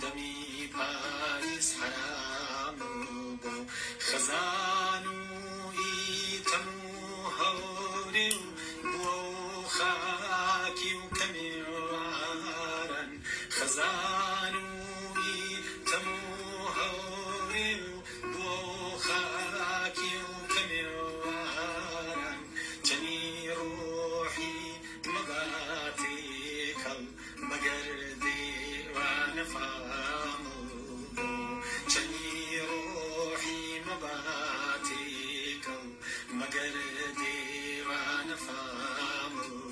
دمی پاییز حرام بو خزانوی تمو هوری بو خاکی و کمیوارن خزانوی تمو هوری بو خاکی و کمیوارن جنی روحی مباتی کل مگر فامو جني روحي مباتيكم مگر ديوان فامو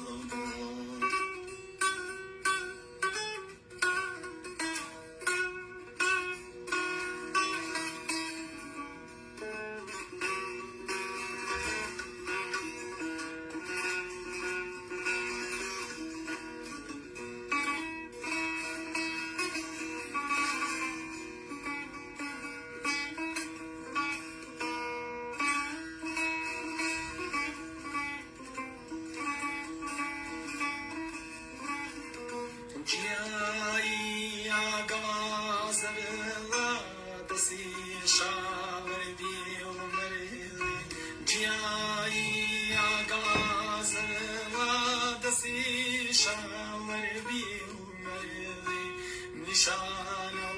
نشانه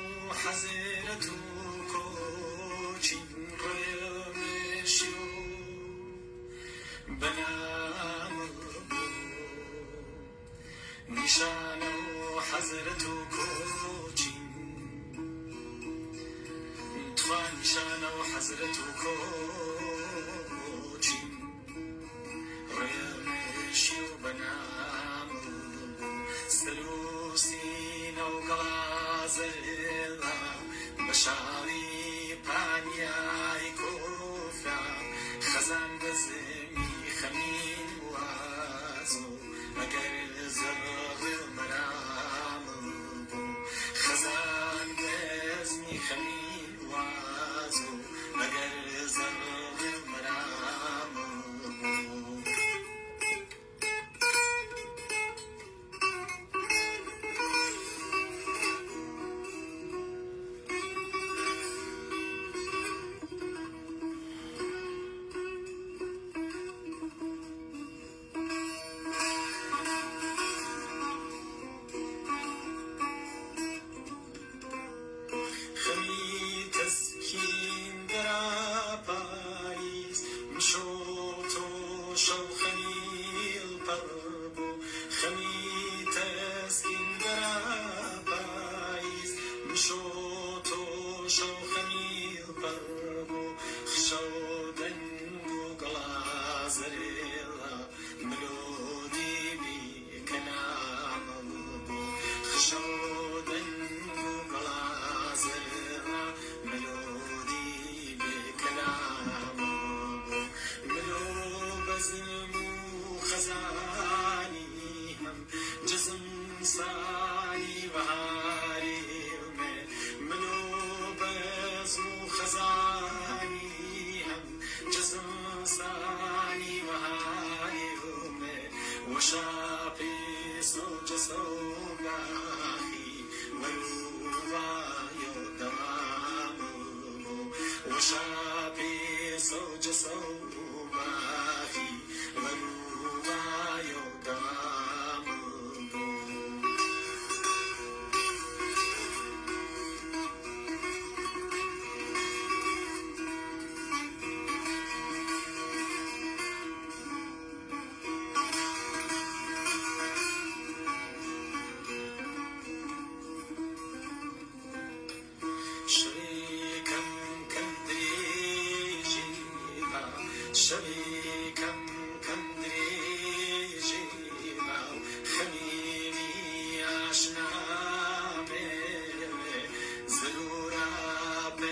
حزرتو کوچین رمشو بنام نشانه حزرتو کوچین طفا نشانه حزرتو کوچین رمشو بنام سلوسين وقازلا مشاري بانياي كوفا خزان بزمي خمين وازو مگر زغ المرام خزان بزمي خمين وازو مگر زغ المرام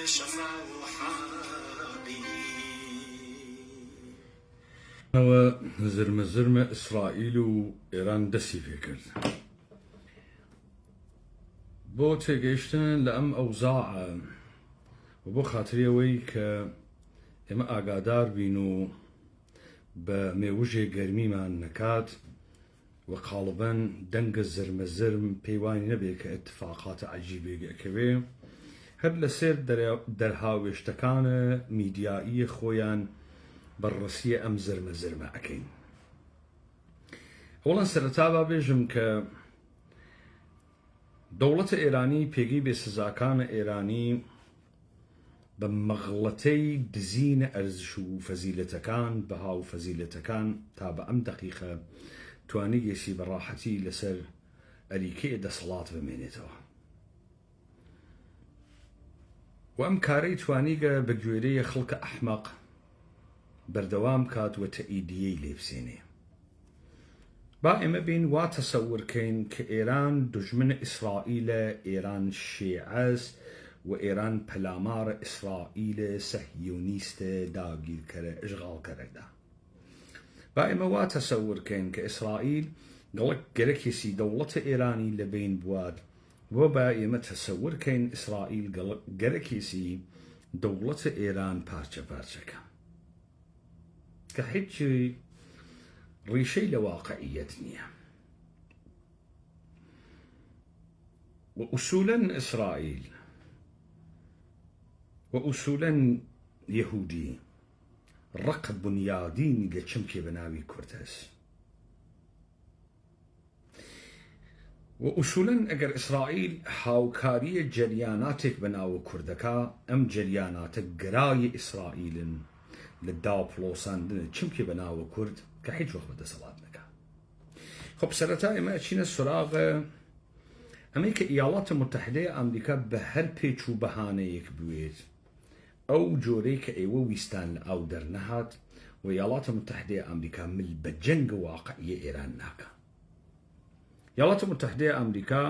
شفا وحابي هو زرمە ئیسرائیل و ئێران دەستی پێ کرد بۆ تێگەیشتن لە ئەم ئەوزاعە و بۆ خاتریەوەی کە ئێمە ئاگادار بین و بە مێوژێ گەرمیمان نەکات و قاڵبەن دەنگە زرمە پەیوانی نەبێت کە اتفاقاتە عەجیبێک ئەکەوێ هەر لەسێر دەرهاوێشتەکانە میدیایی خۆیان بەڕەسیە ئەم زرمە ئەکەین ئەوڵەن سەرەتا با بێژم کە دەوڵەتە ئێرانی پێگەی بێسزاکانە ئێرانی بە مەغڵەتەی دزینە ئەرزش و فەزیلەتەکان بەها و فەزیلەتەکان تا بە ئەم دەقیقە توانیگەسی بەڕاحەتی لەسەر ئەریکەیە دەسەڵات بمێنێتەوە و ئەم کارەی توانیگە بە گوێرەیە خەڵکە ئەحمەق بەردەوام کات و تەئیدیەی لێبسێنێ با ئێمە بین وا تەسەورکەین کە ئێران دوژمنە ئیسرائیلە ئێران شیعەس و ئێران پەلامارە ئیسرائیلە سەهیۆنیستە داگیرکەرە ئژغاڵکەرەدا با ئێمە وا تەسەورکەین کە ئیسرائیل گەرەکێسی دەوڵەتە ئێرانی لەبین بواد وە با ئێمە تەسەورکەین ئیسرائیل گەرەکێسی دەوڵەتە ئێران پارچە پارچەکە کە هیچی ڕیشەی لە واقعیەت نییە و ئوسوولەن ئیسرائیل و ئوسوولەن یەهودی ڕق بنیادینی لە چمکێ بەناوی کورد هەست و ئوسوولەن ئەگەر ئیسرائیل هاوکاریە جەریاناتێک بەناوە کوردەکە ئەم جەریاناتە گرای ئیسرائیلن لە داوپڵۆساندنە چمکێ بەناوە کورد کە هیچ وەخت بەدەسەڵات نەکا خۆ سەرەتا ئێمە ئەچینە سوراغە ئەمەی کە ئیاڵاتە متحدەیە ئەمریکا بە هەر پێچ و بەهانەیەک بوێت ئەو جۆرەی کە ئێوە ویستان لە ئاو دەرنەهات و ئیاڵاتە متحدەیە ئەمریکا مل بە جەنگە واقعیە ئێران ناکە ئیاڵاتە متحدەیە ئەمریکا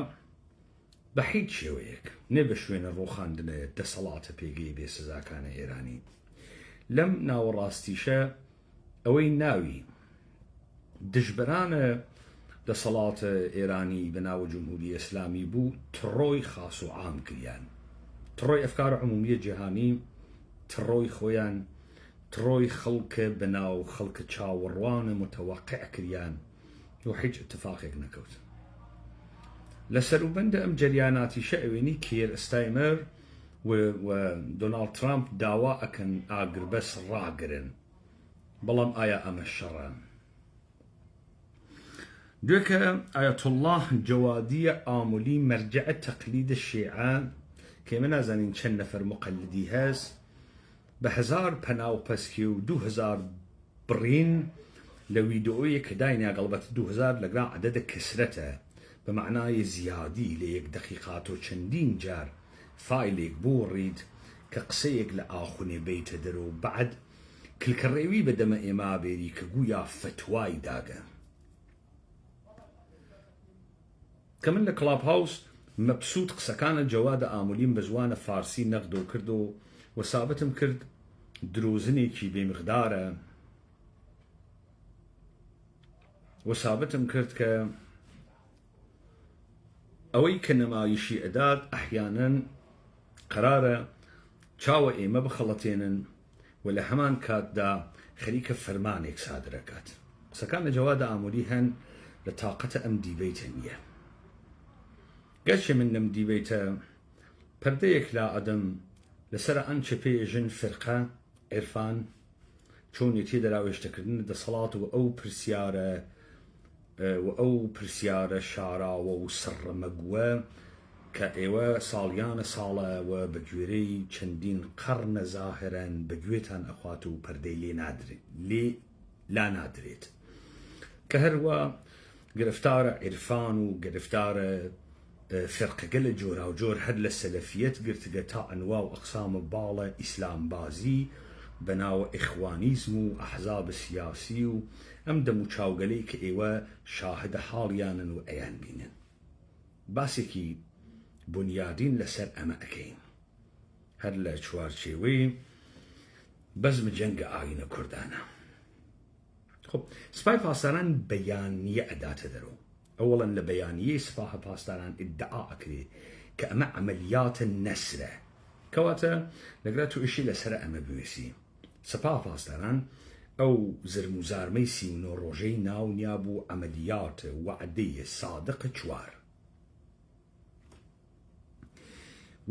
بە هیچ شێوەیەک نێ بە شوێنە ڕۆخاندنە دەسەڵاتە پێگەی بێسزاکانە ئێرانی لەم ناوەڕاستیشە ئەوەی ناوی دژبەرانە دەسەڵاتە ئێرانی بەناوە جمهوری ئیسلامی بوو تڕۆی خاص و عام کریان تڕۆی ئەفکار عمومیە جیهانی تڕۆی خۆیان تڕۆی خەڵکە بەناو خەڵکە چاوەڕوانە متەوەقع کریان و هیچ اتفاقێک نەکەوت لە سەروبەندە ئەم جەریاناتیشە ئەوێنی کێر ئەستایمەر و دۆناڵد ترامپ داوا ئەکەن ئاگربەس ڕاگرن بەڵام ئایا ئەمە شەڕە دوێکە ئایەتوڵڵاه جەوادیە ئامولی مەرجعە تەقلیدە شیعە کە ئێمە نازانین چەند نەفەر مقەلدی هەست بە 1000 پەناوپەسکی و 2000 بڕین لە ویدئۆیە کە دایناگەڵبەت 2000 لەگرا عەدەدە کەسرەتە بە معنای زیادی لە 1 دەقیقات و چەندین جار فایلێک بۆ ڕید کە قسەیەک لە ئاخونێ بیتە دەرەوە بعد کلکەڕێوی بەدەمە ئێمە بێری کە گویا فتوای داگە کە من لە کلاب هاوس مەبسوود قسەکانە جەوادە ئامولیم بە زوانە فارسی نەقدۆ کرد و وەسابەتم کرد درۆزنێکی بێمقدارە وەسابەتم کرد کە ئەوەی کە نەمایشی ئەدات ئەحیانەن قەرارە چاوە ئێمە بخەڵەتێنن و لە هەمان کاتدا خەریکە فەرمانێک سادرەکات قسەکان لە جەوادە ئامولی هەن لە تااقەتە ئەم دیبەیتە نییە گەرچێ من لەم دیبەیتە پەردەیەک لا ئەدەم لەسەر ئەنچە پێژن فێرقە عێرفان چۆنێتی دەراوێشتەکردن دەسەڵات و ئەو پرسیارە شاراوە و سڕەمەگووە کە ئێوە ساڵیانە ساڵەوە بە گوێرەی چەندین قەرنە زاهرەن بە گوێتان ئەخوات و پەردەی لێ لا نادرێت کە هەروە گرفتارە عێرفان و گرفتارە فێرقەگە لە جۆرا و جۆر هەر لە سەلەفیەت گرتگە تا ئەنوا و ئەقسامە باڵە ئیسلام بازی بەناوە ئیخوانیزم و ئەحزاب سیاسی و ئەم دەم و چاوگەلەی کە ئێوە شاهدە حاڵیانن و ئەیان بینن باسێکی بنیادین لەسەر ئەمە ئەەکەین هەر لە چوارچێوەی بەزم جەنگە ئاینە کوردانە. خب سپای پاسداران بەیانیە ئەداتە دەرەوە. ئەوڵەن لە بەیانیەی سپاهە پاسداران ئیدعا ئەکرێ کە ئەمە عەمەلیاتە نەسرە، کەواتە لەگرا تو ئیشی لەسەر ئەمە بوێسی. سپاهە پاسداران ئەو زرموزارمەی 39 ڕۆژەی ناونیا بوو عەمەلیاتە وعدەیە سادقە چوار.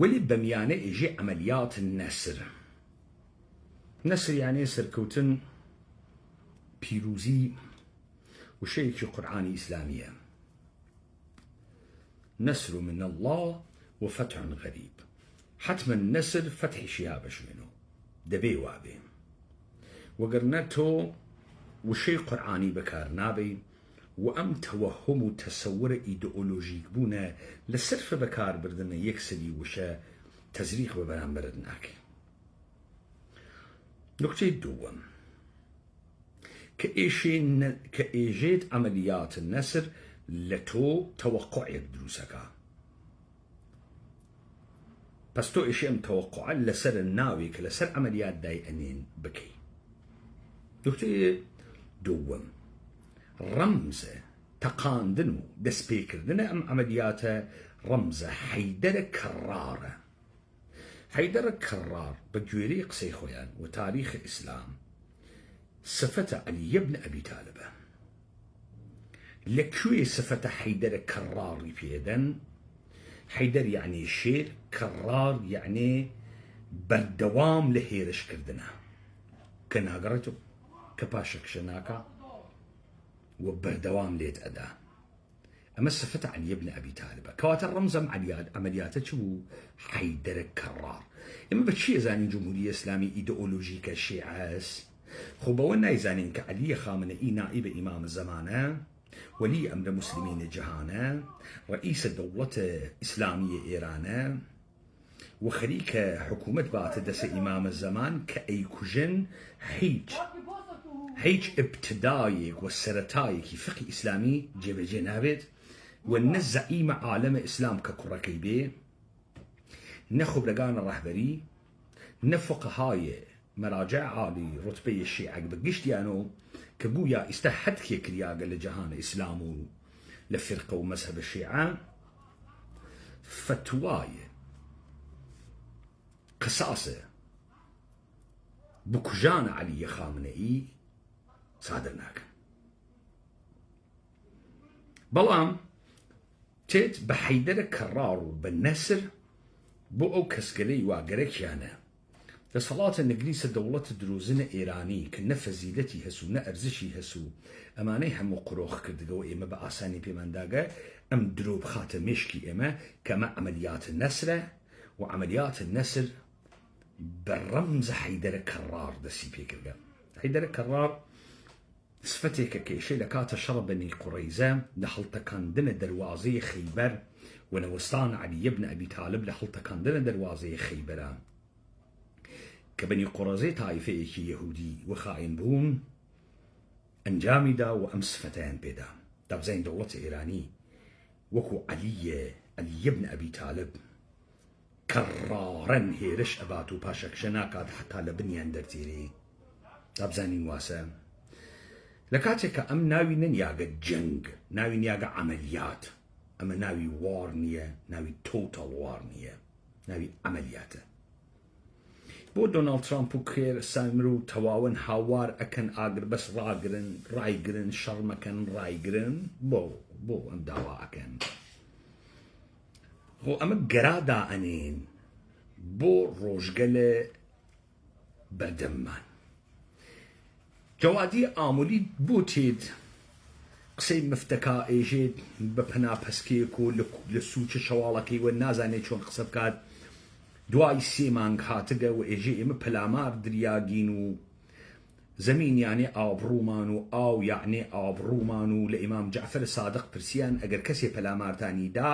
ولی بەمیانە ئێژێ عەمەلیات نەسر. نەسر یانێ سەرکەوتن، پیروزی، وشەیەکی قورئانی ئیسلامیە. نەسر من الله وفتح غەریب. حتما نەسر فتحیشیا بەشوێنەوە دەبێ وابێ، وەگەرنە تۆ وشەی قورئانی بەکار نابێ و ئەم تەوەهم و تەسەورە ئیدئۆلۆژیک بوونە لە سەرفە بەکاربردنە یەکسەری وشە تەزریق بە بەرامبەرت ناکەی. نکتەی دووەم کە ئێژێت عەمەلیات نەسر لە تۆ تەوەقعێک دروستەکە، پس تۆ ئێشێ ئەم تەوەقعە لەسەر ناوێک لەسەر عەمەلیات دای ئەنێن بکەی. نکتەی دووەم ڕەمزە تەقاندن و دەستپێکردنە ئەم عەمەلیاتە ڕەمزە حەیدەرە کەڕارە. حەیدەرە کەڕار بە گوێرەی قسەی خۆیان و تاریخ ئیسلام سفەتە عەلی بن ئەبی تالبە. لەکوێ سفەتە حەیدەرە کەڕاڕی پێدەن؟ حەیدەر یعنی شێر، کەڕار یعنی بەردەوام لە هێرشکردنە، کە ناگەڕێتەوە کە پاشەکشە ناکە و بەردەوام لێت ئەدا. ئەمە سفەتە عەلی بن ئەبی تالبە، کەواتە ڕەمزەم عەمەلیاتە چ بوو؟ حەیدەرە کەڕار. ئێمە بە چی ئەزانین جمهوری ئیسلامی ئیدئۆلۆژیکە شیعەس؟ خۆ بەوە نایزانین کە عەلی خامنەئی نائیبە ئیمام زەمانە، وەلی ئەمرە موسلیمینە جەهانە، ڕئیسە دەوڵەتە ئیسلامیە ئێرانە و خەریکە حکوومەت باتە دەسە ئیمامە زەمان کە ئەیکوژن هیچ ابتدایەک و سەرەتایەکی فقی ئیسلامی جێبەجێ نابێت و نە زەعیمە عالەمە ئیسلام کە کوڕەکەی بێ، نە خبرەگانە ڕەهبەری، نە فقەهای مەراجع عالی ڕوتبەی شیعەک بەگشتیانەوە کە گویا ئێستا حەدکێ کریاگە لە جەهانە ئیسلام و لە فرقە و مەزهەبە شیعە، فتوایە قساسە بکوژانە عەلی خامنەئی صادر ناکەن. بەڵام تێت بە حەیدەرە کەڕار و بە نەسر بۆ ئەو کەسگەلەی واگەرەکیانە دەسەڵاتە نەگریسە دەوڵەتە درۆزنە ئێرانی کە نە فەزیلەتی هەسوو نە ئەرزشی هەسوو ئەمانەی هەموو قڕۆخ کردگەوە ئێمە بە ئاسانی پێمانداگە ئەم درۆ بخاتە مێشکی ئێمە کە ئەمە عەمەلیاتە نەسرە و عەمەلیاتە نەسر بە ڕەمزە حەیدەرە کەڕار دەستی پێکردە. حەیدەرە کەڕار سفەتێکە کێشەی لە کاتە شەڕە بەنی قوڕەیزە لە هەڵتەکاندنە دەروازەی خەیبەر و نەوەستان عەلی بن ئەبی تالب لە هەڵتەکاندنە دەروازەی خەیبەرە کە بەنی قوڕەزەی تایفەیەکی یەهودی و خائین بوون ئەنجامیدا و ئەم سفەتەیان پێدا. دابزین دەوڵەتە ئێرانی وەکو عەلی بن ئەبی تالب کەڕارەن هێرش ئەبات و پاشەکشە ناکات حتا لە بنیان دەرتێرێ. دابزانین واسە لە کاتێککە ئەم ناوی نەنیاگە جەنگ، ناوی نیاگە عەمەلیات، ئەمە ناوی وار نییە، ناوی تۆتەڵ وار نییە، ناوی عەمەلیاتە. بۆ دۆناڵد ترامپ و کێر سامر و تەواون هاوار ئەکەن ئاگر بەس ڕایگرن شەڕمەکەن ڕایگرن بۆ ئەم داوا ئەکەن. خۆ ئەمە گەرادا ئەنێن بۆ ڕۆژگەلە بەردەممان. جەوادی ئامولی بۆ تێت قسەی مفتەکە ئێژێت بە پەناپەسکێک و لە سوچە شەواڵەکەی وە نازانێت چۆن قسە بکات، دوای 3 مانگ هاتگە و ئێژێ ئێمە پەلامار دریاگین و زەمین یانێ ئابڕوومان و ئاو یعنێ ئابڕوومان و لە ئیمام جەعفەر سادق پرسیان ئەگەر کەسێ پەلامارتانی دا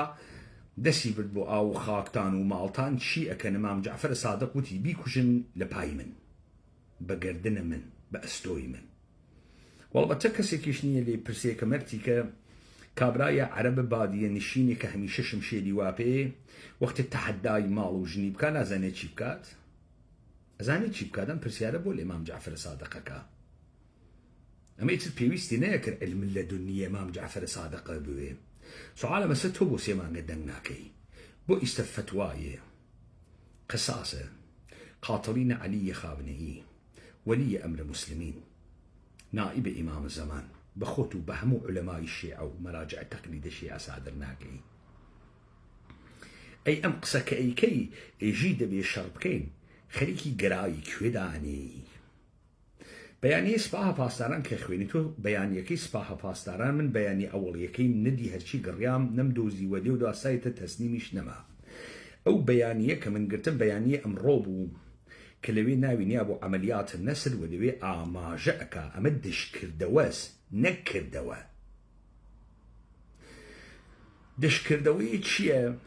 دەستی برد بۆ ئاو و خاکتان و ماڵتان چی ئەکەن؟ ئیمام جەعفەر سادق وتی بیکوژن لە پای من، بە گەردنە من، بە ئەستۆی من. وەڵبەتە کەسێکیش نییە لێ پرسێ کە مەرتی كابرايا عرب بادية نشيني كهميشة شمشيري وابي وقت التحداي مالو جنيب كان أزاني تشيبكات أزاني تشيبكات أم برسيارة بول إمام جعفر صادقك أما يتسد بيويستي ناكر علم اللدنية إمام جعفر صادق بوي سؤال مسته بو سيمان قدناكي بو استفتواي قصاصة قاطرين علي خابنئي ولي أمر مسلمين نائب إمام الزمان بخوتو بهمو علماء الشيعة ومراجع تقليد الشيعة صادرناكي أي أم قصك أي كي يجيد بي الشربكين خليكي قراي كويداني بياني سباها باستاران كخوينيتو بياني كي سباها باستاران من بياني أول يكي ندي هرشي قريام نمدوزي وديو دا سايت تسنيميش نما أو بيانية كمن قرتن بيانية أمروبو كلوي ناوي نيابو عمليات النسر ولوي آماجأك أمدش كردواس نكر دوا دش كردوي تشيه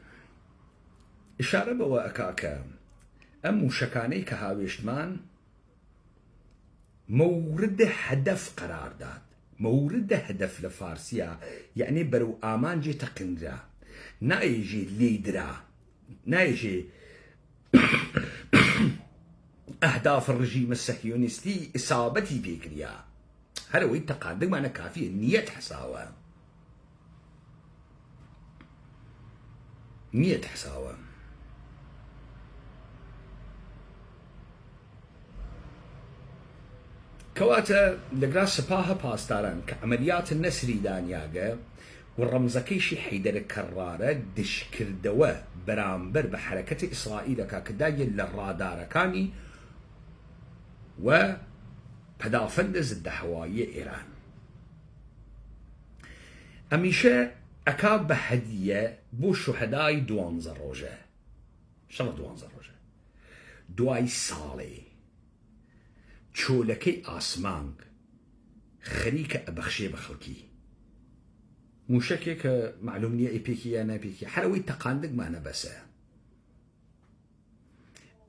إشارة بوا أكاكا أمو شكاني كهاويشتمان مورد هدف قرار داد مورد هدف لفارسيا يعني برو آمان جي تقندرا نايجي ليدرا نايجي أهداف الرجيم الصهيونستي إصابتي بيكريا هذا هو التقادم معنا كافية نية حساوة نية حساوة كواتا لقراس سباها باستاران كعمليات النسري دانياغا والرمزكيشي حيدر كرارة دش كردوا برامبر بحركة إسرائيل كاكداية للرادار كاني و بدافندز الدحواية إيران أميشة أكاب بهدية بو شهداي دوان زروجة شلا دوان زروجة دواي صالي چولكي آسمانگ خريك أبخشي بخلكي موشكي معلوم نية إيبيكي يا نابيكي حروي تقاندق معنا بسا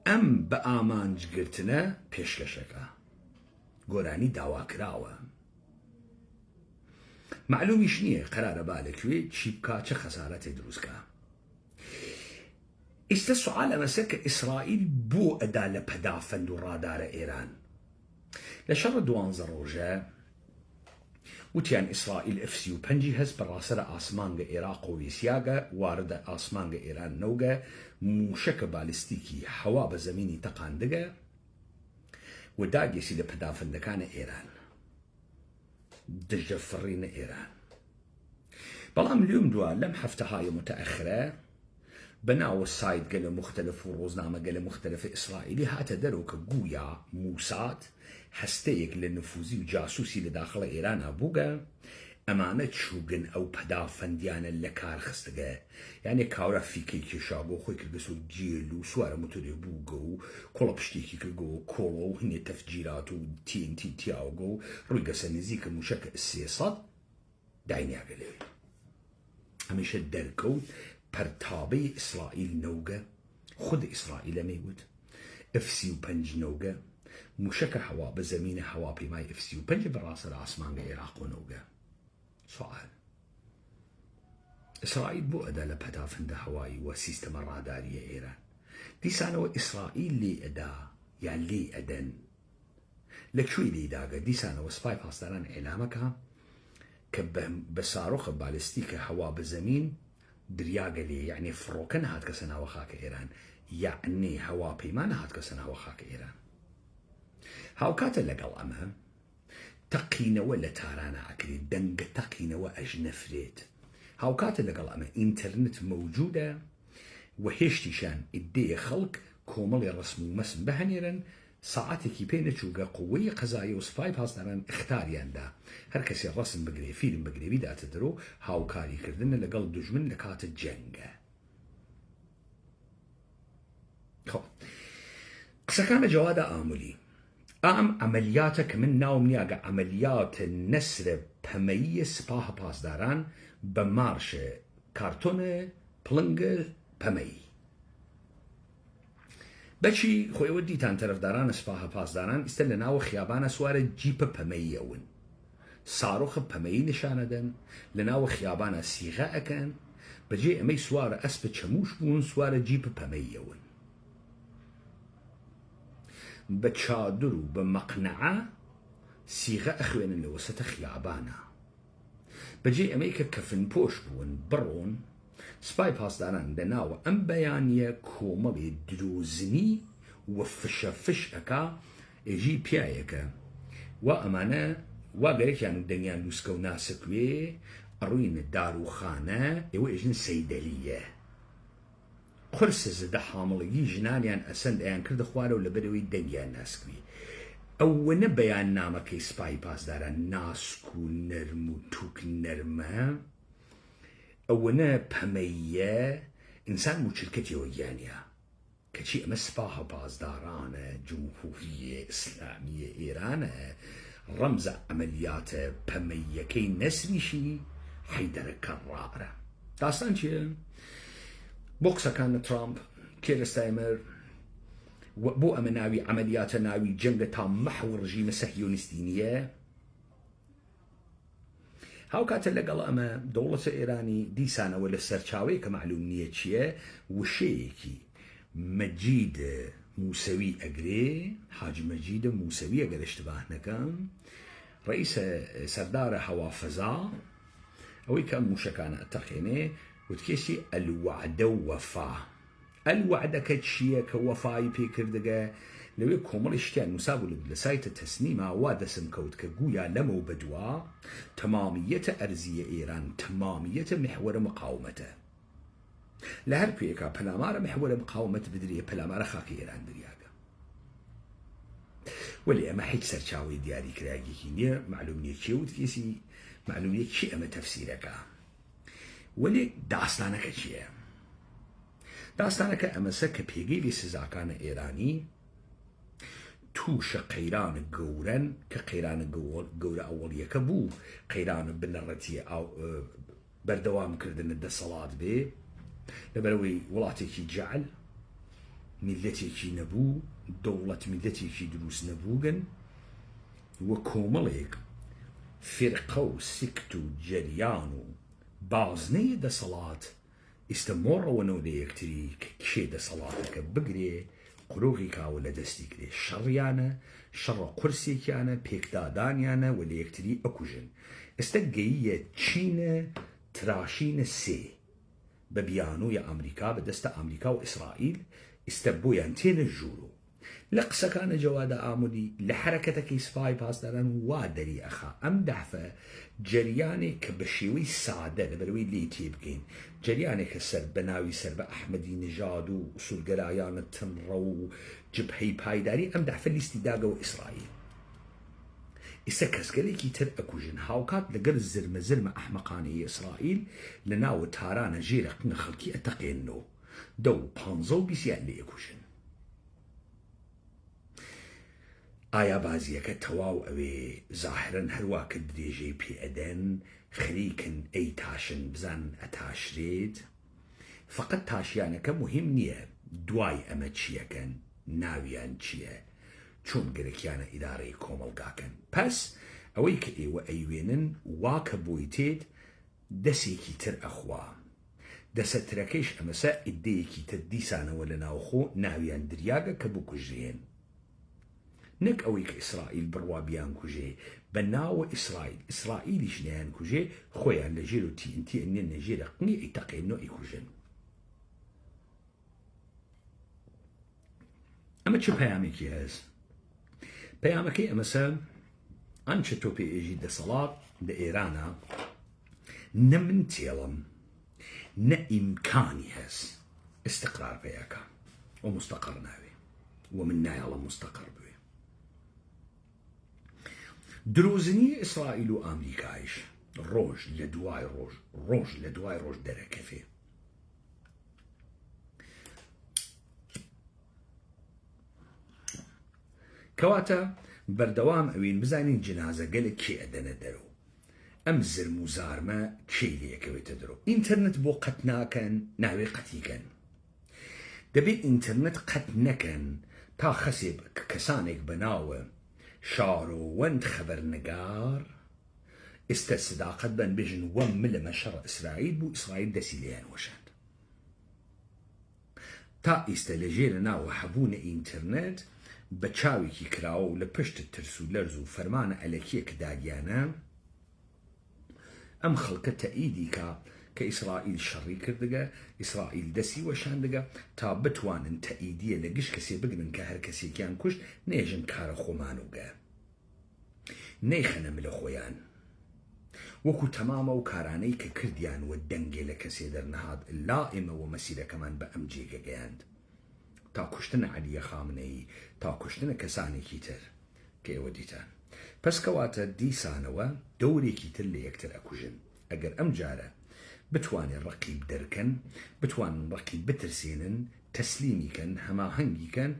أم بآمان جگرتنا پیشکشکا گورانی داوا کراوه معلومیش نیه قرار بالکوی چیبکا چه خسارت دروزکا است سؤال مسك إسرائيل بو أدالة بدافند ورادار إيران لشر دوان زروجة وتيان إسرائيل افسيو بنجي هز براسر آسمانغ إيراق ويسياغا وارد آسمانغ إيران نوغا موشك بالستيكي حوا بزميني تقاندغا وداقي سيدة بدافندكان إيران دجفرين إيران بلام اليوم دوا لم حفتهاي متأخرة بناو السايد قال مختلف وروزنامة قال مختلف إسرائيلي هاتا دروك قويا موساد هستيك للنفوذي وجاسوسي لداخل إيران أبوغا أمانة شوغن أو بدافنديان لكار خستغا يعني كاورا في كيكي شاغو خوي كرقسو جيلو سوارا موتوري بوغو كولا بشتيكي كرقو كولو هني تفجيراتو تي ان تي تياوغو رقسا نزيك مشاكة السياسات دايني أقلي هميشه دركو پرتابه إسرائيل نوغا خود إسرائيل ميود افسيو بنج نوغا مشكة هوا بزمين هوا بماي افسيو بنج براس العاصمان العراق نوغا سؤال إسرائيل بو أدا لبدافند هواي وسيستم الرادارية إيران دي سانو إسرائيل لي أدا يعني لي أدن لك شوي لي داغا دي سانو سباي باستران إعلامك بصاروخ بالستيك هوا بزمين درياغا لي يعني فروكن هات كسنا وخاك إيران يعني هوا بيمان هات كسنا وخاك إيران هاو كاتا لقل أما تقينا ولا تارانا أكري دنگ تقينا وأجنفريت هاو كاتا لقل أما إنترنت موجودة وهشتشان إدي خلق كومل الرسم مسم بهنيرن ساعتكي بين تشوغا قوية قزايا وسباي باستران اختاريان دا هر كسي الرسم بقري فيلم بقري بيدا تدرو هاو كاري كردن لقل دجمن لكات الجنگة خو قسكان جوادا آمولي عملياتك من ناوم نياغا عمليات النسر بمية سباها باستران بمارش كارتون بلنگ بمي بچی خوی ودی تان طرفداران سپاه پاسداران استل ناو خیابان سوار جیپ پمیون صاروخ پەمەیی نیشانەدەن لە ناوە خیابانە سیغە ئەکەن بەجێ ئەمەی سوارە ئەسپە چەموش بوون سوارە جیپە پەمەییەون بە چادر و بە مەقنەعە سیغە ئەخوێنن لە وەسەتە خیابانە بەجێ ئەمەی کە کەفن پۆش بوون بڕۆن سپای پاسداران لە ناوە ئەم بەیانیە کۆمەڵی درۆزنی وە فشە فش ئەکا ئێژی پیایەکە وا ئەمانە وا گەرێکیان دەنگیان لوسکە و ناسکوێ ئەڕووینە داروخانە ئێوە ئێژن سەیدەلیە قرسە زدە حامڵگی ژنانیان ئەسەند ئەیان کردە خوارە و لەبەرەوەی دەنگیان ناسکوی ئەوەنە بەیان نامەکەی سپای پاسداران ناسک و نەرم و تووک نەرمە ئەوەنە پەمەیە ئینسان و چرکەتیەوە گیانە کەچی ئەمە سپاهە پاسدارانە جمهوریە ئیسلامیە ئێرانە ڕەمزە ئەمەلیاتە پەمەیەکەی نەسریشی حەیدەرە کەڕارە داستان چییە؟ بۆ قسەکانە ترامپ کێرەستایمەر بۆ ئەمە ناوی ئەمەلیاتە ناوی جەنگە تا مەحو ڕژیمە سەهیۆنیستی نییە هاوکاتە لەگەڵ ئەمە دەوڵەتە ئێرانی دیسانەوە لە سەرچاوەیە کە معلوم نییە چییە وشەیەکی مەجید موسەوی ئەگرێ حاج مەجید موسەوی ئەگەر اشتباه نەکەم ڕئیسە سەردارە هەوافەزا ئەوەی کە موشەکانە ئەتەقێنێ وتکێسی ئەلوەعدە و وەفا ئەلوەعدەکە چییە کە وەفای پێکردگە لەوێ کۆمەڵی شتیان نووسابوو لە سایتە تەسنیما وا دەسم کەوت کە گویا لەمە و بەدووە تەمامیەتە ئەرزیە ئێران تەمامیەتە محوەرە مقاومەتە لە هەر کوێیەکە پەلامارە محوەرە مقاومەت بدرێ پەلامارە خاکی ئێران دریاگە وەلی ئەمە هیچ سەرچاوی دیاریکراگێکی نییە معلوم نییە چێ وتکێسی معلوم نییە چی ئەمە تەفسیرەکە وەلی داستانەکە چییە؟ داستانەکە ئەمەسە کە پێگەی لێ سزاکانە ئێرانی تووشە قەیرانە گەورەن کە قەیرانە گەورە ئەوەڵیەکە بوو قەیرانە بنەڕەتیە بەردەوامکردنە دەسەڵات بێ لەبەرەوەی وڵاتێکی جەعل میلەتێکی نەبوو دەوڵەت میلەتێکی دروست نەبووگن وە کۆمەڵێک فرقە و سکت و جەریان و بازنەیە دەسەڵات ئیستەمۆڕەوەنەوە لە یەکتری کێ دەسەڵاتەکە بگرێ قرۆغی کاوە لە دەستی کرێ شەڕیانە شەڕە قورسێکیانە پێکدادانیانە و لە یەکتری ئەکوژن ئێستا گەییە چینە تراشینە سێ بە بیانووی ئەمریکا بە دەستە ئەمریکا و ئیسرائیل ئێستا بۆیان تێنە ژوورۆ لە قسەکانە جەوادە ئامودی لە حرەکەتەکەی سپای پاسداران وا دەری ئەخا ئەم دەحفە جەریانێک کە بە شێوەی سادە لەبەرەوەی لێ تێبگەین جەریانێک کە سەر بە ناوی سەر بە ئەحمەدی نژاد و ئوسولگەرایانە تنڕە و جبهەی پایداری ئەم دەحفە لیستی داگەوە ئیسرائیل ئێستا کەسگەلێکی تر ئەکوژن هاوکات لەگەر زرمە ئەحمەقانەی ئیسرائیل لە ناوە تارانە ژێرە قنە خەڵکی ئەتەقێنەوە دە و 15 لێ ئەکوژن ئایا بازیەکە تەواو ئەوێ زاهرن هەروە کە درێژەی پێئەدەن خەریکن ئەی تاشن بزان ئەتاشرێت فقط تاشیانەکە مهم نییە دوای ئەمە چیەکەن ناویان چییە چۆن گرێکیانە ئیدارەی کۆمەڵگاکەن پس ئەوەی کە ئێوە ئەیوێنن واکە بۆی تێت دەسێکی تر ئەخوا دەسەترەکەیش ئەمەسە ئیدەیەکی تر دیسانەوە لە ناوخۆ ناویان دریاگە کە بکوژێن نەک ئەوەی کە ئیسرائیل بڕوا بیان کوژێ بە ناوە ئیسرائیلیش نیان کوژێ خۆیان لە ژێر و TNT ئەنێ نەژێرە قنی ئەیتەقێنەوە ئەیکوژن ئەمە چه پەیامێکی هەست پەیامەکەی ئەمەسە ئەنچە تۆ پێ ئێژی دەسەڵات لە ئێرانە نە من تێڵم نە ئیمکانی هەست استقرار پێیەکە و مستەقەر ناوێ و من نایەڵم مستەقەر بوێ درۆزنی ئیسرائیل و ئەمریکایش ڕۆژ لە دوای ڕۆژ دەرەکەفێ کەواتە بەردەوام ئەوین بزانین جنازە گەلێک کێ ئەدەنە دەرەوە ئەم زرم و زارمە کێی لێکەوێتە دەرەوە ئینتەرنێت بۆ قەت ناکەن ناوێ قەتیکەن دەبێت ئینتەرنێت قەت نەکەن تا خەسێ کەسانێک بەناوە شارۆوەند خەبەرنگار استسداقت بن بيجن ومل شر إسرائيل بو إسرائيل دسيليان وشان تا استلجيرنا وحبون إنترنت بچاوي كي كراو لپشت الترسو لرزو فرمان عليكيك داگيانا ام خلق تأييدي كإسرائيل شري كردقا إسرائيل دسي وشاندقا تا بتوان تأييدية لقش كسي بقنن كهر كسي كيان كش نيجن كار خومانوغا نيخنا ملخويان وكو تماما وكاراني كرديان والدنجي لكسي درنهاد اللائمة ومسيرة كمان بأمجيقا جاند تا كشتنا علي خامنئي تا كشتنا كساني كيتر كيوديتان بس كواتا دي سانوا دوري كيتر لي يكتر أكوجن أجر أمجارة بتواني الرقيب دركن بتوان الرقيب بترسينن تسليمي كان هما هنجي كان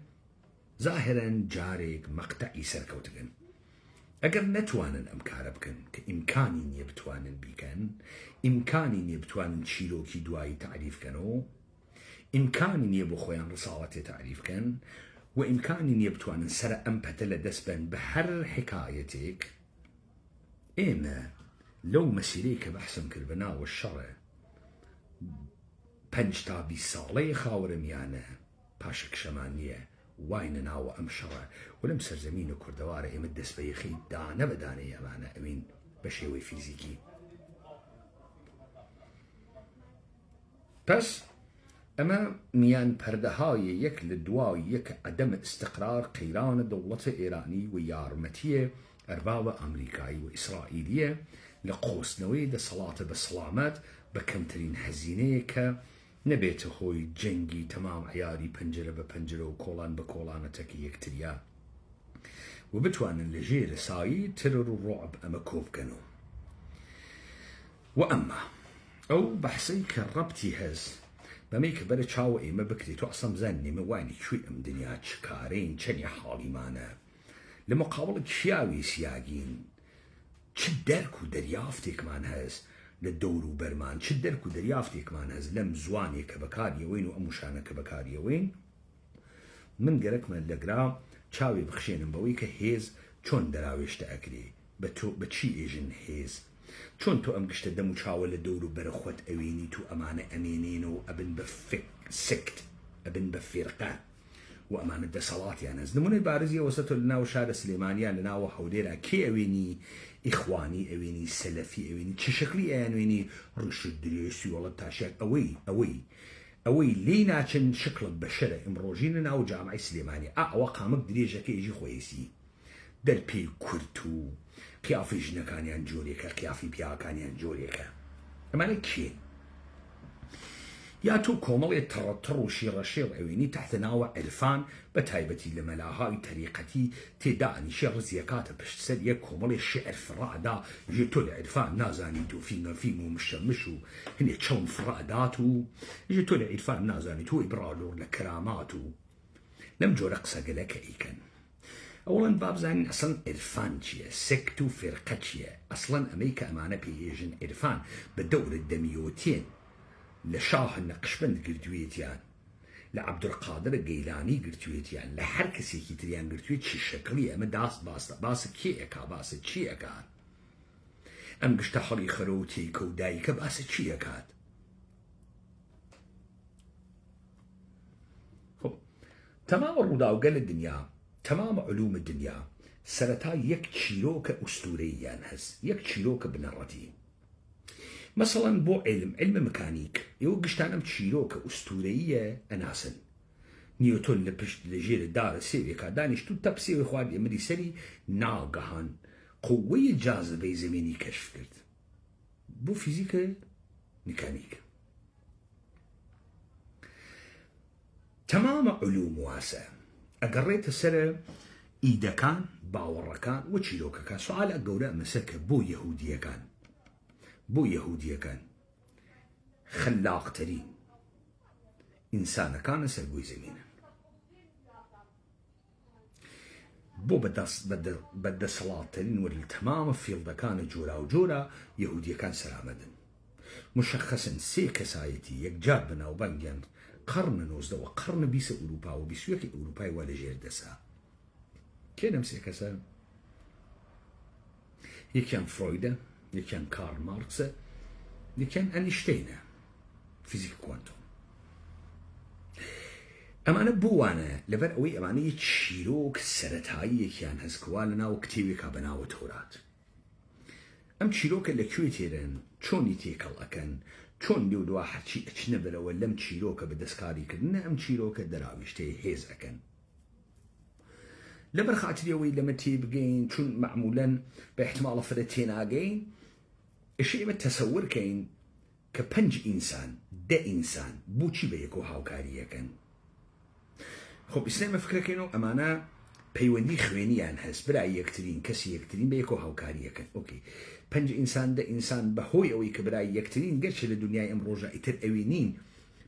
ظاهرا جاريك مقطعي سركوتكن أجر نتوانن أمكاربكن كإمكاني نيبتوانن بيكن إمكاني نيبتوانن شيلوكي دواي تعريف كانو إمكاني نيبو خويان رصاوتي تعريف كان وإمكاني نيبتوانن سر أمبتل دسبن بحر حكايتك إيما لو مسيريك بحسن كربنا والشرع بنجتا بيصالي خاورم يانا باشك شمانية وايننا وأم شرع ولم سرزمين كردوارة إمدس بيخي دانا بداني يمانا أمين بشيوي فيزيكي بس أما ميان بردهاي يك للدواي يك عدم استقرار قيران دولة إيراني ويارمتية أربابة أمريكاي وإسرائيلية لقوس نويد صلاة بسلامات بكمترين هزينيك نبيت خوي جنگي تمام عياري بنجرة ببنجرة وكولان بكولانة تكي يكتريا وبتوان اللي رساي ترر الرعب أما كوب كانوا وأما أو بحسي كربتي هز بميك برشاو إيما بكري تقسم زني مواني شوي أم دنيا شكارين شني حالي مانا لمقابلة شياوي سياقين شدركو دريافتك مان هز للدور وبرمان شدركو دريافتك مان هز لم زواني كبكاريا وين وأموشانا كبكاريا وين من قرك من لقرا شاوي بخشين بويك هيز چون دراويش تأكلي بتشي إيجن هيز چون تو أمقشت دمو شاول لدور وبرخوت أويني تو أمانة أمينينو أبن بفك سكت أبن بفرقة وأمانة دا صلاة يعني نمون البارزية وسطو لنا وشارة سليمانيا لنا وحوديرا كي أويني إخواني أويني سلفي أويني تشكلي أويني رشد دريسي والله تاشاك أوي لينا چن شكل بشرة امروجيننا أو جامعي سليمانيا وقامك دريجة كي يجي خويسي در بي كورتو قيافي جنا كان ينجوريكا قيافي بيا كان ينجوريكا أمانة كين يا تو كومل يترطر وشير شير عويني تحت ناوع عرفان بتايبتي لملاهاي طريقتي تداني شير زيكات بشتسل يكومل الشعر فرادا جيتو العرفان نازاني تو فيمو مشمشو هني تشون فراداتو جيتو العرفان نازاني تو إبرالور لكراماتو لم جو رقصة قلك إيكن أولاً باب زين أصلاً إرفانشية سكتو فرقتشية أصلاً أمريكا أمانة بيجن إرفان بالدور الدميوتين لشاه النقشبند قرتويتيان لعبد القادر الجيلاني قرتويتيان لحركسي كيتريان قرتويت شي شكلية أما باس كيئكا باس تشيئكا أم قشتحري خروتي كودايكا باس تشيئكات تمام الرضا وقال الدنيا تمام علوم الدنيا سرتا يك تشيروك أسطوريا هز يك تشيروك بنرتي مثلا بو علم ميكانيك يوقشتان ام تشيروك أسطورية أناسن نيوتن لبشت لجير الدار السيريكا دانش تو تبسي وإخوان يمري سري ناقهان قوية جاذبة زميني كشف كرت بو فيزيكا ميكانيك تمام علوم واسع أقريت السنة إيدا كان باورا كان وتشيلوكا كان سؤال أقولا مسكة بو يهودية كان خلاق ترين إنسان كان سلوي زمينا بو بدا صلاة ترين والتمام في كان جورا وجورا يهودية كان سلامدا مشخصا سيكا سايتي يكجار بنا وبنجان قرن نوزده وقرن بيس أوروبا وبيسويك أوروبا ولا جير دسا كي نمسي كسا يكيان فرويدا یەکیان کارل مارکسە یەکیان ئەنیشتەینە فیزیک کوانتۆم ئەمانە بووانە لەبەر ئەوەی ئەمانە یەک چیرۆک سەرەتاییەکیان هەستکەوا لە ناو کتێوێکا بەناوە تۆرات ئەم چیرۆکە لەکوێ تێرن چۆنی تێکەڵ ئەکەن چۆن لێو دوا هەرچی ئەچنە بەرەوە لەم چیرۆکە بە دەستکاریکردنە ئەم چیرۆکە دەراویشتەیە هێز ئەکەن لەبەر خاتریەوەی لەمە تێبگەین چون معمولاً بە احتماڵە فرە تێناگەین ئەشی ئێمە تەسەورکەین کە 5 ئینسان 10 ئینسان بۆچی بە یەکۆ هاوکاریەکەن خۆ ئێستا فکرەکەینەوە ئەمانە پەیوەندی خوێنیان هەست برای یەکترین کەسی یەکترین بە یەکۆ هاوکاریەکەن ئۆکێ 5 ئینسان 10 ئینسان بەهۆی ئەوەی کە برای یەکترین گەرچە لە دنیای ئەمڕۆژە ئیتر ئەوێ نین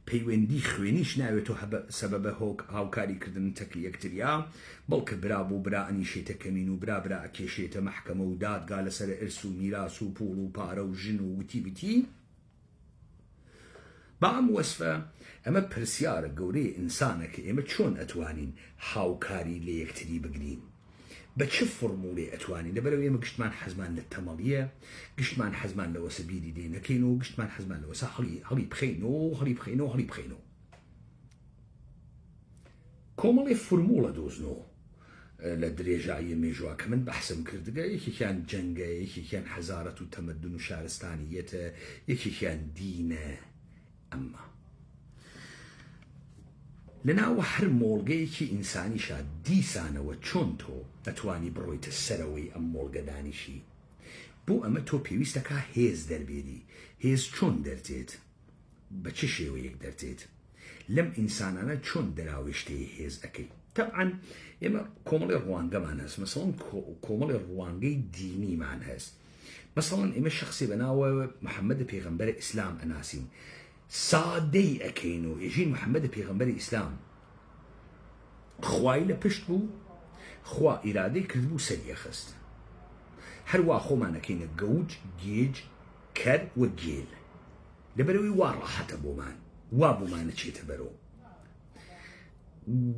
پەیوەندی خوێنیش ناوێتەوە سەبەبە هاوکاریکردن تەک یەکتریا بەڵکە برا بۆ برا ئەنیشێتە کەمین و برا ئەکێشێتە مەحکەمە و دادگا لەسەر ئرس و میراس و پوڵ و پارە و ژن و وتی با ئەم وەسفە ئەمە پرسیارە گەورەی ئینسانە کە ئێمە چۆن ئەتوانین هاوکاری لە یەکتری بگرین بە چه فۆرموڵێ ئەتوانین لەبەرەوە ئێمە گشتمان حەزمان لە تەمەڵیە گشتمان حەزمان لەوەسە بیری دێ نەکەینەوە گشتمان حەزمان لەوەسە هەڵی بخەینەوە کۆمەڵێ فۆرموڵە دۆزنەوە لە درێژایی مێژووە کە من بەحسم کردگە یەکێکیان جەنگە یەکێکیان حەزارەت و تەمەدن و شارستانیەتە یەکێکیان دینە ئەمما لەناوە هەر مۆڵگەیەکی ئینسانیشا دیسانەوە چۆن تۆ ئەتوانی بڕۆیتە سەرەوەی ئەم مۆڵگەدانیشی بۆ ئەمە تۆ پێویستەکە هێز دەربێری هێز چۆن دەرتێت بە چه شێوەیەک دەرتێت لەم ئینسانانە چۆن دەراوێشتەیە هێز ئەەکەی طبعاً ئێمە کۆمەڵی ڕوانگەمان هەست مەسەڵەن کۆمەڵی ڕوانگەی دینیمان هەست مەسەڵەن ئێمە شخصی بەناوە محەممەدە پێغەمبەرە ئیسلام ئەناسین سادەی ئەەکەین و ئێژین محەممەدە پێغەمبەری ئیسلام خوای لە پشت بوو خوا ئیرادەی کردبوو سەریە خست هەروە خۆمانەکەینە گەوج گێج کەر وە گێل لەبەرەوەی وا ڕاحەتە بۆمان وا بۆمانە چێتە بەرەوە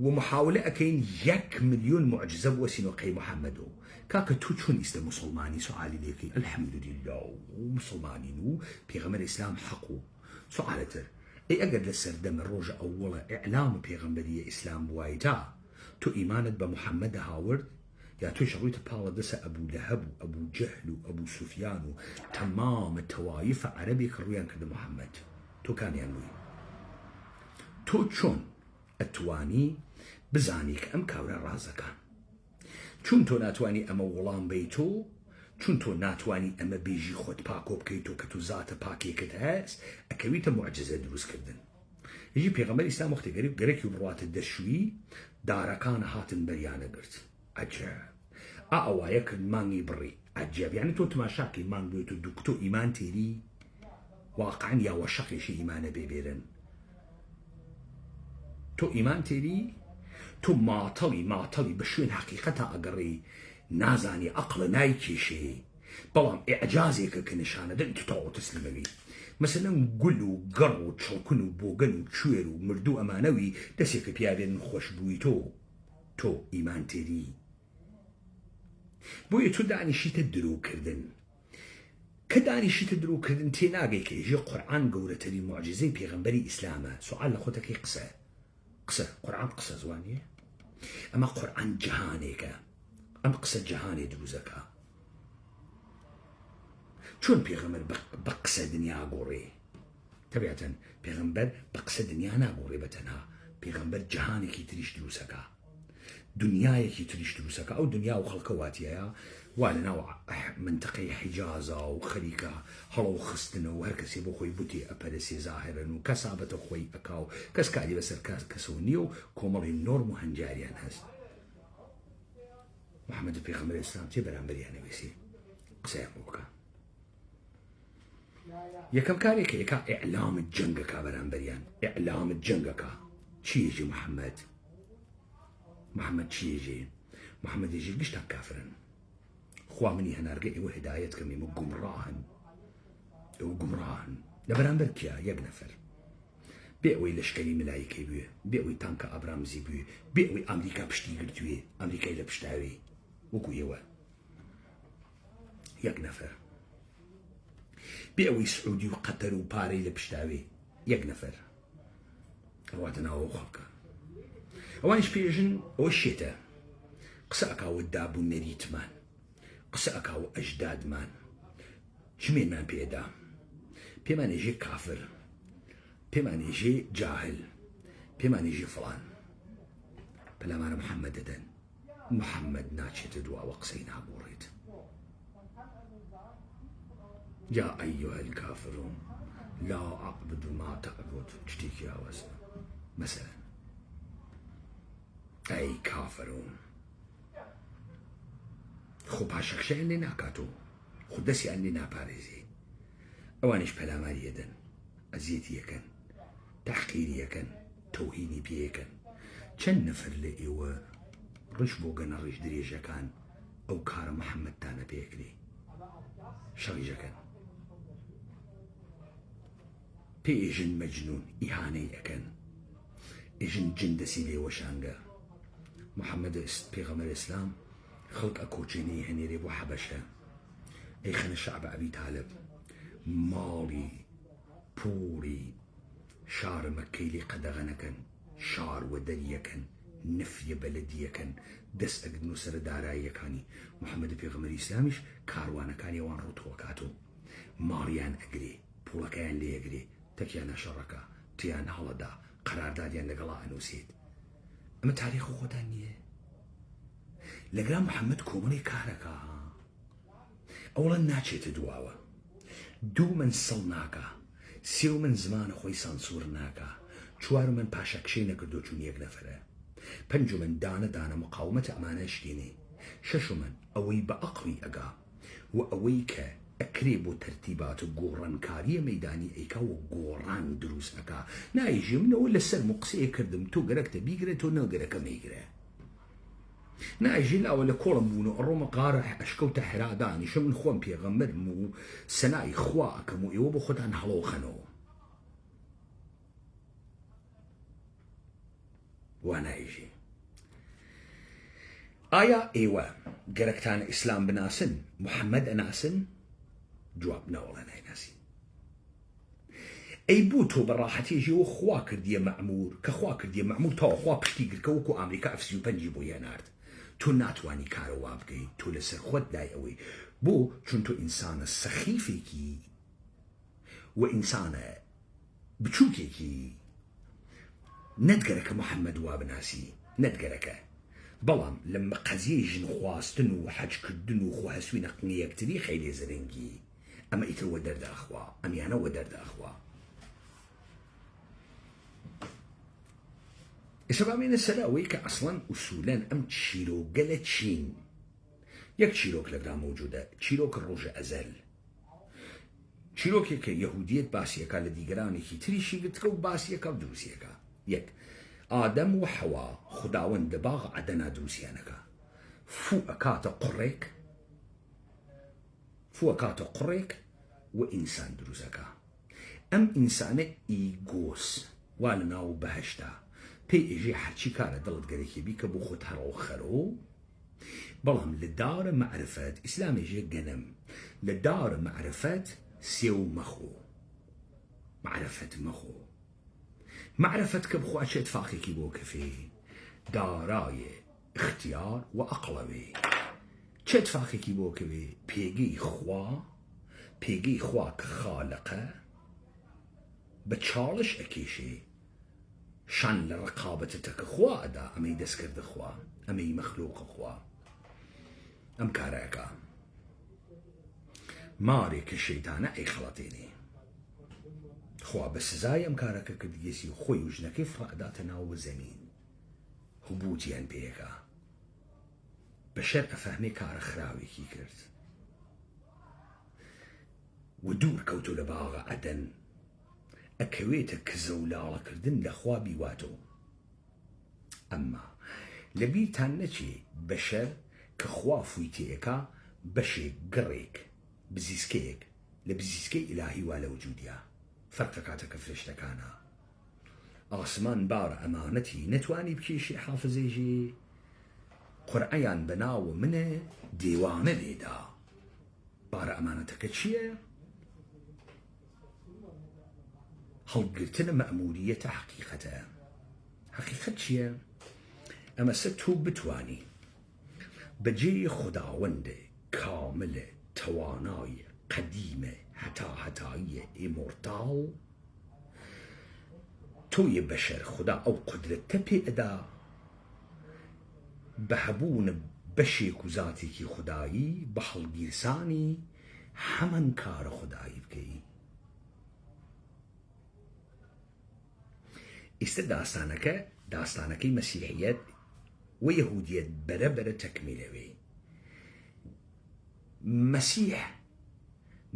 ومحاولە ئەەکەین 1 ملیۆن معجزە بوەسینەوە محەممەدۆ کاکە تو چۆن ئیسە مسلمانی سوعالی لێکەی ئەلحەمدولله و مسلمانین و پێغەمبەر ئیسلام حەق و سوالتر ئەی ئەگەر لە سەردەمە ڕۆژە ئەووەڵە ئیعلام و پێغەمبەریە ئیسلام بوایتا تۆ ئیمانت بە محەممەدە هاورد یا توی ڕوویتە پاڵە دەسە ئەبوو لەهەب و ئەبوو جەهل و ئەبوو سوفیان و تەمامە تەوایفە عەرەبێک ڕوویان کردە محەممەد تۆ کامیان بووی تۆ چۆن ئەتوانی بزانی کە ئەم کاورە ڕازەکان چون تۆ ناتوانی ئەمە وەڵام بی تۆ چون تۆ ناتوانی ئەمە بێژی خۆت پاکۆ بکەیتۆ کە تو زاتە پاکێکت هەست ئەکەویتە معجزە دروستکردن هیچی پێغەمبەر ئیسلام وەختی گەرەکی بڕاتە دەشوی دارەکانە هاتن بەریانە گرت عەجەب ئەوایە کرد مانگی بڕی عەجەب یعنی تۆ تماشاکەی مانگ بێت و دوو تۆ ئیمان تێری واقعاً یاوە شەقێکی ئیمانە بێبێرن تۆ ئیمان تێری تۆ ماتەڵی بە شوێن حەقیقەتە ئەگەڕی نازانی عەقڵە نایکێشێ بەڵام ئیعجازێکە کە نیشانەدەن تو تاوە تەسلیمەوی مەسەلەن گول و گەڕ و چڵکن و بۆگەن و کوێر و مردوو ئەمانەوی دەستێکە پیاوێن خۆش بووی تۆ ئیمان تێری بۆیە تۆ دانیشیتە درۆکردن کە دانیشیتە درۆکردن تێناگەی کە ژێ قورئان گەورەترین معجزەی پێغەمبەری ئیسلامە سوال لە خۆتەکەی قسە قورئان قسە زوانیە ئەمە قورئان جەهانێکە ئەم قسە جەهانێ دروزەکە چۆن پێغەمبەر بە قسە دنیا گۆڕێ تەبیعەتەن پێغەمبەر بە قسە دنیا ناگۆڕێ بەتەنها پێغەمبەر جەهانێکی تریش دروسەکە دنیایەکی تریش دروسەکە ئەو دنیا و خەڵکە واتیایە وا لەناو منتەقەی حیجازە و خەریکە هەڵە و خستنەوە هەر کەسێ بۆ خۆی بوتی ئەپەرسێ زاهرن و کەسابەتە خۆی ئەکا و کەس کاری بەسەر کەسەوە نییە و کۆمەڵی نۆرم و هەنجاریان هەست محەممەد پێغەمبەر ئیسلام چێ بەرامبەریانەوێسی قسەیان بۆ بکە یەکەم کارێکە ئێکا ئیعلامت جەنگەکە بەرامبەریان ئیعلامت جەنگەکە چیەژێ محەممەد چیەژێ محەممەد ێژێ گشتان کافرن خوا منی هەنارگە ئێوە هدایەت کەم ئێمە گومڕاهن لە بەرامبەر کیا یەک نەفەر بێ ئەوەی لەشکەری ملایکەی بوێ بێ ئەوەی تانکە ئابرامزی بوێ بێ ئەوەی ئەمریکا پشتی گرتوێ ئەمریکای لە پشتاوی وەکو ئێوە یەک نەفەر بێەوەی سعودی و قەتەر و پارەی لە پشتاوێ یەک نەفەر ڕواتە ناوە خەڵکە ئەوانش پێژن ئەوە شێتە قسە ئەکاوە دابوو نەریتمان قسە ئەکاوە ئەژدادمان ژمێنمان پێدا پێمانێژێ کافر پێمانێژێ جاهل پێمانێژێ فڵان پەلامانە محەممەد دەدەن محەممەد ناچێتە دواوە قسەی نابوڕێت يا أيها الكافرون لا أعبد ما تعبد شتيك يا وزن مثلا أي كافرون خو باشەکشە لێ ناکاتۆ خو دەستیان لێ ناپارێزێ ئەوانش پەلاماری دەن ئەزیەتی یەکەن تەحقیری یەکەن تەوهینی پێیەکەن چەند نەفەر لە ئێوە ڕیش بۆ گەنە ڕیش درێژەکان ئەو کارە محەممەدتانە پێکرێ شەڕیژەکەن پێ ئێژن مەجنون ئیهانەی ئەەکەن ئێژن جن دەسی لێوەشانگە محەممەد پێغەمبەر ئیسلام خەڵک ئەکۆچێنەی هەنێرێ بۆ حەبەشە ئەی خەنە شەعبە ئەبی تالب ماڵی پوڵی شارە مەکەی لێ قەدەغەنەکەن شار وە دەریەکەن نفیە بەلەدیەکەن دەست ئەگرن و سەرە داراییەکانی محەممەد پێغەمبەری ئیسلامیش کاروانەکانی ئەوان ڕووتۆکاتۆ ماڵیان ئەگرێ پوڵەکەیان لێ ئەگرێ تەکیانە شەڕەکە تیان هەڵەدا قەراردادیان لەگەڵا ئەنووسێت ئەمە تاریخ خۆتان نییە لەگرا محەممەد کۆمەڵی کارەکە ئەوڵەن ناچێتە دواوە دوو من سەڵ ناکە سێ من زمانە خۆی سانسور ناکە چوار من پاشەکشەی نەکردو چون یەک نەفرە پەنج من دانە دانە مقاومەتە ئەمانە شتێنێ شەش من ئەوەی بە ئەقڵی ئەگا و ئەوەی کە ئەکرێ بۆ تەرتیبات و گۆڕانکاریە مەیدانی ئەیکا و گۆڕان دروست ئەکا نایژی منەوە لەسەر قسەیە کردم تۆ گەرەکتە بیگرێت تۆ نەگەرەکە مەیگرێ نایژی لاوە لە کۆڵم بوون و ئەڕۆمە قارە ئەشکەوتە حرادانیشە من خۆم پێغەمبەرم و سەنای خوا ئەکەم و ئێوە بۆ خۆتان هەڵەوخەنەوە وانایژی ئایا ئێوە گەرەکتانە ئیسلام بناسن محەممەد ئەناسن جواب ناوەڵە نایناسی ئەی بوو تۆ بەڕاحەتێژیەوە خوا کردیە مەعمور کە خوا کردیە مەعمور تاوە خوا پشتی گرکەوەکو ئامریکا F-35 بۆ هێنارد تۆ ناتوانی کارە وا بکەیت تۆ لەسەر خۆت لای ئەوەی بۆ چون تۆ ئینسانە سەخیفێکی و ئینسانە بچووکێکی نەتگەرەکە محەممەد وا بناسی نەتگەرەکە بەڵام لە قەزیەی ژن خواستن و حەجکردن و خۆ هەسووی نەقنی یەکتری خەیلێ زرنگی ئەمە ئیتر وە دەرداخوا ئەمیانە وە دەرداخوا ئێستا بامێنە سەر ئەوەی کە ئەسڵەن ئوسوولەن ئەم چیرۆگە لە چین یەک چیرۆک لەگرا مەوجودە چیرۆک ڕۆژە ئەزەل چیرۆکێک کە یەهودیەت باسیەکە لە دیگەرانێکی تریشی گرتکە و باسیەکە و دروسیەکە یەک ئادەم و حەوا خوداوەند لە باغ عەدەنا دروسیانەکە فوو ئەکاتە قوڕێک و ئینسان دروستەکە ئەم ئینسانە ئیگۆس وا لە ناو بەهەشتا پێی ئێژێ هەرچی کارە دڵت گەرەکی بیکە بۆ خۆت هەڕەوە خەرۆ بەڵام لە دارە مەعرفەت ئیسلامێژێ گەنم لە دارە مەعرفەت سێ و مەخۆ معرفەت مەخۆ معرفەت کە بخوا چێ اتفاقێکی بۆ کەفێ دارایە اختیار و ئەقڵەوێ چێ اتفاقێکی بۆ کەوێ پێگەی خوا کە خالقە بە چاڵش ئەکێشێ شان لە ڕقابەتە کە خوا ئەدا ئەمەی دەستکردە خوا ئەمەی مەخلووقە خوا ئەم کارەکە مارێکە شەیتانە ئەی خەڵەتێنێ خوا بە سزای ئەم کارەکە کردگەسی خۆی و ژنەکەی فڕەداتە ناو زەمین هوبوتیان پێیەکە بەشەر ئەفەهمێ کارە خراوێکی کرد و دوور کەوتۆ لە باغە عەدەن ئەکەوێتە کزە و لاڵەکردن لە خوا بیواتۆ ئەمما لە بیرتان نەچێ بەشەر کە خوا فوی تێیەکە بەشێک گەڕێک بزیسکەیەک لە بزیسکەی ئیلاهی وا لە وجودیە فەرقەکاتە کە فرشتەکانە ئاسمان بارە ئەمانەتی نەتوانی بکێشی حافزێژی قورعەیان بەناوە منە دێوانە لێدا بارە ئەمانەتەکە چییە؟ هەڵگرتنە مەئموریەتە حەقیقەتە. حەقیقەت چییە؟ ئەمەسە تۆ بتوانی بەجێ خوداوەندە کاملە توانایە قەدیمە هەتاییە ئیمۆرتاڵ تۆیە بەشەر خدا ئەو قودرەتە پێ ئەدا بە هەبوونە بەشێک و زاتێکی خودایی بە هەڵگیرسانی هەمان کارە خودایی بکەی. ئێستا داستانەکەی مەسیحیەت و یەهودیەت بەرە تەکمیلەوێ.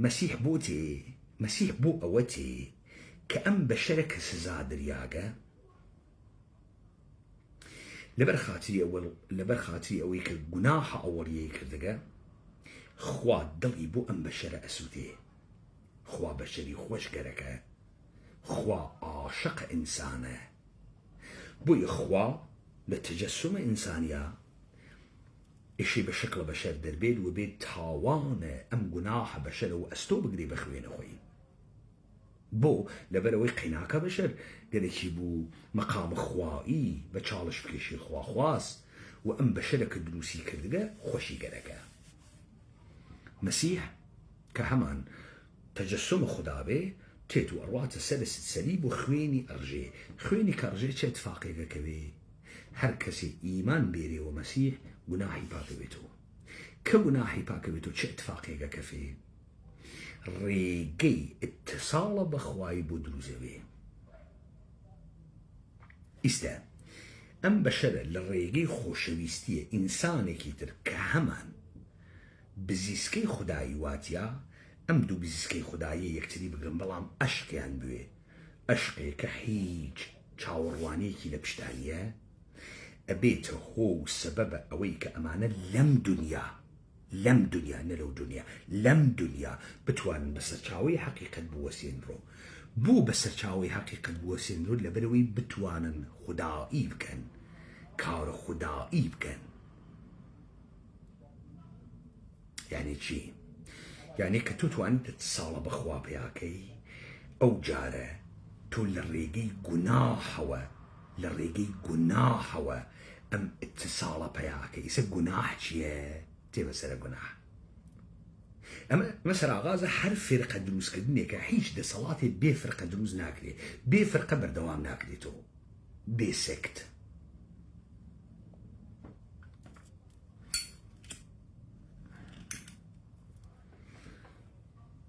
مەسیح بۆ تێ مەسیح بۆ ئەوە تێ کە ئەم بەشەرە کە سزا دریاگە لەبەر خاتری ئەوەی کە گوناحە ئەوەریەی کردەگە خوا دڵی بۆ ئەم بەشەرە ئەسووتێ. خوا بەشەری خۆشگەرەکە، خوا عاشق ئینسانە، بۆیە خوا لە تەجەسومە ئینسانیا ئیشی بە شکڵە بەشەر دەربێت و بێت تاوانە ئەم گوناحە بەشەرە و ئەستۆ بگرێ بە خوێنە خۆی. بۆ لەبەرەوەی قیناکە بەشەر گەلێکی بوو مەقامە خوایی بە چاڵش بکێشی خوا خواست و ئەم بەشەرە کە دروستی کردگە خۆشی گەرەکە. مەسیح کە هەمان تەجەسومە خدا بێ تێت و ئەڕواتە سەر سەری بۆ خوێنی ئەڕژێ. خوێنی کە ئەڕژێ چه اتفاقێکەکەوێ؟ هەر کەسێ ئیمان بێرێەوە مەسیح گوناحی پاکەوێتەوە. کە گوناحی پاکەوێتەوە چه اتفاقێکەکەفێ؟ ڕێگەی ئیتساڵە بەخوای بۆ دروزەوێ. ئیستا ئەم بەشەرە لە ڕێگەی خۆشەویستیە ئینسانێکی تر کە هەمان بزیسکەی خودایی واتیا ئەم دوو بزیسکەی خودایی یەکتری بگرن بەڵام ئەشقیان بوێ. ئەشقێ کە هیچ چاوەڕوانەیەکی لە پشتانیە ئەبێتە هۆ و سەبەبە ئەوەی کە ئەمانە لەم دنیا نە لەو دنیا لەم دنیا بتوانن بە سەرچاوەی حەقیقەت بوەسێنرۆ. بوو بە سەرچاوەی حەقیقەت بوەسێنرۆ لەبەرەوەی بتوانن خودایی بکەن، کارە خودایی بکەن. یعنی چی؟ یعنی کە تۆ توانیت اتصالە بەخوا پێیاکەی ئەو جارە تۆ لە ڕێگەی گوناحەوە ئەم اتصالە پەیاکەی. ئیسە گوناح چییە؟ تێبە سەرە گوناح. ئەمە سەراغازە هەر فێرقە دروستکردنێکە هیچ دەسەڵاتێ بێ فێرقە دروست ناکرێت، بێ فێرقە بەردەوام ناکرێتەوە، بێ سێکت.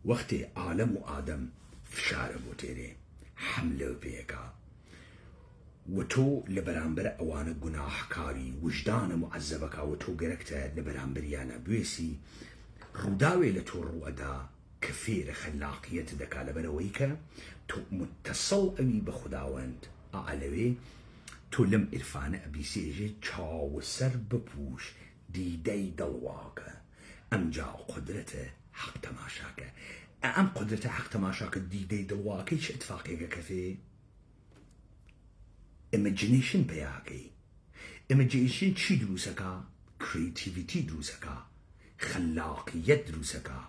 وەختێ عالەم و ئادەم فشارە بۆ تێرێ حەملە پێیەکە و تۆ لە بەرامبەر ئەوانە گوناحکاری وجدانە معەزەبەکە و تۆ گەرەکتە لە بەرامبەریانە بوێسی ڕووداوێ لە تۆ ڕوئەدا کە فێرە خەلاقیەت دەکا لەبەرەوەی کە تۆ متصڵ ئەوی بە خوداوەند ئالەوێ تۆ لەم ئیرفانە ئەبیسێژێ چاوەسەر بپوش دیدەی دڵواکە. ئەمجا قودرەتە حەق تەماشاکە. ئەم قودرەتە حەق تەماشاکە دیدەی دڵواکەی چه اتفاقێکەکەفێ؟ ئیمەجینیشن پێیاکەی. ئیمەجینیشن چی دروسەکە؟ کریتیڤیتی دروسەکە، خەلاقیەت دروسەکە،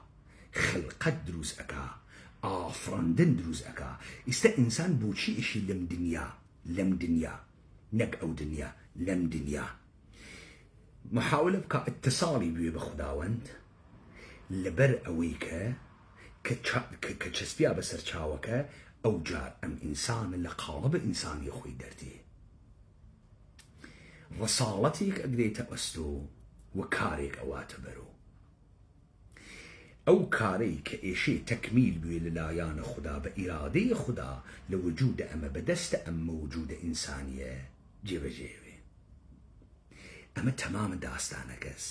خلقەت دروسەکە، ئافڕاندن دروسەکە. ئیستا ئینسان بۆچی ئیشی لەم دنیا نەک ئەو دنیا لەم دنیا محاولە بکە اتصاڵی بوێ بە خوداوەند لەبەر ئەوەی کە چەسپیا بەسەر چاوەکە ئەو جار ئەم ئینسانە لە قاڵبە ئینسانی خۆی دەردێ. ڕساڵەتێک ئەگرێتە ئەستۆ و کارێک ئەواتە بەرۆ. ئەو کارەی کە ئێشێ تەکمیل بوێ لەلایەنە خوددا بە ئیرادەی خوددا لە وجودە ئەمە بەدەستە ئەم مەوجودە ئینسانیە جێبەجێوێ. ئەمە تەمامە داستانەکەس.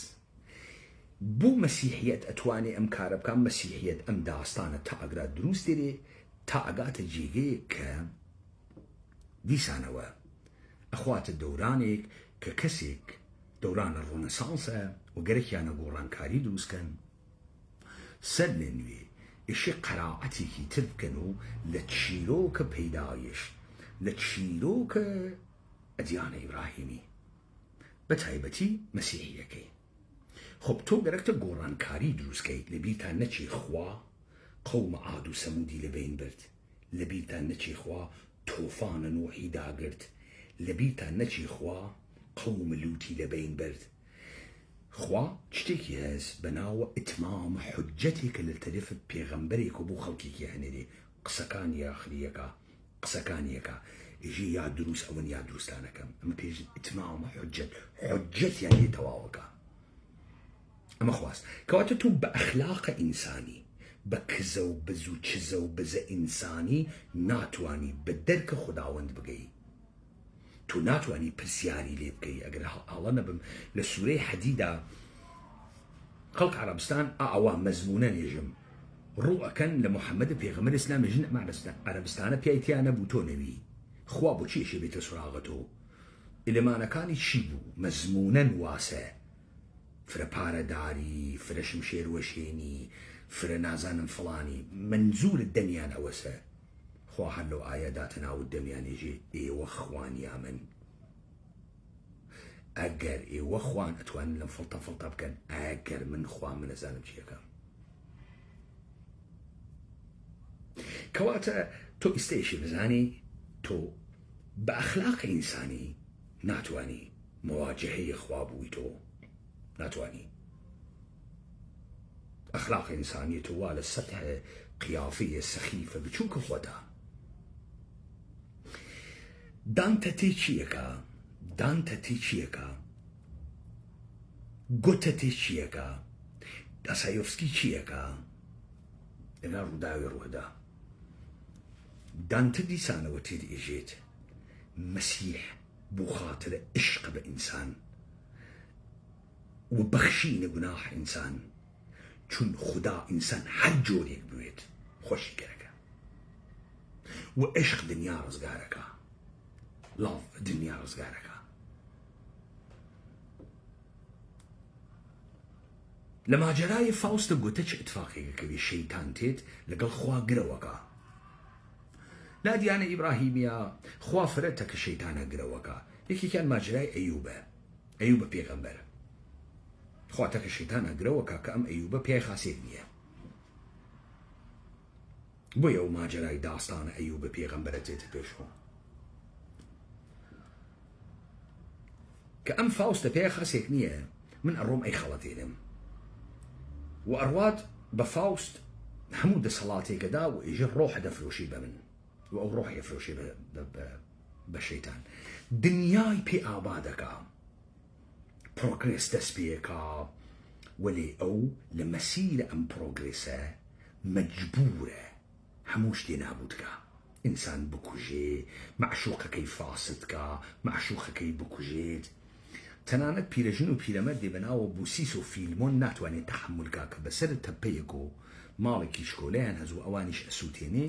بوو مەسیحیەت ئەتوانێ ئەم کارە بکەم. مەسیحیەت ئەم داستانە تا ئەگرا دروست دێرێ تا ئەگاتە جێگەیەک کە دیسانەوە ئەخواتە دەورانێک کە کەسێک دەورانە ڕۆنەسانسە و گەرەکیانە گۆڕانکاری دروستکەن سەر لە نوێ ئیشی قەراعەتێکی تر بکەن و لە چیرۆکە پەیدایش لە چیرۆکە ئەدیانە ئیبراهیمی بە تایبەتی مەسیحیەکەی. خب تۆ گەرەکتە گۆڕانکاری دروستکەیت لە بیرتان نەچی خوا قەومە عاد و سەمودی لەبین برد لبیرتان نەچی خوا تۆفانە نوحی داگرت لەبیرتان نەچی خوا قەوم لوتی لەبین برد خوا شتێکی هەست بەناوە ئیتمام حجەتێکە لە تەرێفت پێغەمبەرێک و بۆ خەڵکێکی هەنێرێ قسەکانی ئاخریەکە قسەکانیەکە ئێژێ یا دروست ئەوەن یا دروستانەکەم ئەمە پێش ئیتمام حجەتیان لێ تەواوەکە ئەمە خواست کەواتە تو بە ئەخلاقە ئینسانی بە کزە و بز و چزە و بزە ئینسانی ناتوانی بە دەرکە خوداوەند بگەی تو ناتوانی پرسیاری لێ بکەی ئەگەر هەڵە نەبم لە سوورەی حەدیدا خەڵک عەرەبستان ئەوا مەزمونە نێژم ڕوو ئەکەن لە محەممەد پێغەمبەر ئیسلام ژن عەرەبستانە پیای نەبوو تۆ نەوی خوا بۆ چیشێ بێتە سوراغە تۆ ئلمانەکانی چی بوو مەزمونەن واسە فرە پارەداری فرە شمشێر وەشێنی فرە نازانم فڵانی منزورت دەمیان ئەوەسە خوا هەر لەو ئایەدا تەناوت دەمیانێژێ ئێوە خوانیا من ئەگەر ئێوە خوان ئەتوانن لەم فڵتە بکەن ئەگەر من خوا من نەزانم چیەکەم کەواتە تۆ ئێستەیشی بزانی تۆ بە ئەخلاقی ئینسانی ناتوانی مواجهەی خوا بووی تۆ ناتوانی ئەخلاق ئینسانی تۆ وا لە سەطح قیافەیە سەخیفە بچووکە خۆتە دانتە تێ چیەکە گۆتە تێ چیەکە داسایۆفسکی چیەکە لەنا ڕووداوی ڕوەدا دانتە دیسانەوە تێدئێژێت مەسیح بۆ خاترە عشق بە ئینسان و بەخشینە گوناح ئینسان چون خدا ئینسان هەر جۆرێک بوێت خۆشی گەرەکە و عشق دنیا ڕزگارەکە لاف دنیا ڕزگارەکە لە ماجەرای فاوستە گوتە چه ئتفاقێکەکەوێ شەیتان تێت لەگەڵ خوا گرەوەکە لا دیانە ئیبراهیمیە خوا فرەتە کە شەیتانە گرەوەکە یەکێکیان ماجرای ئەیوبە پێغەمبەر خواتە کە شەیتانە گرەوەکە کە ئەم ئەیوبە پیای خاسێک نییە بۆیە ئەو ماجرای داستانە ئەیوبە پێغەمبەرە چێتە پێشەوە کە ئەم فاوستە پیای خاسێک نییە من ئەڕۆم ئەی خەڵەتێنم و ئەڕوات بە فاوست هەموو دەسەڵاتێکەدا و ئێژە ڕۆح دەفرۆشی بە من و ئەو ڕۆح یەفرۆشی بە شەیتان دنیای پێ ئابا دەکا پرۆگرێس دەست پێکا وەلێ ئەو لە مەسیرە ئەم پرۆگرێسە مەجبورە هەموو شتێ نابوودکە ئینسان بکوژێ معشوقەکەی فاسدکە معشوقەکەی بکوژێت تەنانەت پیرەژن و پیرەمەردێ بەناوە بوسیس و فیلمۆن ناتوانێت تەحملکە کە بەسەر تەپەیەک و ماڵێکی شکۆلەیان هەزوو ئەوانیش ئەسووتێنێ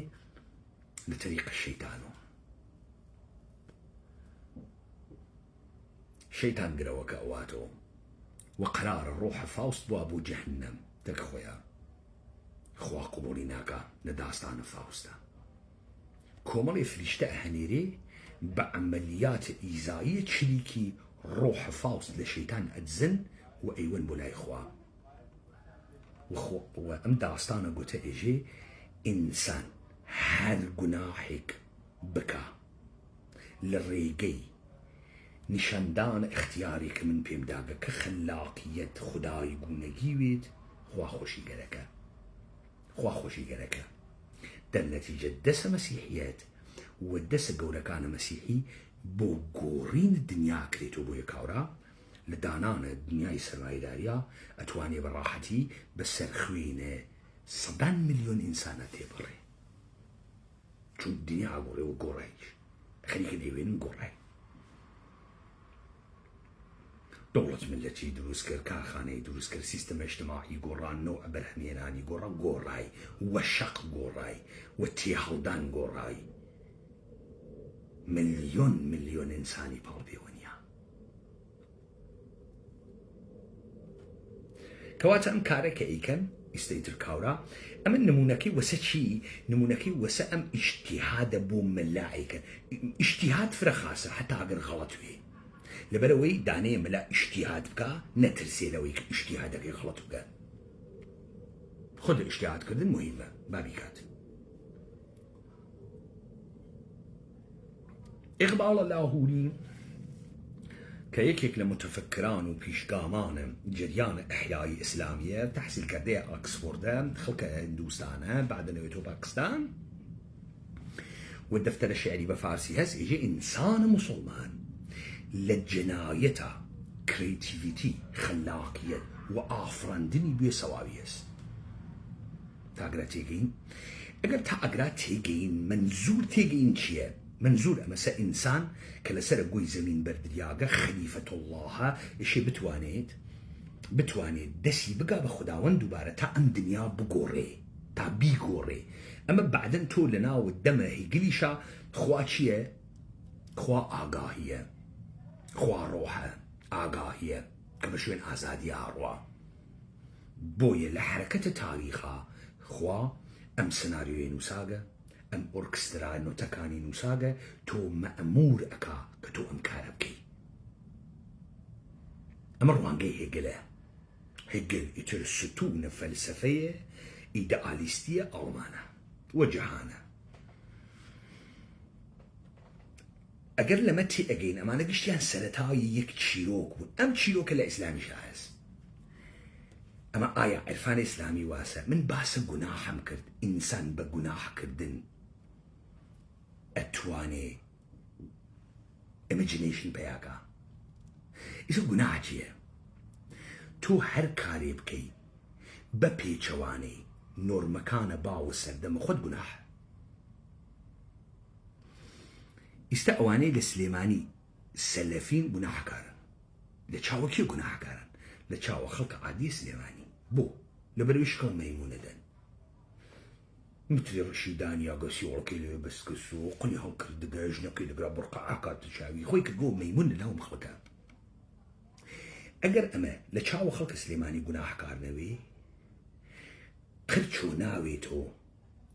لە تەریقە شەیتانۆ شەیتان گرەوەکە ئەواتۆ و قەرارە ڕۆحە فاوست بووە بۆ جەهەنەم دەکە خۆیان خوا قبوڵی ناکە لە داستانە فاوستە کۆمەڵی فریشتە ئەهەنێرێ بە عەمەلیاتە ئیزایی چریکی ڕۆحە فاوست لە شەیتان ئەدزن و ئەیوەن بۆ لای خوا و ئەم داستانە گوتە ئێژێ ئینسان هەر گوناحێک بکە لە ڕێگەی نیشاندانە اختیارێکە من پێم داگە کە خەلاقیەت خودای گونەگی وێت خوا خۆشی گەرەکە دەرنەتیجە دەسە مەسیحیەت و دەسە گەورەکانە مەسیحی بۆ گۆڕین دنیا کرێتەوە بۆ یەکاورا لە دانانە دنیای سەرمایەداریە ئەتوانێ بە ڕاحەتی بە سەرخوێنە سەدان ملیۆن ئینسانە تێبڕێ چون دنیا گۆڕێ و گۆڕایش خەریکە دەیوێنن گۆڕای دەوڵەت ملەتی دروست کرد کارخانەی دروست کرد سیستەمە ئیجتیماعی گۆڕان نەوع بەرهەمهێنانی گۆڕای وە شەق گۆڕای وە تێهەڵدان گۆڕای ملیۆن ئینسانی پاڵپێوەنیە کەواتە ئەم کارەکە ئەیکەن ئیستەیتر کاورا ئەمە نمونونەکەی وەسە چی نمونونەکەی وەسە ئەم ئیجتیهادە بۆ مەلایکە ئیجتیهاد فرە خاسە هەتا ئەگەر غەڵەت وێ لەبەرەوەی دانەیە مەلا ئیجتیهاد بکە نەترسێ لەوەی کە ئیجتیهادەکەی غەڵەت بکە خۆدە ئیجتیهادکردن مهمە بابی کات إقبال لاهوري كيكيك لمتفكران وبيشقامان جريان إحياء إسلامية تحصيل كردية أكسفورد خلق هندوستان بعد نويتو باكستان والدفتر الشعري بفارسي هس يجي إنسان مسلمان لجنايته كريتيفيتي خلاقية وآفراندني بيسواويس تاقرا تيجين اگر تاقرا تيجين منزور تيجين چيه منزور امسا انسان كلسر قوي زمين بردرياغا خليفة الله اشي بتوانيت دسي بقا بخداوان دوبارة تا ام دنيا بقوري تا بيقوري اما بعدن تو لنا والدمه هيقليشا خوا چيه خوا آقاهية خوا روحه آقاهية كمشوين آزادي آروا بوية لحركة تاريخها خوا ام سيناريوي نوساقه ام اوركسترا نوتكاني نوساقه تو مأمور اكا كتو ام كاربكي اما روانجي هيقل يترستون فلسفية ايدياليستية ألمانة وجهانة اگر لما تي اجين امانا قشتيان سرطاي يك تشيروك ام تشيروك الاسلامي شاهز اما آية عرفان اسلامي واسع من باس قناح مكرد انسان بقناح كردن اتواني imagination بياكا إذا قناح جيه تو هر كاري بكي ببي چواني نور مكان باو سردم خود قناح استأواني لسليماني سلفين قناح كارن لچاو كيو قناح كارن لچاو خلق عادي سليماني بو لبرويش كان ميمونة دن مثل رشيدان يا قسيول كيلو بس كسو قني هم كردقاج نقي لقرا برقع عقاد تشاوي خوي كقو ميمونة لهم خلقا اگر اما لچاو خلق سليماني قناح كارنوي قرچو ناوي تو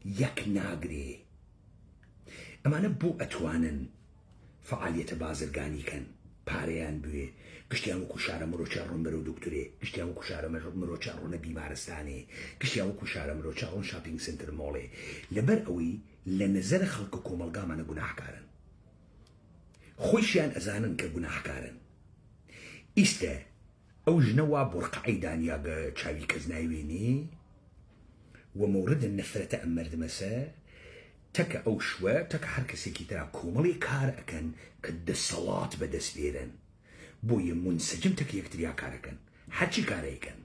يك ناقري اما نبو اتوانن فعالية بازرگاني كان پاريان بوي قشتيان وكو شارة مرو چارون برو دكتوري قشتيان وكو شارة مرو چارون بيمارستاني قشتيان وكو شارة مرو چارون شابينگ سنتر مولي لبر اوي لنزر خلقكو ملقامانا قناح كارن خوشيان ازانن كقناح كارن استا او جنوا برقعي دانياغا چاوي كزنايويني ومورد النفرة أمرد مساء تك أو شوا تك حركة كترا كوملي كار أكن كد الصلاة بدس بيرن بوي منسجم تك يكتريا كاركن حتشي كاريكن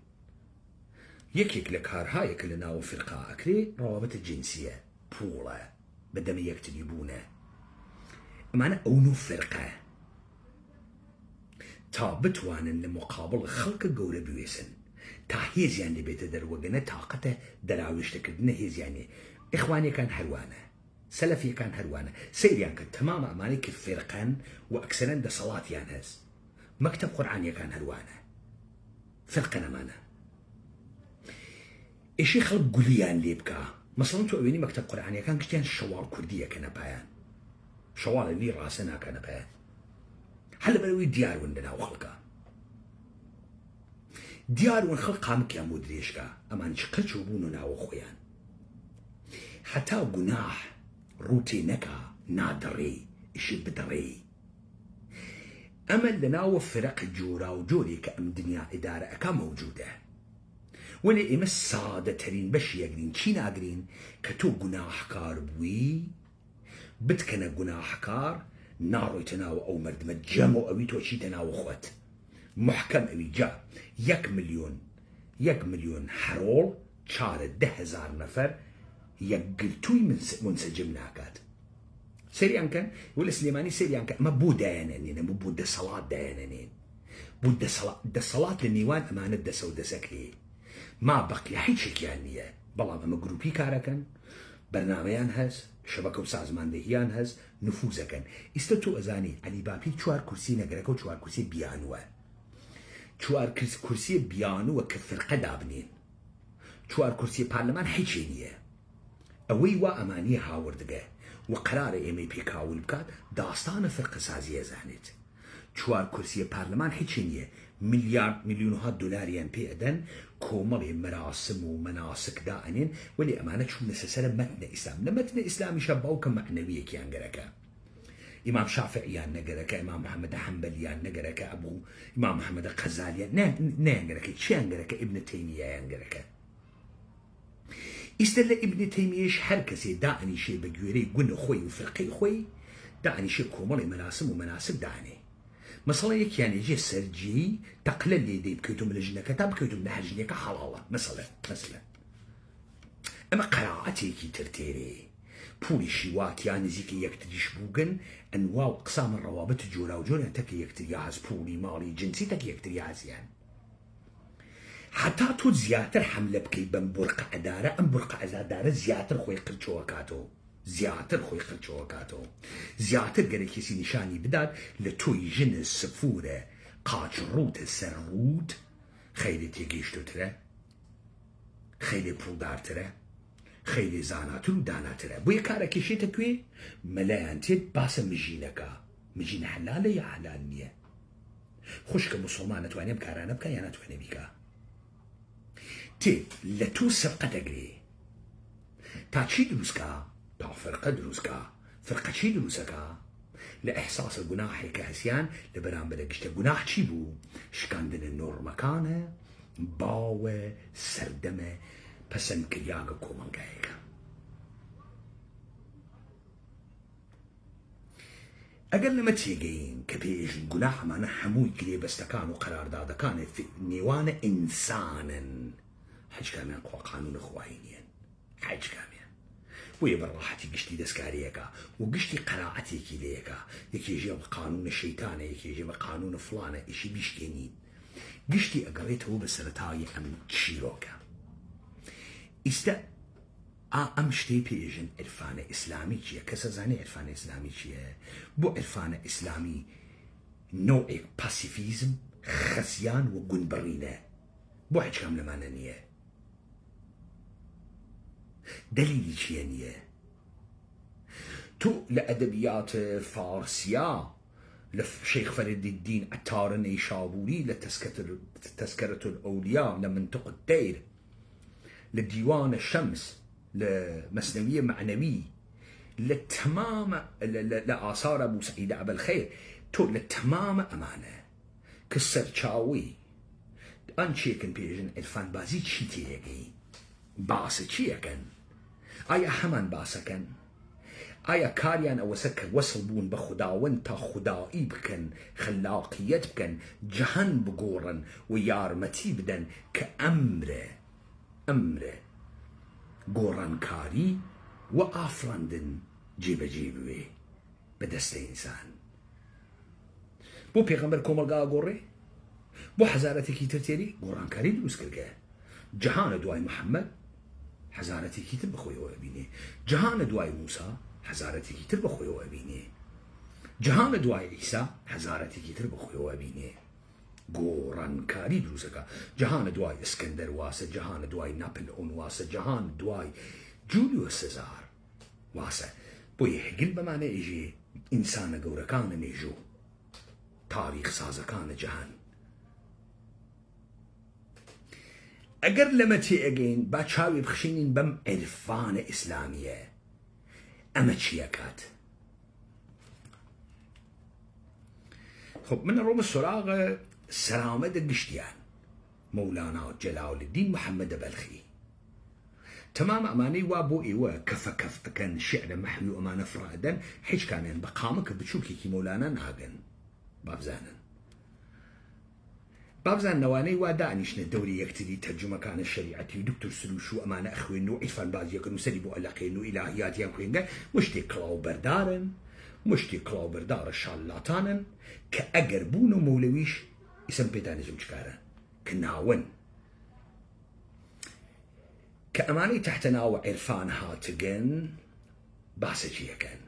يك لكار هاي كلنا وفرقة أكري روابط الجنسية بولا بدم يكتريبونا أما أنا أونو فرقة تابتوانن لمقابل خلق قولة بويسن تا هيزيان اللي بيتدروجنا طاقته دراويش تكدنا هيزياني إخواني كان هروانة سلفي كان هروانة سيريان كان تمام أماني كيف فرقان وأكسرن دا صلاة يانهز مكتب قرآني كان هروانة فرقنا مانا إشي خلق قليان ليبكا مثلا تو أبيني مكتب قرآني كان كتيان شوال كردية كان بايان شوال اللي راسنا كان بايان هلا بلوي ديار وندنا وخلقا ديار ونخلق قامك يا مدريشكا اما نشقلش وبوننا وخويان حتى قناح روتي نكا نادري اشي بدري اما لنا وفرق جورا وجوري كأم دنيا ادارة اكا موجودة ولي اما السادة ترين بش يقرين چي ناقرين كتو قناح كار بوي بتكنا قناح كار نارو يتناو او مرد مجمو اوي توشي تناو خوت محكم اوي جا 1 مليون حرول چار 10,000 نفر يقلتوي منسجم ناكات سريعا كان يقول سليماني سريعا كان ما بو داينانين ما بو دا صلاة داينانين بو دا صلاة للنيوان امانة دا سودا سكري ما بقي حيث شكيانية بلا ما جروبي كاركن برنامجان هز شبكة وسازمان دهيان هز نفوذا كان استتو ازاني علي بابي چوار كرسي نگركو چوار كرسي بيانوه چوار كرسي بيانو وكفرقة دابنين چوار كرسي برلمان حيشينية اوي وا امانية هاوردقه وقرار ايمي بي كاول بكات داستان فرقة سازية زانت چوار كرسي برلمان حيشينية مليونها دولاريان بي ادن كومالي مراسم ومناسك دائنين ولي امانة شو نسسر متن اسلام لمتن اسلامي شباو كم معنوية كيان قركا إمام شافعيان نقرك إمام محمد حنبليان نقرك أبو إمام محمد غزاليان نقرك شي نقرك ابن تيمية نقرك استل ابن تيمية حركسي دعني شي بجوري قلنا خوي وفرقي خوي دعني شي كومالي مناسب ومناسب دعني مثلا يك يعني جي سرجي تقلل لي دي بكيتم لجنة كتاب بكيتم لحجنيك حلالة مثلا اما قراءتي كي ترتيري بولي شيوات يعني زيكي يكتديش بوغن انواع اقسام الروابط جولا وجولا تكي يكترياز بولي مالي جنسي تكي يكترياز يعني حتى تو زياتر حملة بكي بن برقع ادارة ام برقع ادارة زياتر خوي قلتشوكاتو زياتر قريكي سي نشاني بداد لتوي جن السفورة قاج روت السروت خيلي تيجيشتو ترى خيلي بولدار ترى خيلي زاناتر وداناتر بوي كاركي شي تكوي ملايانتي باسا مجينة حلالة يا حلال نية خوشك مسلمان نتواني بكارانة بكا يا نتواني بكا تي لتو سرقة تقري تا چي دروسكا تا فرقة دروسكا فرقة چي دروسكا لإحساس الجناح كهسيان لبرام بدا قشتا جناح چي بو شكاندن النور مكانه باوه سردمه پسن كرياغا كومانگايكا اگر لما تيجين كبيج جناح ما نحموي كلي بستكان وقرار دادا كان في نيوان انسانا حج كاميان قوى قانون اخوائينيا حج كاميان ويا براحتي قشتي دسكاريكا وقشتي قراءتي كليكا يكي يجيب قانون الشيطان يكي يجيب قانون فلانة اشي بيشكينين قشتي اقريته بسرطاي ام تشيروكا استا امشتي بيجن عرفان اسلامي چيه كسا زاني عرفان اسلامي چيه بو عرفان اسلامي نوع باسيفيزم خسيان وقنبرينه بو حج كامل مانا نيه دليلي چيه نيه تو لأدبيات فارسيا لشيخ فريد الدين عطار النيشابوري لتذكرة الأولياء لمنطق الدير لديوان الشمس لمسنوية معنوي للتمام لآثار أبو سعيد أبا الخير تو للتمام أمانة كسر شاوي أنشيكن بيجن الفان بازي چي تيجي باس چيكن آيا همان باسكن آيا كاريان أوسك وصل بون بخداون تا خدائي بكن خلاقيت بكن جهن بقورن ويارمتي بدن كأمره قورن كاري وآفرندن جيبه بدست إنسان بو پیغمبر کوملگا قوري بو حزارتي كي ترتيري قورن كاري دروس كرقه جهان دواي محمد حزارتي كي تربخوي وابيني جهان دواي موسى حزارتي كي تربخوي وابيني جهان دواي عيسى حزارتي كي تربخوي وابيني قورن كاري دروسكا جهان دواي اسكندر واسه جهان دواي نابليون واسه جهان دواي جوليوس سيزار واسه بو يحقل بمعنى يجي انسان قوركان نيجو تاريخ سازكان جهان اگر لما تي اجين باتشاوي بخشينين بم عرفان اسلامية اما تشيكات خب من روم السراغ سرامد قشتيان مولانا جلال الدين محمد بلخي تمام اماني وابو ايوه كف كان شعر محيو امانه فرادا حيش كان بقامك بتشوكي كي مولانا ناقن بابزان نواني ودانيش الدوري يقتدي ترجمة كان الشريعتي ودكتور سلوشو أمانة أخوي إنه عرفان باز يكونوا سلبوا ألاقي إنه إلهيات ينقين مشتي كلاو بردارن شالاتانن كأقربون مولويش اسم بيتاني زوجكارن كناون كأماني تحت ناو عرفان هاتقن باسجي يكن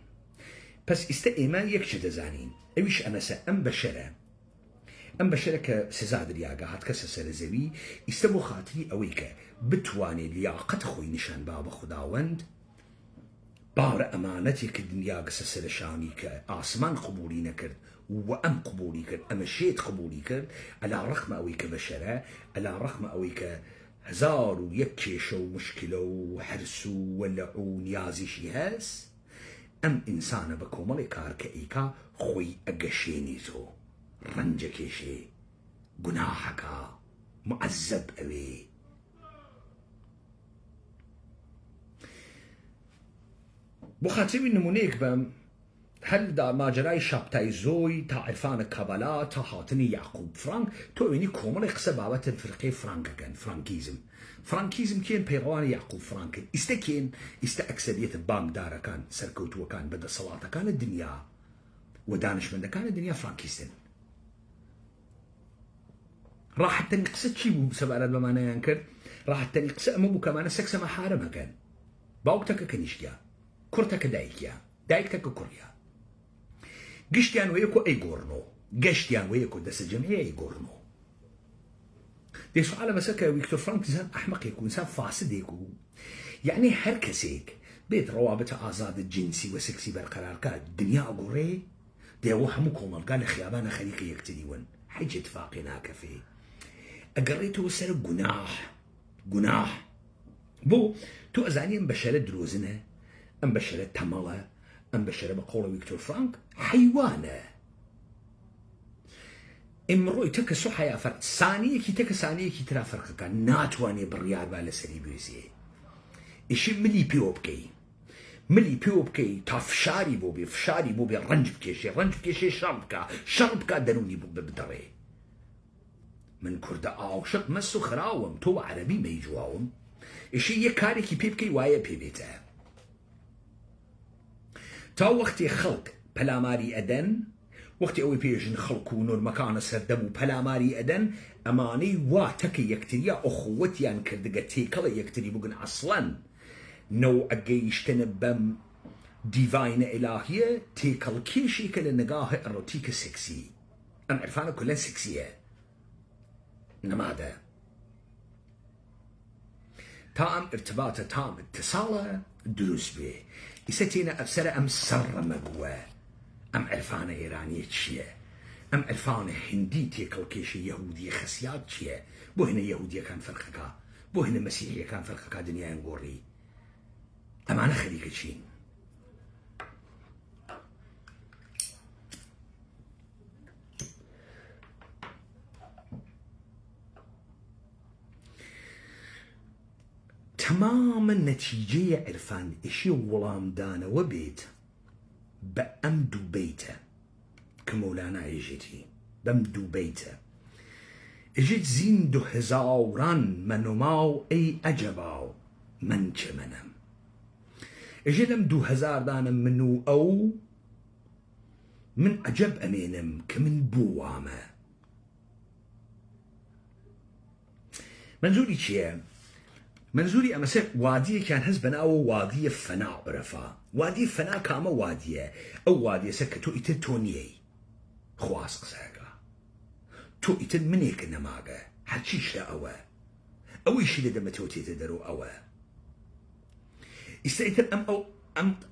بس استئمان يكشد زانين اويش أمسا أم بشرك سزاد رياقة هات كسا سرزوي استبو خاطري أويك بتواني لياقت خوي نشان بابا خداوند بار أمانتي كدنيا قسا سرشاني كآسمان قبولي نكرد وأم قبولي كرد أم شيت قبولي كرد على رقم أويك بشرة على رقم أويك هزار ويكيشو مشكلة وحرسو ولعو نيازي شيهاس ام انسان بكومل كاركئيكا خوي اقشينيزو رنجكيشي گناحكا معذب اوي بخاتمي نمونيك بم هل دا ماجراي شابتاي زوي تا عرفان كابالا تا هاتني يعقوب فرانك تو ويني كومل قصة بابت الفرقي فرانكا فرانكيزم كين بيروان يعقوب فرانك استكين اكسرية بانك دارا كان سركوت وكان بدا صلاة كان الدنيا ودانش من كان الدنيا فرانكيستن راح تنقصت شي بسبب بمعنى ينكر راح تنقص مو كمان سكسة ما حارمها كان باوكتك كنيشيا كرتك دايكتك كوريا قشتيان ويكو اي غورنو قشتيان ويكو دس الجمعية اي غورنو دي سؤال مسكة ويكتور فرانك إنسان أحمق يكون إنسان فاسد يكون يعني هركسيك بيت روابط آزاد الجنسي وسكسي برقرار كان الدنيا أقوري دي وحمو كومل قال خيابانا خليقي يكتديون حيج اتفاقنا كفي أقريتو وسر قناح بو تو أزاني مبشرة دروزنة مبشرة تمالة مبشرة بقول ويكتور فرانك حيوانة امروي تكسو حيا فرق ثانية كي ترى فرق كان ناتواني بالرياض بالا سري بيزي إشي ملي بيوبكي تفشاري بوبي رنج بكيشي شربكا دنوني بوبي بدري من كردا عاشق مسو خراوم تو عربي ما يجواوم إشي يكاري كي بيبكي وايا بيبيتا تا وقتي خلق بلاماري أدن وقتی اوی پیشن خلقون و مکان سردم و پلاماری ادن امانی واتکی یکتریا اخوتیان کردگه تیکل یکتری بگن اصلا نو اگیشتن بم دیواین الهیه تیکل کیشی که لنگاه اروتیک سکسی ام عرفانه كلها سكسية نماذا تام ارتباطه تام اتصاله دروس به يستينا أفسر أم سر مقوى أم عرفانة إيرانية شيء أم عرفانة هندي تيكل كيشي يهودية خسيات شيء بو هنا يهودية كان فرقك بو هنا مسيحية كان فرقك دنيا ينقوري أما أنا خليك تشين تماما نتيجة عرفان إشي ولام دانا وبيت بأمدو بيته كمولانا يجيتي بأمدو بيته إجيت زين دو هزاوران منوماو أي أجباو من منم إجيت أمدو هزار دانا منو أو من أجب أمينم كمن بوامة منزولي چيه منزوري أما سير وادية كان هزبنا أو وادية فناء برفا وادية فناء كاما وادية أو وادية سكتو إتن تونيي خواس قساقا تو إتن منيك نماغا حتشيش أوا أو إشي لدى توتي تدرو أوا إستيتن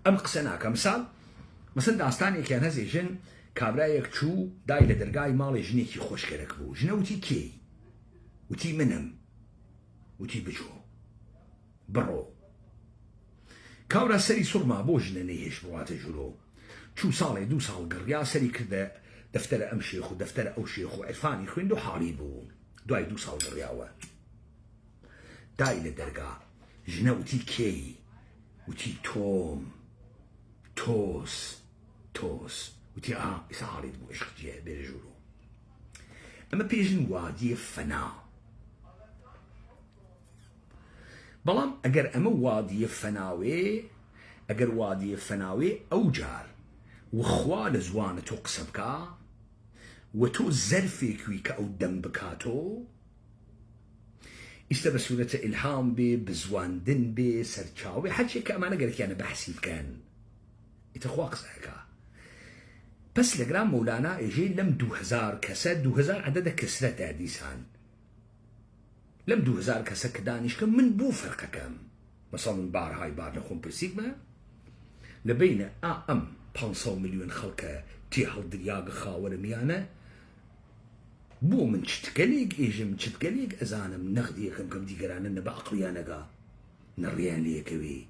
أم قسناكا مثلا داستاني كان هزي جن كابرايك تشو داي لدرقاي مالي جنيكي خوش كركبو جنوتي كي وتي منم وتي بجو برو كاورا سري سرما بوجنا نيهش بوات جلو شو صالي دو صال قريا سري كذا دفتر ام شيخو دفتر او شيخو عرفاني خوين دو حاريبو دواي دو صال قرياوه داي لدرقا جنا وتي كي وتي توس وتي إسا بو عشق جيه بيرجولو اما بيجن وادي فنا بلام اگر اما وادي فناوي او جار وخوال زوانة قسبكا وتو زرفك ويكا او دنبكاتو استبسولة الهام بي بزوان دن بي سرچاوي حتى كأمانا قالك يعني بحسيب كان يتخواق ساكا بس لقرام مولانا يجي لم 2000 كسد 2000 عدد كسرة تاديسان لم 2000 كسك دانش كم من بو فرق كم مثلا بار هاي بار نخون برسيغما لبين ام 500 مليون خلقه تي هل درياغ خاور ميانا بو من تشتكليق ايجم تشتكليق ازانم نغدي كم ديقران نبا اقليانقا نريان ليكوي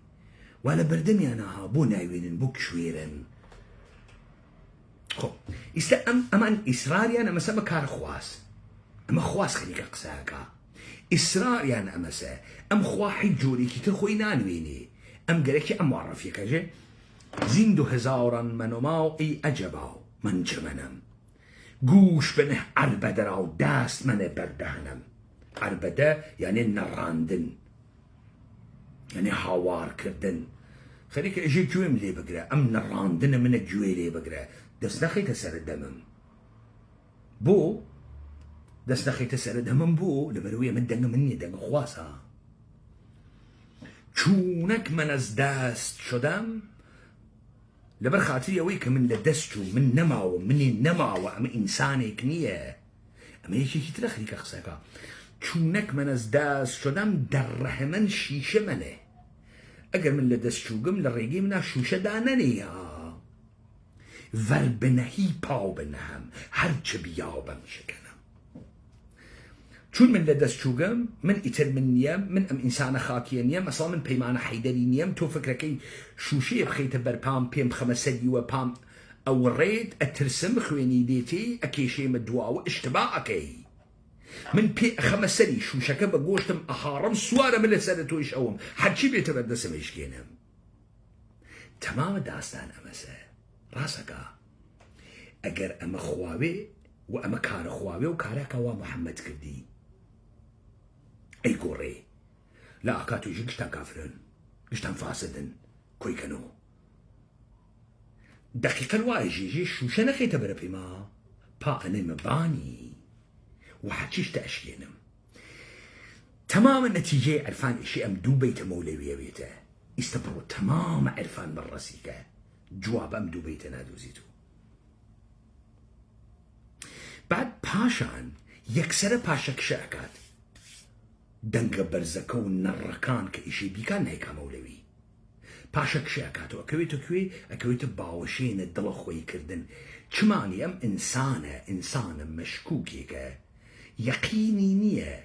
ولا بردميانها بو ناوين بو كشويرن خب امان إسراريان أما سما كار خواس أما خواس خليك قساكا إسراريان أما سا أم خوا حجوري كي ترخوي نانويني أم قالك أم معرفيك أجي زندو هزارا منو اي أجباو من جمنم گوش بنه عربده راو دست منه بردهنم عربده يعني نراندن يعني هاوار كردن خليك اجي جويم لي بقرا ام نراندن من الجوي لي بقرا دس نخي تسر الدمم بو دس نخي تسر الدمم بو لبرويه من دنگ مني دنگ خواسا چونك من از دست شدم لبر خاطري اويك من لدستو من نماو مني نماو ام انسانك نيه اما يجي تلخليك اخساكا چونك من از دست شدم در رحمن شیشه منه اگر من لدستشوگم لريقي منا شوشه دانني ور بنهي پاو بنهم هرچه بيابم شکنم چون من لدستشوگم من اتر من نيم من ام انسان خاكي نيم اصلا من بيمان حيدري نيم تو فكركي شوشه بخيت بر بام بيم خمسدي و بام او ريد اترسم خويني ديتي اكيشي مدواو اشتباعكي من بي خمسري شوشكه بقوشتم احارم سواره من لسنتو ايش اوم حدشي بيتبدسم ايش كينم تمام داستان امسه راسكا اگر اما خواوي و اما كار خواوي و كاركا و محمد كردي اي قوري لا اكاتو يجي قشتان كافرن قشتان فاسدن كوي كانو دقيقا الوايجي جي شوشه نخيت بربي ما با انا مباني وحكيش تأشينم تمام النتيجة عرفان اشي ام دو بيت مولوية بيته استبرو تمام عرفان بالرسيكة جواب ام دو بيت نادوزيتو بعد باشان يكسر باشا كشاكات دنگ برزكو نركان كإشي بيكان هيكا مولوي باشا كشاكاتو اكويتو باوشين الدلخوي كردن چماني ام انسانة مشكوكيكا يقيني نية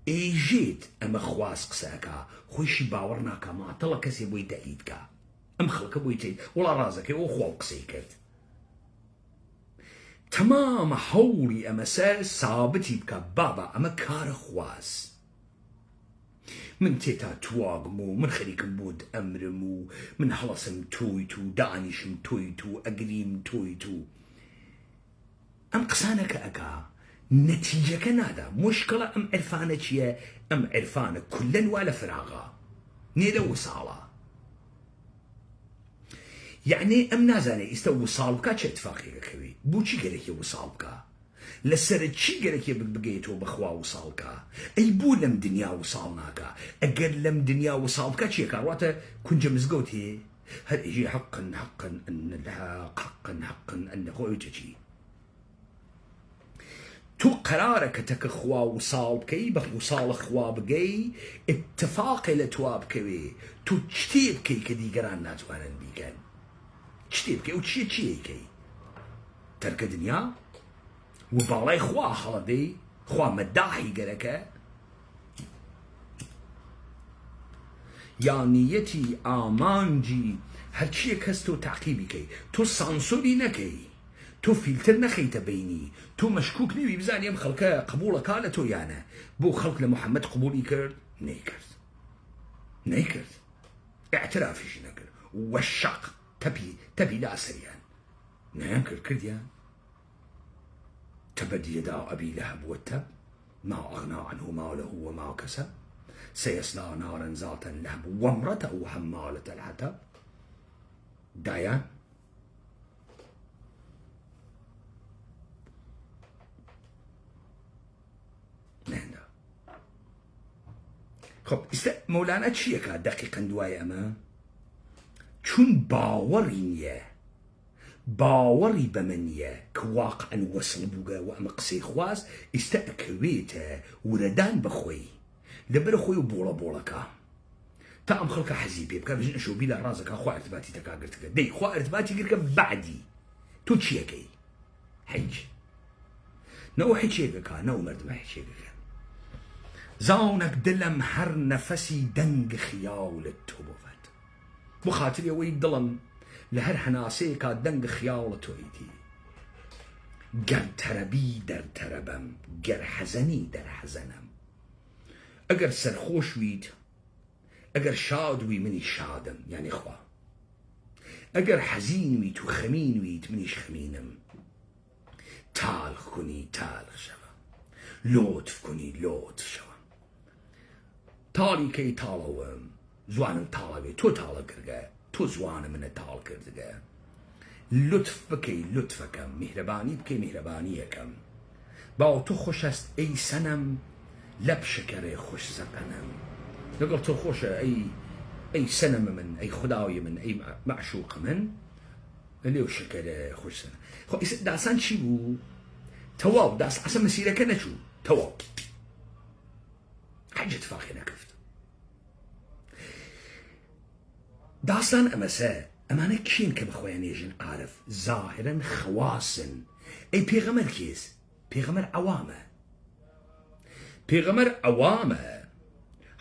ايجيت اما خواس قساكا خوشي باورناكا ما طلع كسي بوي تأيدكا ام خلق بوي تأيد ولا رازكي وخوا قسيكت تمام حولي اما ساس ثابتي بكا بابا اما كار خواس من تيتا تواقمو من خليك بود امرمو من حلصم تويتو دانشم تويتو اقريم تويتو ام قسانك اكا نتيجة كنادا مشكلة ام عرفانة چيه ام عرفانة كلن ولا فراغا نيدا وصالة يعني ام نازاني استو وصال بكا چه اتفاقي كوي بو چي گريكي وصال بكا لسر چي گريكي بقيتو بخوا وصال بكا اي بو لم دنيا وصال ناكا اگر لم دنيا وصال بكا چيه كارواتا كنج مزقوتي هل اجي حقا ان الحق حقا ان خويتو چي تو قرارك تكخوا وصال بكي بخوصال خوا بقي اتفاقي لتواب كوي تو چتيب كي كدي قران ناتوانن بيكن چتيب كي وچي كي ترك دنيا وبالاي خوا خلدي خوا مداحي قركه يانيتي آمانجي هرچي كستو تعقيبي كي تو سانسوري نكي تو فيلتر نخيت بيني تو مشكوك نبي بزاني ام خلقه قبوله كالتو يانا بو خلق لمحمد قبولي كرد نيكرد اعترافي شي نكر والشق تبي لا سريان نانكر كرديان تبت يدا ابي لهب والتب ما اغنى عنه ماله وما كسب سيصلى نارا ذات لهب وامرته حمالة الحطب دايان نهنا خب مولانا چیه که دقیقا دوای اما چون باوري بمنيه كواقعا وصل بوغا واما قسي خواز استأكويته وردان بخوي لبر خوي بولا كا تام خلق حزيبي بكا بجن شو بلا رازك اخو ارتباتي تكا قلت دي خو ارتباتي قلت بعدي تو تشيكي حج نو حجيكا نو مرد ما حجيكا زاونك دلم هر نفسي دنگ خيال التوبوفت بۆ خاتریەوەی دڵم لە هەر هەناسەیەکا دەنگ خیاڵە تۆیتی گەر تەرەبی دەرتەرەبەم گەر حەزەنی دەرحەزەنم ئەگەر سەرخۆش ویت ئەگەر شاد وی منی شادم یعنی خوا ئەگەر حەزین ویت و خەمین ویت منیش خەمینم تالخ کنی تالخ شەوە لۆتف کنی لۆتف شەوە تاڵی کەی تاڵەوەم زوانم تاڵەوێ تۆ تاڵە کردگە تۆ زوانە منە تاڵ کردگە لطف بکەی لطفەکەم میهرەبانی بکەی میهرەبانیەکەم باو تۆ خۆش است ئەی سەنەم لەب شکەرێ خۆش زەقەنم لەگەڵ تۆ خۆشە ئەی سەنەمە من ئەی خوداوی من ئەی معشوق من لێو شکەرێ خۆش سەنە خۆ داسان چی بوو تەواو داس ئەسە مەسیرەکە نەچوو تەواو حەج اتفاقی نەکەفت داستان ئەمەسە ئەمانە کین کە بخۆیان نێژن عارف ظاهرن خەواسن ئەی پێغەمەر کێس پێغەمەر ئەوامە پێغەمەر ئەوامە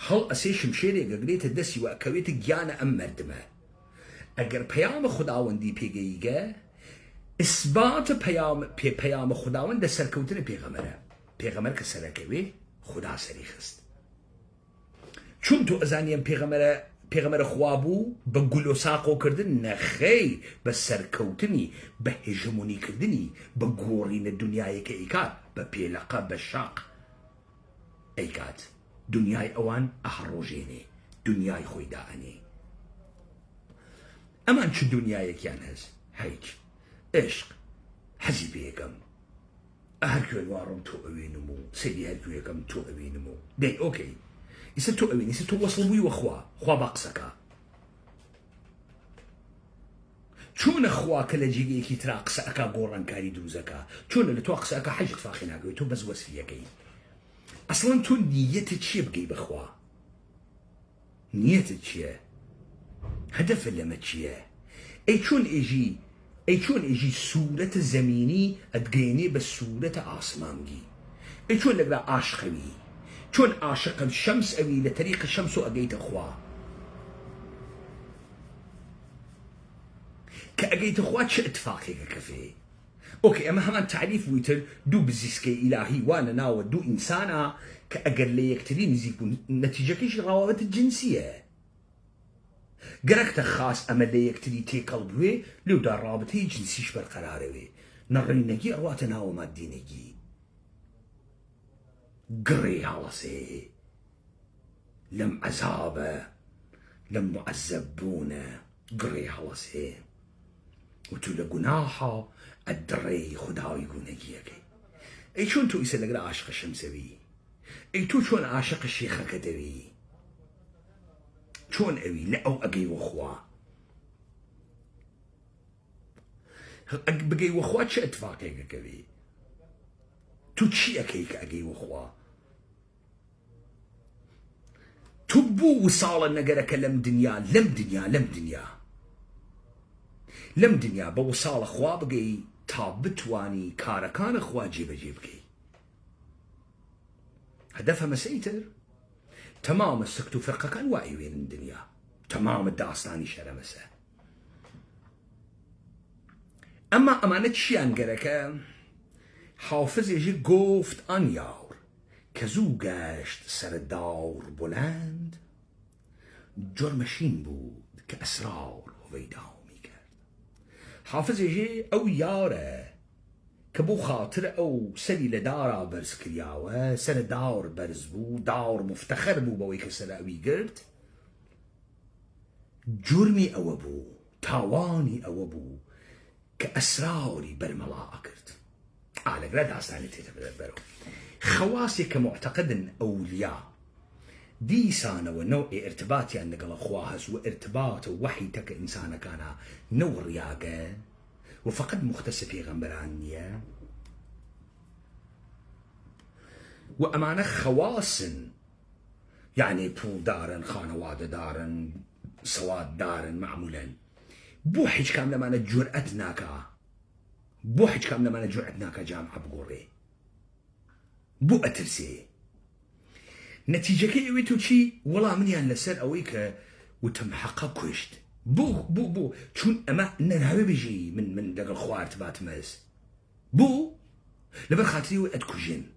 هەڵ ئەسێ شمشێرێک گەگرێتە دەستی و ئەکەوێتە گیانە ئەم مەردمە ئەگەر پەیامە خوداوەندی پێگەیگە ئیسباتە پەیامە خوداوەندە سەرکەوتنە پێغەمەرە پێغەمەر کە سەرەکەوێ خدا سەری خست چون تۆ ئەزانیان پێغەمەرە خوا بوو بە گول و ساقۆکردن نەخەی بە سەرکەوتنی بە هێژمۆنیکردنی بە گۆڕینە دنیایەکە ئەیکات بە پێلەقە بە شاق ئەیکات دنیای ئەوان ئەهەڕۆژێنێ دنیای خۆی دائەنێ ئەمان چ دنیایەکیان هەست هیچ عشق حەزی پێیەکەم هەر کوێن واڕم تۆ ئەوێنم و سەری هەر کوێیەکەم تۆ ئەوێنم و دەی ئۆکەی ئیسە تۆ ئەوێن ئیسە تۆ وەسڵ بووی وەخوا خوا بە قسەکە چۆنە خوا کە لە جێگەیەکی ترا قسە ئەکا گۆڕانکاری دروزەکە چۆنە لە تۆ قسە ئەکا حەج اتفاقی ناکەوێت تۆ بەس وەسفیەکەی ئەسڵەن تۆ نیەتت چییە بگەی بەخوا نیەتت چییە هەدەفە لەمە چییە ئەی چۆن ئێژی سوورەتە زەمینی ئەتگەیەنێ بە سوورەتە ئاسمانگی ئەی چۆن لەگرا عاشقەوی چۆن عاشقم شەمس ئەوی لە تەریقە شەمس و ئەگەیتە خوا کە ئەگەیتە خوا چه اتفاقێکە کەفێ ئۆکێ ئەمە هەمان تعریف بوویتر دوو بزیسکەی ئیلاهی وانە ناوە دوو ئینسانە کە ئەگەر لە یەکتری نزیک بوون نەتیجەکەیشی ڕاوەتە جنسیە گەرەکتە خاص ئەمە لە یەکتری تێکەڵ بوێ لێودا ڕابطەی جنسیش بەرقەرارەوێ نەڕێنەگی ئەڕواتە ناوە مادینەگی گڕێ هەڵەسێ لەم عەزابە لەم معەزەب بوونە گڕێ هەڵەسێ و تو لە گوناحە ئەدڕێی خوداوی گونەگیەکەی ئەی چۆن تۆ ئیسە لەگرە عاشقە شەمسەوی ئەی تۆ چۆن عاشقە شێخەکە دەوی چۆن ئەوی لە ئەو ئەگەی وەخوا بگەی وەخوا چه ئەتفاقێکەکەوی تو چی ئەەکەی کە ئەگەی وەخوا تو بوو وساڵە نەگەرەکە لەم دنیا بە وساڵە خوا بگەی تا بتوانی کارەکانە خوا جێبەجێ بکەی هەدەفە مەسەیتر تەمامە سەکت و فەرقەکان وای وێنن دنیا تەمامە داستانی شەرەمەسە ئەمما ئەمانە چیان گەرەکە حافظێژی گفت آن یار کە زوو گەشت سەرداور بلند جرمشین بود کە ئەسرار هوەیدا میکرد حافظێژی ئەو یارە کە بۆ خاتر ئەو سەری لە دارا بەرز کریاوە سەر داور بەرز بوو داور مفتەخەر بوو بەوەی کە سەر ئەوی گرت جرمی ئەوە بوو تاوانی ئەوە بوو کە ئەسراری بەرمەڵا ئەکرد ئالەگرە داستانی تێتە بەرەو خەواسێک کە معتەقدن ئەولیا دیسانەوە نەوعی ئرتباتیان لەگەڵە خوا هەست و ئرتباتە وەحی تەکە ئینسانەکانە نەو ڕیاگە و فقط مختص پێغەمبەران نییە و ئەمانە خەواسن یعنی پوڵدارن خانەوادەدارن سەواددارن معمولەن بۆ هیچ کام لەمانە جورئەت ناکە جامعە بگۆڕێ بۆ ئەترسێ نەتیجەکەی ئەوێت و چی وەڵا منیان لەسەر ئەوەی کە وتم حەقە کوشت بو چون اما ننهوي بيجي من دقل خوارت باتمز بو لبر خاطري ادكوجين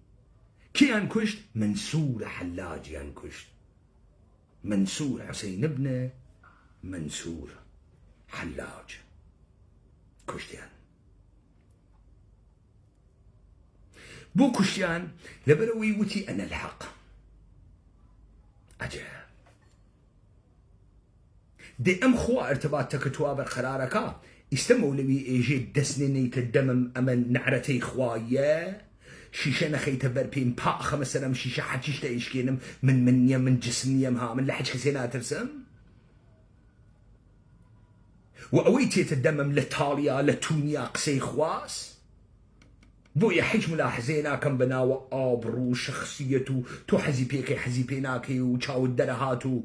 كي انكشت منصور حلاج انكشت منصور حسين ابن منصور حلاج كشتيان بو كشتيان لبروي وتي انا الحق عجب دي ام خوا ارتباط تكتوا بالقرارك استموا لي ايجي دسنيني تدمم امل نعرتي خوايا شيشه نخيت بربين باخ مثلا شيشه حجيش تايشكينم من جسمي ها من لحج خسينا ترسم واويتي تدمم لتاليا لتونيا قسي خواس بو يحج ملاحظينا كم بناو ابرو شخصيته تو حزيبيكي حزيبيناكي وشاو الدرهاتو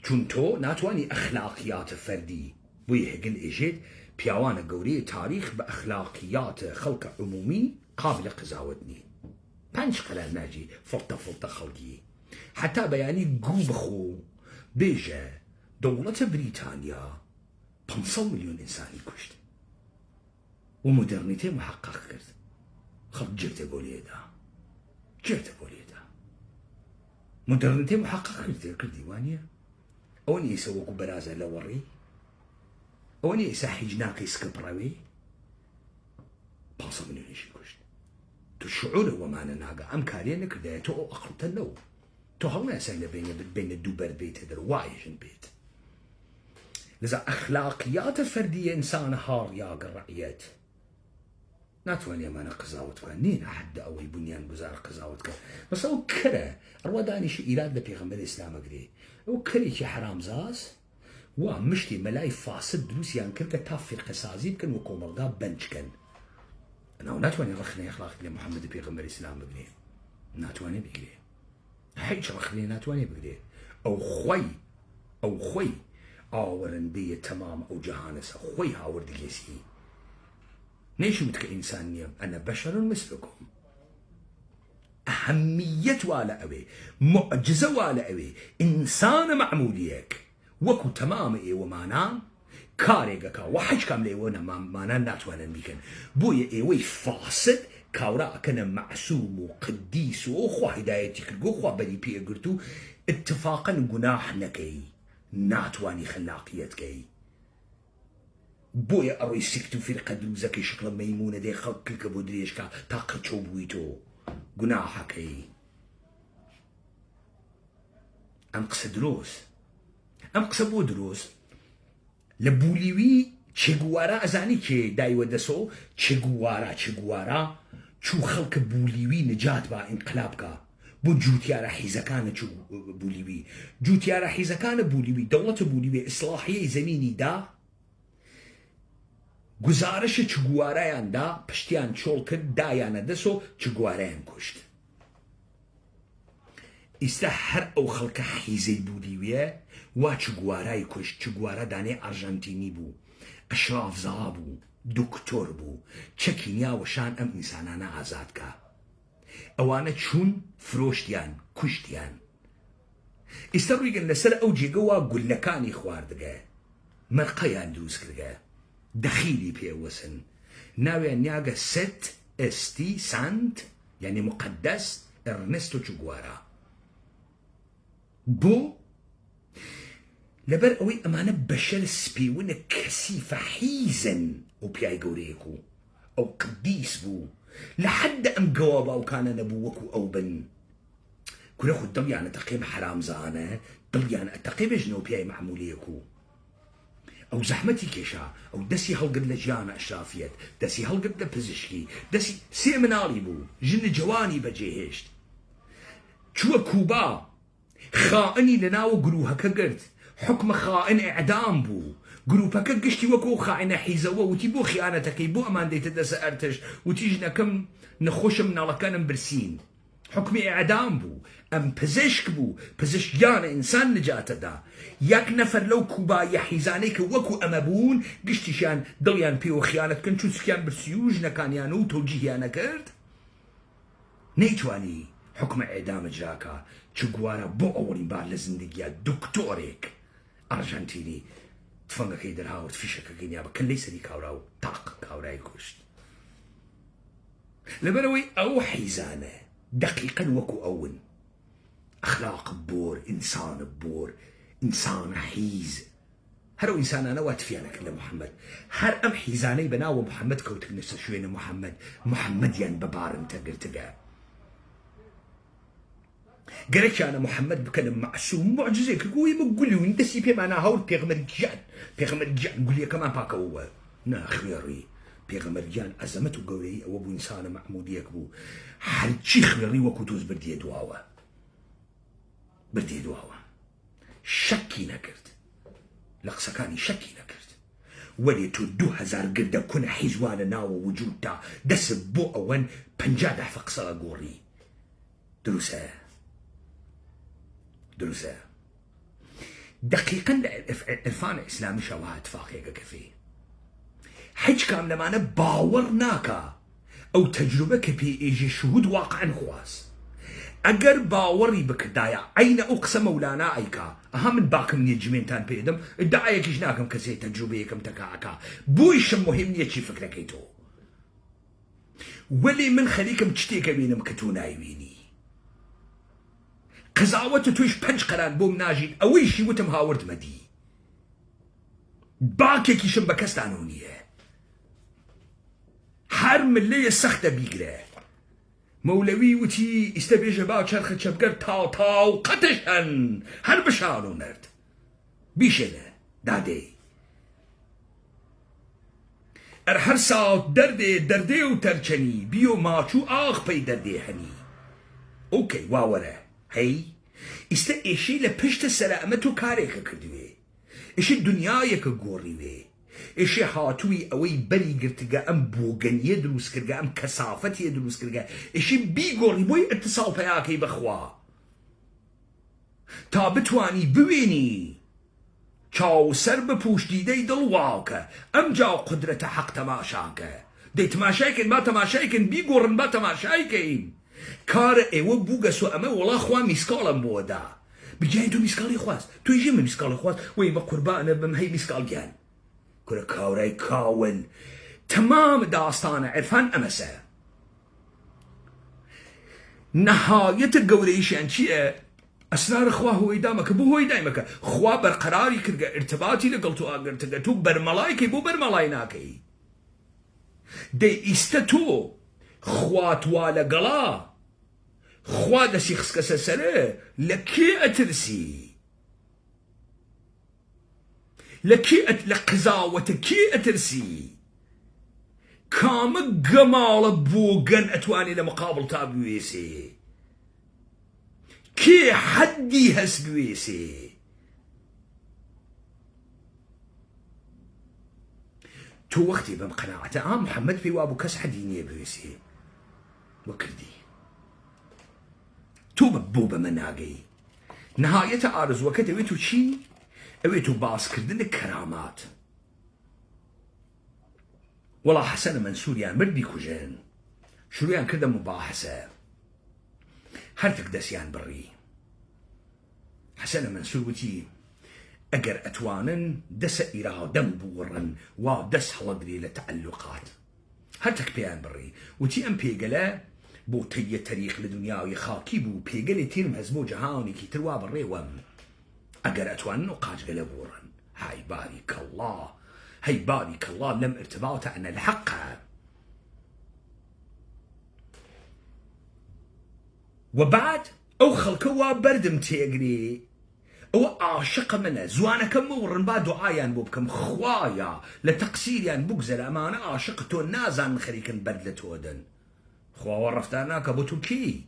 چونتو ناتواني اخلاقيات فردي بو يهقل ايجيت بياوانا قوري تاريخ باخلاقيات خلق عمومي قابل قزاوتني بانش قلال ناجي فلطة خلقي حتى بياني قوبخو بيجا دولة بريطانيا 500 مليون انساني كشت ومودرنيتي محقق كرت خلق جرت قولي دا مودرنيتي محقق كرت ديوانيا أوني يسوقوا برازة لوري أوني يسحجناك يسكبروي 500 مليون شي كشت تو الشعور هو معنا ناقة أم كارينك ده تو أقل تنو تو هلا سهلة بين الدوبر بيت هذا وايش بيت لذا أخلاقيات الفردية إنسان هار يا قرعيات ناتواني ما أنا قزاوتك نين أحد أو بنيان بزار قزاوتك بس أو كره أرواداني شي إيراد لبيغمبر الإسلام أقري أو كره شي حرام زاز ومشتي ملاي فاسد دروسيان كركة تافي قسازي بكن وقوم الغا بنج كن أنا ناتواني رخني أخلاق لمحمد بيغمبر الإسلام أقري ناتواني بقري حيج رخني ناتواني بقري أو خوي آورن بي تمام أو جهانس خوي هاور دقيسي نيشمت كإنسانية أنا بشر مثلكم أهمية والا أوي معجزة والا أوي إنسان معموليك وكو تمام إيه ومانا كاريغا وحج كاملي وانا مانا ناتوانا بيكن بويا إيه وي فاسد كاورا كان معصوم وقديس وخوا هدايتك القوة بدي بي قرتو اتفاقا قناح نكي ناتواني خلاقيتكي بويا أروي سكتو في القدوزكي شكل ميمونة دي خلق كلك بودريشكا تاقر شوبويتو قناحكي أم قصد دروس لبوليوي تشيغوارا أزاني كي دايو دسو تشيغوارا شو خلق بوليوي نجات با انقلابكا بو جوتيارا حيزكان شو بوليوي جوتيارا حيزكان بوليوي دولة بوليوي إصلاحية زميني دا گزارش چگوارایان دا پشتیان چول کرد دایانه دسو چگوارایان کشت ئیستا هەر ئەو خەڵکە حیزەی بوودیویە وا چگوارای کشت چگوارە دانێ ئەرژەنتینی بوو ئەشرافزا بوو دکتۆر بوو چەکینیا وەشان ئەم ئینسانانە ئازادکە ئەوانە چوون فرۆشتیان کوشتیان ئیستا ڕوویگەن لەسەر ئەو جێگەوە گولەکانی خواردگە مەرقەیان دروست کردگە دخيلي بيوسن ناوي نياغا ست استي سانت يعني مقدس ارنستو تشوغوارا بو لبر اوي امانه بشل سبيون كسيفه حيزن وبياي غوريكو او قديس بو لحد ام جوابا وكان نبوكو او بن كل خد دم يعني تقييم حرام زانه دم يعني تقييم جنو بياي معموليكو او زحمتي كيشا او دسي هلقد لجيانا اشرافيت دسي هلقد لبزشكي دسي سيمنالي بو جن جواني بجيهشت شو كوبا خائني لناو قروها كقرت حكم خائن اعدام بو قروبا كقشتي وكو خائنة حيزوا وتيبو خيانتك بو امان دي تدس ارتش وتيجنا كم نخوش من الله كان برسين حكم اعدام بو ام پزشك بو پزشكيان انسان نجاته دا يك نفر لو كوبا يحيزانيك وكو امبون قشتيشان دليان بيو خيانت كن شو سكيان برسيوج نكان يانو توجيهيانا كرد نيتواني حكم اعدام جاكا چگوارا بو اولين بار لزندگيا دكتوريك ارجنتيني تفەنگەکەی دەرهاوت فیشەکەکەی نیا بە کلەی سەری کاورا و تاق کاورای کوشت لەبەرەوەی ئەو حیزانە دقیقاً وەکو ئەون ئەخلاق بۆر ئینسانە بۆر ئینسانە حیز هەرو ئینسانانە وا تفیانەکرد لە محەممەد هەر ئەم حیزانەی بەناوە محەممەد کەوتنە سەر شوێنە محەممەدیان بەبارن تەگرتگە گەرەکیانە محەممەد بکەنە مەعسووم معجزەیەک گوڵی بە گولی و دەستی پێمانە هەوڵ پێغەمبەرگیان گولیەکەمان پاکەوە ناخوێڕی پێغەمبەرگیان ئەزەمەت و گەورەی ئەوە بوو ئینسانە مەحموودیەک بوو هەرچی خوێڕی وەکو تۆز بردیە دواوە شەکی نەکرد لە قسەکانی شەکی نەکرد وەلێ تۆ 2000 گردە کونە حیزوانە ناوە وجودتا دەست بۆ ئەوەن 50 دەفە قسە گۆڕی دروسە دقیقاً لە عرفانە ئیسلامی شەوە اتفاقێکە کەفێ هیچ کام لەمانە باوەڕ ناکە ئەو تەجروبە کە پێ ئێژێ شهود واقعاً خواست ئەگەر باوەڕی بکردایە عینە ئەو قسە مەولانە ئەیکا ئەها من باکم نییە جمێنتان پێدەم ئەدعایەکیش ناکەم کەسێ تەجروبەیەکەم تەکاکە بۆیشم مهم نییە چی فکرەکەی تۆ وەلێ من خەریکم شتێکە بینم کە تۆ نایبینی قزاوەتە تویش 5 قەران بۆم ناژین ئەوەیشی وتم هاورد مەدی باکێکیشم بە کەستانەوە نییە هەر ملەیە سەختە بیگرێ مەولەوی وتی ئیستەبێژە با چەرخە چەپگەر تاو قەتش هەن هەر بشار و نرد بیشێنە دادێ ئەر هەر ساوت دەردێ و تەرچەنی بیۆ ماچوو ئاغ پەی دەردێ هەنی ئۆکەی واوەرە هەی ئیستە ئێشەی لە پشتە سەلامەت و کارێکە کردوێ ئێشە دنیایەکە گۆڕیوێ ئێشێ هاتووی ئەوەی بەری گرتگە ئەم بۆگەنیە دروستکردگە ئەم کەسافەتیە دروستکردگە ئێشی بیگۆڕی بۆی ئەتساڵ پەیاکەی بەخوا تا بتوانی بوێنی چاوسەر بە پوشتیدەی دڵواکە ئەم جا قدرەتە حەق تەماشاکە دەی تەماشایکەن با تەماشایکەن بیگۆڕن با تەماشایکەین کارە ئێوە بووگەسۆ ئەمە وەڵا خوا میسکاڵم بۆدا بجای تۆ میسکاڵی خواست توی ژێمە میسکاڵی خواست وەی بە قوربانە بم هەی میسکاڵگیان کورە کاورای کاون تەمام داستانە عرفان ئەمەسە نەهایەتە گەورەیشیان چییە ئەسرار خوا هۆی دامەکە بۆ هۆی دایمەکە خوا بەرقەراری کردگە ارتباتی لەگەڵ تۆ ئاگرتگە تۆ بەرمەڵایکەی بۆ بەرمەڵای ناکەی دەی ئیستە تۆ خواتوا لەگەڵا خوا دەسی خسکەسە سەرە لە کێ ئەترسی لە قزاوەتە کێ ئەترسی کامە گەماڵە بۆگەن ئەتوانی لە مقابڵ تا بوێسێ کێ حەدی هەست بوێسێ تۆ وەختی بەم قەناعەتە محەممەد پێی وابوو کەس حەدی نییە بوێسێ وەکردی تۆ بۆ بەمە ناگەی نەهایەتە ئارزوەکە دەوێت و چی ئەوێت و باسکردنە کەرامات وەڵا حەسەنە مەنسووریان مرد بیکوژن شروعیان کردە مباحەسە هەرتک دەستیان بڕی حەسەنە مەنسوور وتی ئەگەر ئەتوانن دەسە ئیرادەم بوڕن وا دەست هەڵەگری لە تەعەلوقات هەرتک پێیان بڕی وتی ئەم پێگەلە بۆ تەیە تەریخ لە دنیاوی خاکی بوو پێگەلێ تیرم هەز بۆ جەهانێکی تر وا بڕێوەم ئەگەر ئەتوانن و قاچگەلە بوڕن هاي بارك الله هاي بارك الله لم ارتباط أن الحق وبعد أو خلقوا بردم تيجري أو عاشق منه زوانا كم ورن بعد دعايان بوبكم خوايا لتقصيريان بوكزل أمانة عاشقتو نازان خريكن بدلت ودن خوا ورفتارنا كبوتو كي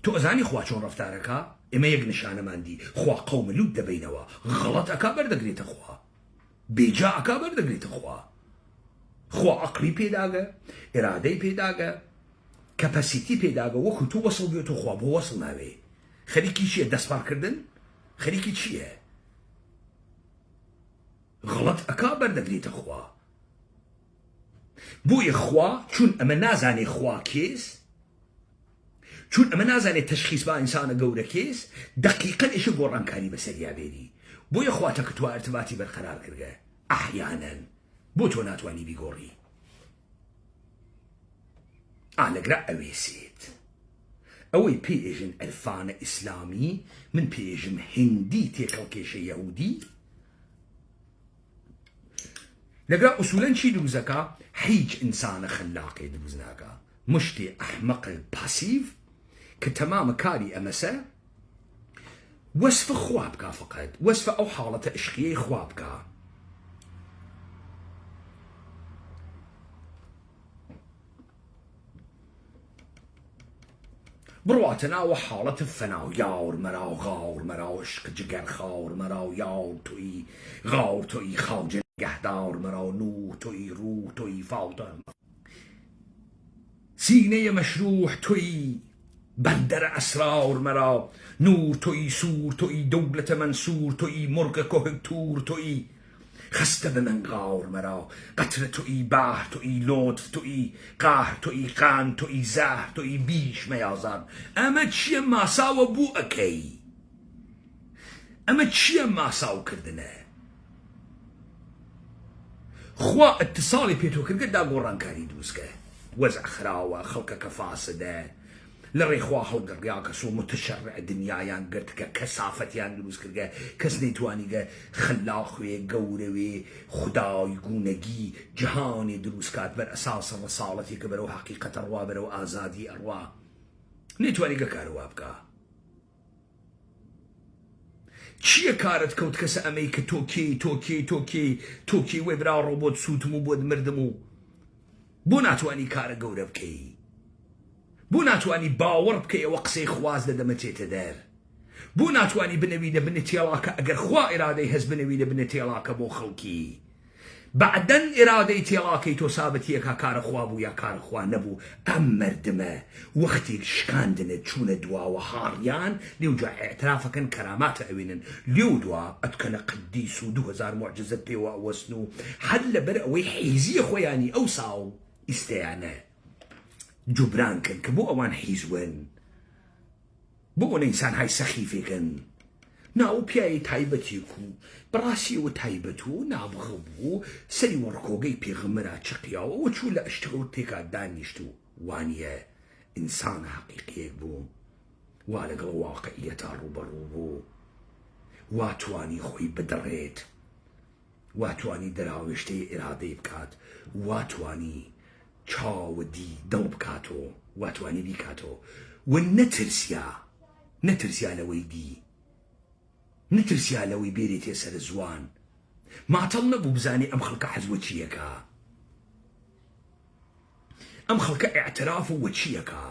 تو أزاني خوا شون رفتاركا إما يقنشانا ماندي خوا قوم لود بينوا غلط أكابر دقريت خوا بيجا أكابر دقريت خوا عقلي بيداغا إرادي بيداغا كاباسيتي بيداغا وكو تو وصل بيوتو خوا بو وصل ناوي خليكي شيء دسبار كردن خليكي شيء غلط أكابر دقريت خوا بوي خوا چون أما نازاني خوا كيس چون ئەمە نازانێت تەشخیص با ئینسانە گەورە کێس دقیقاً ئێشە گۆڕانکاری بەسەریا بێنی بۆ یەخواتە کە تۆ ارتباتی بەرقەرار کردگە ئەحیانەن بۆ تۆ ناتوانانی بیگۆڕی لەگرا ئەوێسێت ئەوەی پێژن ئەرفانە ئیسلامی من پێژم هندی تێکەڵکێشە یەهودی لەگرا ئوسوولەن چی دروزەکە هیچ ئینسانە خەلاقێ دروست ناکە مشتێ ئەحمەقە پاسیڤ کە تەمامە کاری ئەمەسە وەسفە خوا بکا فقەت وەسفە ئەو حاڵەتە عشقیەی خوا بکا بڕواتە ناوە حاڵەتە فەناو یاور مەراو غاور مەراو عشق جگەر خاور مەراو یاور تۆی غاور تۆی خاوجە نگەهدار مەراو نور تۆی ڕوو تۆی فاوتە سینەیە مەشروح تۆی بەندەرە ئەسرار مەراو نور تۆی سوور تۆی دەوڵەتە مەنسوور تۆی مرگە کۆهکتور تۆی خستە بە منغاور مەراو قەترە تۆی باه تۆی لۆتف تۆی قاهر تۆی قان تۆی زەهر تۆی بیش مەیازان ئەمە چییە ماساوە بوو ئەکەی ئەمە چییە ماساو کردنە خوا ئەتساڵی پێتۆ کردگە داگۆڕانکاری دروستکە وەزع خراوە خەڵکەکە فاسدە لە ڕێخوا هەڵگەڕیا کەس و متشەڕع دنیایان گرتکە کەسافەتیان دروست کردگە کەس نەیتوانیگە خلاقوێ گەورەوێ خودای گوونەگی جیهانی دروستکات بەر ئەساسە ڕەساڵەتی کە بەرەو حەقیقەتە ڕوا بەرەو ئازادی ئەڕوا نەیتوانیگە کارەوا بکە چییە کارت کەوت کەسە ئەمەی کە تۆکی وێ براڕۆ بۆت سووتم و بۆت مردم و بۆ ناتوانی کارە گەورە بکەی بۆ ناتوانی باوەڕ بکەیەوە قسەی خواز دەدەمەچێتە دەر بۆ ناتوانی بنەویدە بنە تێڵاکە ئەگەر خوا ئێرادەی هەست بنەویدە بنە تێڵاکە بۆ خەڵکی بعدەن ئێرادەی تێڵاکەی تۆ سابەتیەکە کارە خوا بوو یا کارە خوا نەبوو ئەم مردمە وەختێک شکاندنە چوونە دواوە هاڕیان لێوجا ئێعترافەکەن کەراماتە ئەوێنن لێو دوا ئەتکەنە قدیس و 2000 معجزەت پێوە ئەوەستن و هەر لەبەر ئەوەی حیزیە خۆیانی ئەو ساو ئیستەیانە جوبران کرد کە بۆ ئەوان حیزون بۆ ئەوە ئینسان های سەخیفێکن ناو پیاوی تایبەتێک و بەڕاستیەوە تایبەت و نابغە بوو سەری وەڕکۆگەی پێغەمبەرا چقیاوە ئەوە چوو لە ئەشتەوە تێکا دانیشت و وانیە ئینسان حەقیقیەک بوو وا لەگەڵ واقعیەتا ڕوبەڕوو بوو واتوانی خۆی بدەڕێت واتوانی دەراوێشتەی ئێرادەی بکات واتوانی چاوەدی دڵ بکاتەوە واتوانی بیکاتەوە و نەترسیا لەوەی دی نەترسیا لەوەی بێرێتێ سەر زوان ماتەڵ نەبوو بزانێ ئەم خەڵکە حەزوە چیەکە ئەم خەڵکە ئێعتراف و چیەکە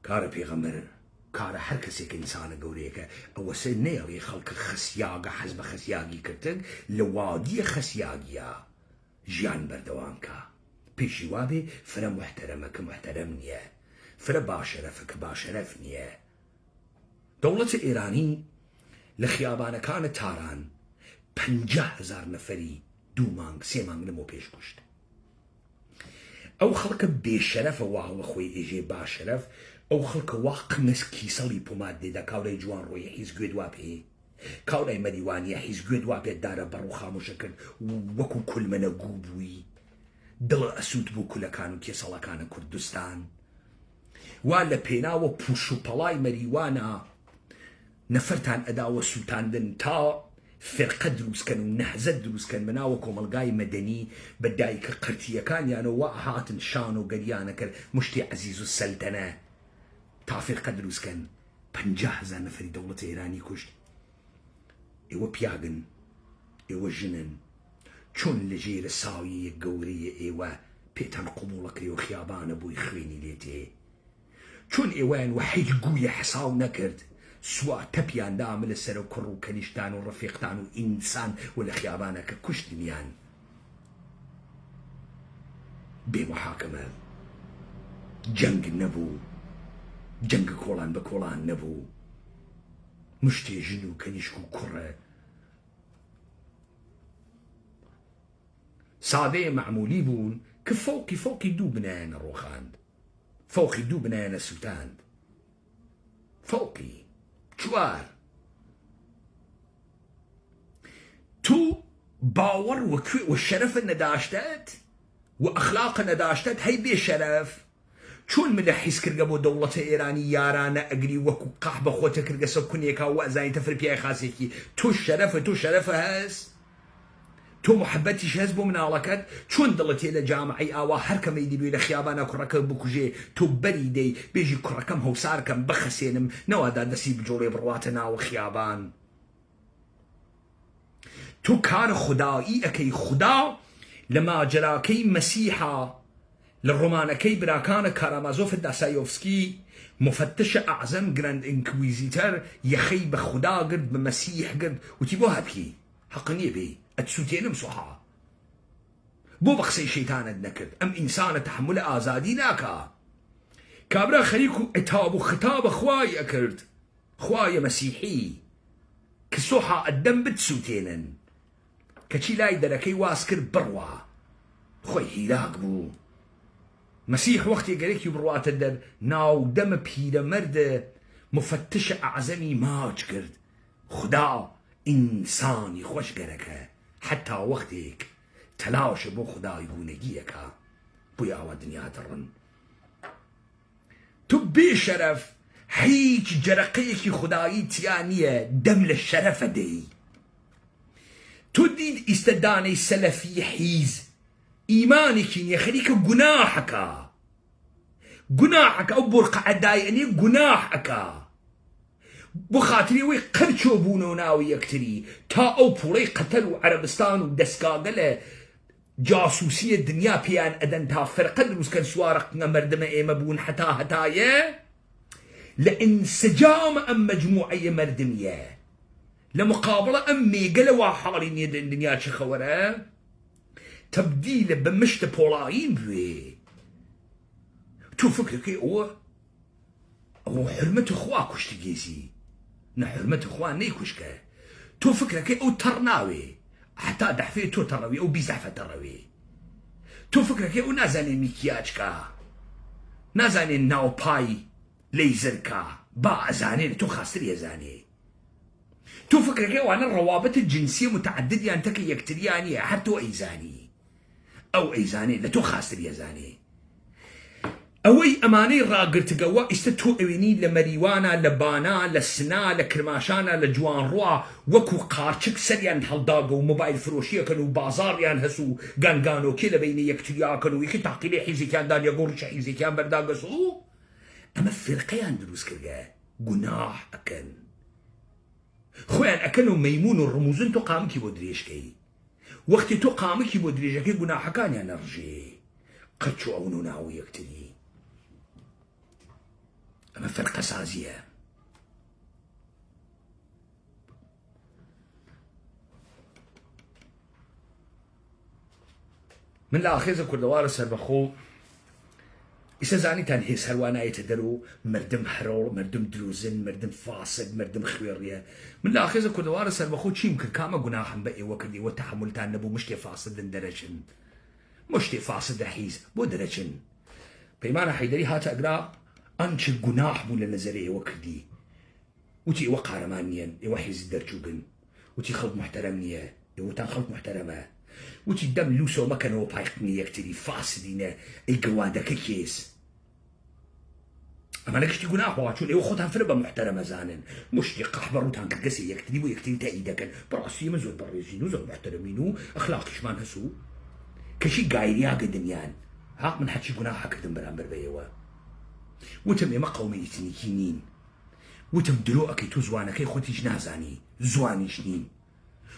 کارە پێغەمبەر کارە هەر کەسێک ئینسانە گەورەیەکە ئەوە سێ نێڵێ خەڵکە خەسیاگە حەز بە خەسیاگی کردن لە وادیە خەسیاگیە ژیان بەردەوامکە پێشی وابێ فرە محتەرەمە کە محتەرەم نییە فرە باشەرەفە کە باشەرەف نییە دەوڵەتە ئێرانی لە خیابانەکانە تاران 50,000 نەفەری 2 مانگ 3 مانگ لەمەوە پێش کوشت ئەو خەڵکە بێشەرەفە واوە خۆی ئێژێ باشەرەف ئەو خەڵکە وا قمەس کیسەڵی پۆمات دێدا کاورای جوان ڕۆیە هیچ گوێ دوا پێ کاورای مەریوانیە هیچ گوێ دوا پێت دارە بەڕوو خامۆشە کرد وەکو کولمەنە گوو بووی دڵە ئەسووت بوو کولەکان و کێسەڵەکانە کوردستان وا لە پێناوە پوش و پەڵای مەریوانە نەفەرتان ئەداوە سووتاندن تا فێرقە دروستکەن و نەهزەت دروستکەن بەناوە کۆمەلگای مەدەنی بە دایکە قرتیەکانیانەوە هاتن شان و گەریانە کرد مشتی عەزیز و سەلتەنە تا فێرقە دروستکەن 50,000 نەفەری دەوڵەتە ئێرانی کوشت ئێوە پیاگن ئێوە ژنن چۆن لە ژێرە ساویە گەورەیە ئێوە پێتان قوبوڵەکرێ و خیابانە بووی خوێنی لێتێ چۆن ئێوەیان وە هیچ گوویە حەساو نەکرد سوا تەپیان دامە لە سەر و کوڕ و کەنیشتان و ڕەفیقتان و ئینسان و لە خیابانەکە کوشتنیان بێمەحاکەمە جەنگ نەبوو جەنگ کۆڵان بە کۆڵان نەبوو مشتێ ژن و کەنیشک و کوڕە سادەیە مەعمولی بوون کە فەوقی 2 بنایەنە ڕۆخاند فەوقی 2 بنایەنە سووتاند فەوقی 4 تو باور والشرف نداشتت وأخلاق نداشتت هي بشرف چون من حس كرجا بو دولة إيراني يارانا أجري وكو قحبة خوتك كرجا سكونيكا وأزاين تفر بيا خاسيكي تو الشرف هاس تو محبتي شهز بو من علاقات چون دلتي إلى جامعي آوا هركم يدي بيو لخيابانا كركم بكوجي تو بريدي بيجي كركم هوساركم بخسينم نوادا نسيب جوري برواتنا وخيابان تو كار خدائي أكي خدا لما جراكي مسيحا للرومانكي براكان كارامازوف داسايوفسكي مفتش أعظم جراند إنكويزيتر يخي بخدا قرد بمسيح قرد وتيبوها بكي حقني بي أتسوتين مصحا بو بقسي شيطان النكر أم إنسان تحمل آزادي ناكا كابرا خليكو اتاب وخطاب خواي أكرد خواي مسيحي كسوحا الدم بتسوتينن كشي لاي دركي واسكر بروا خوي هيلاك بو مسيح وقت يقريك يبروات الدر ناو دم بيدا مرد مفتش أعزمي ماج كرد خدا إنساني خوش قركه حتى وقتك تلاش بو خدا يقونجيك بويا ودنيا درن تبي شرف هيك جرقيك خداي تيانية دم للشرف دي تديد استداني سلفي حيز إيمانك يخليك جناحك أو برقع دايني جناحك بخاطري وي قرشو بونو ناوي يكتري تا أو بوري قتلوا عربستان ودسكاقلة جاسوسية الدنيا بيان أدن تا فرقة دروس كان سوارق مردم إيما بون هتايا لإن سجام أم مجموعية مردمية لمقابلة أم ميقلة وحالين يد الدنيا شخورة تبديل بمشت بولاين بوي تو فكرك هو حرمة اخواك وش تجيزي حرمة اخوان نيكوشكا تو فكرك او ترناوي حتى دحفي تو تروي او بيزحفة تروي تو فكرك او نازاني ميكياجكا نازاني ناو باي ليزركا با ازاني تو خاستري ازاني تو فكرك او انا الروابط الجنسية متعددة انتك يكترياني حتى ايزاني او ايزاني لتو خاستري ازاني اوي اماني راقر تقوى استتو اويني لمريوانا لبانا لسنا لكرماشانا لجوان روا وكو قارشك سريان هالداقو وموبايل فروشية كانوا بازار يان هسو قانقانو كي لبيني يكتريا كانوا يكي تعقيلي حيزي كان دان يقول حيزي كان برداقسو اما فرقيان دروس كرقا قناح اكن خويان اكنو ميمون الرموزن تو قامكي بودريشكي وقت تو قامكي بودريشكي قناح كان يا نرجي قدشو اونو ناوي يكتري أما فرقة سازية من الآخر كردوار سربخو إسازاني تنهي سرواناية يتدرو مردم حرور مردم دروزن مردم فاسد مردم خويرية من الآخر كردوار سربخو چي يمكن كاما قناحا بقي وكردي وتحمل تانبو مشتي فاسد درجن مشتي فاسد حيز بو درجن بيمانا حيدري هاتا أقرأ أنش الجناح بولا نزريه وكردي وتي وقع رمانيا يوحيز الدرجوجن وتي خلط محترمنيا يوتان خلط محترمة وتي دم لوسو ما كانوا بايقني يكتري فاسدين اي قوادا كيس اما لكش تي جناح واتشون ايو خدها فربا محترمة زانن مش تي قحبر وتان كرقسي يكتري ويكتري تايدكن براسي مزول بريزينو زول محترمينو اخلاقي شمان هسو كشي قايريا قدنيان ها من حتشي جناح كردن برامبر بيوا وتم إما قومي تنيكينين وتم دلوءكي توزوانكي خوتيش نازاني زوانيش نين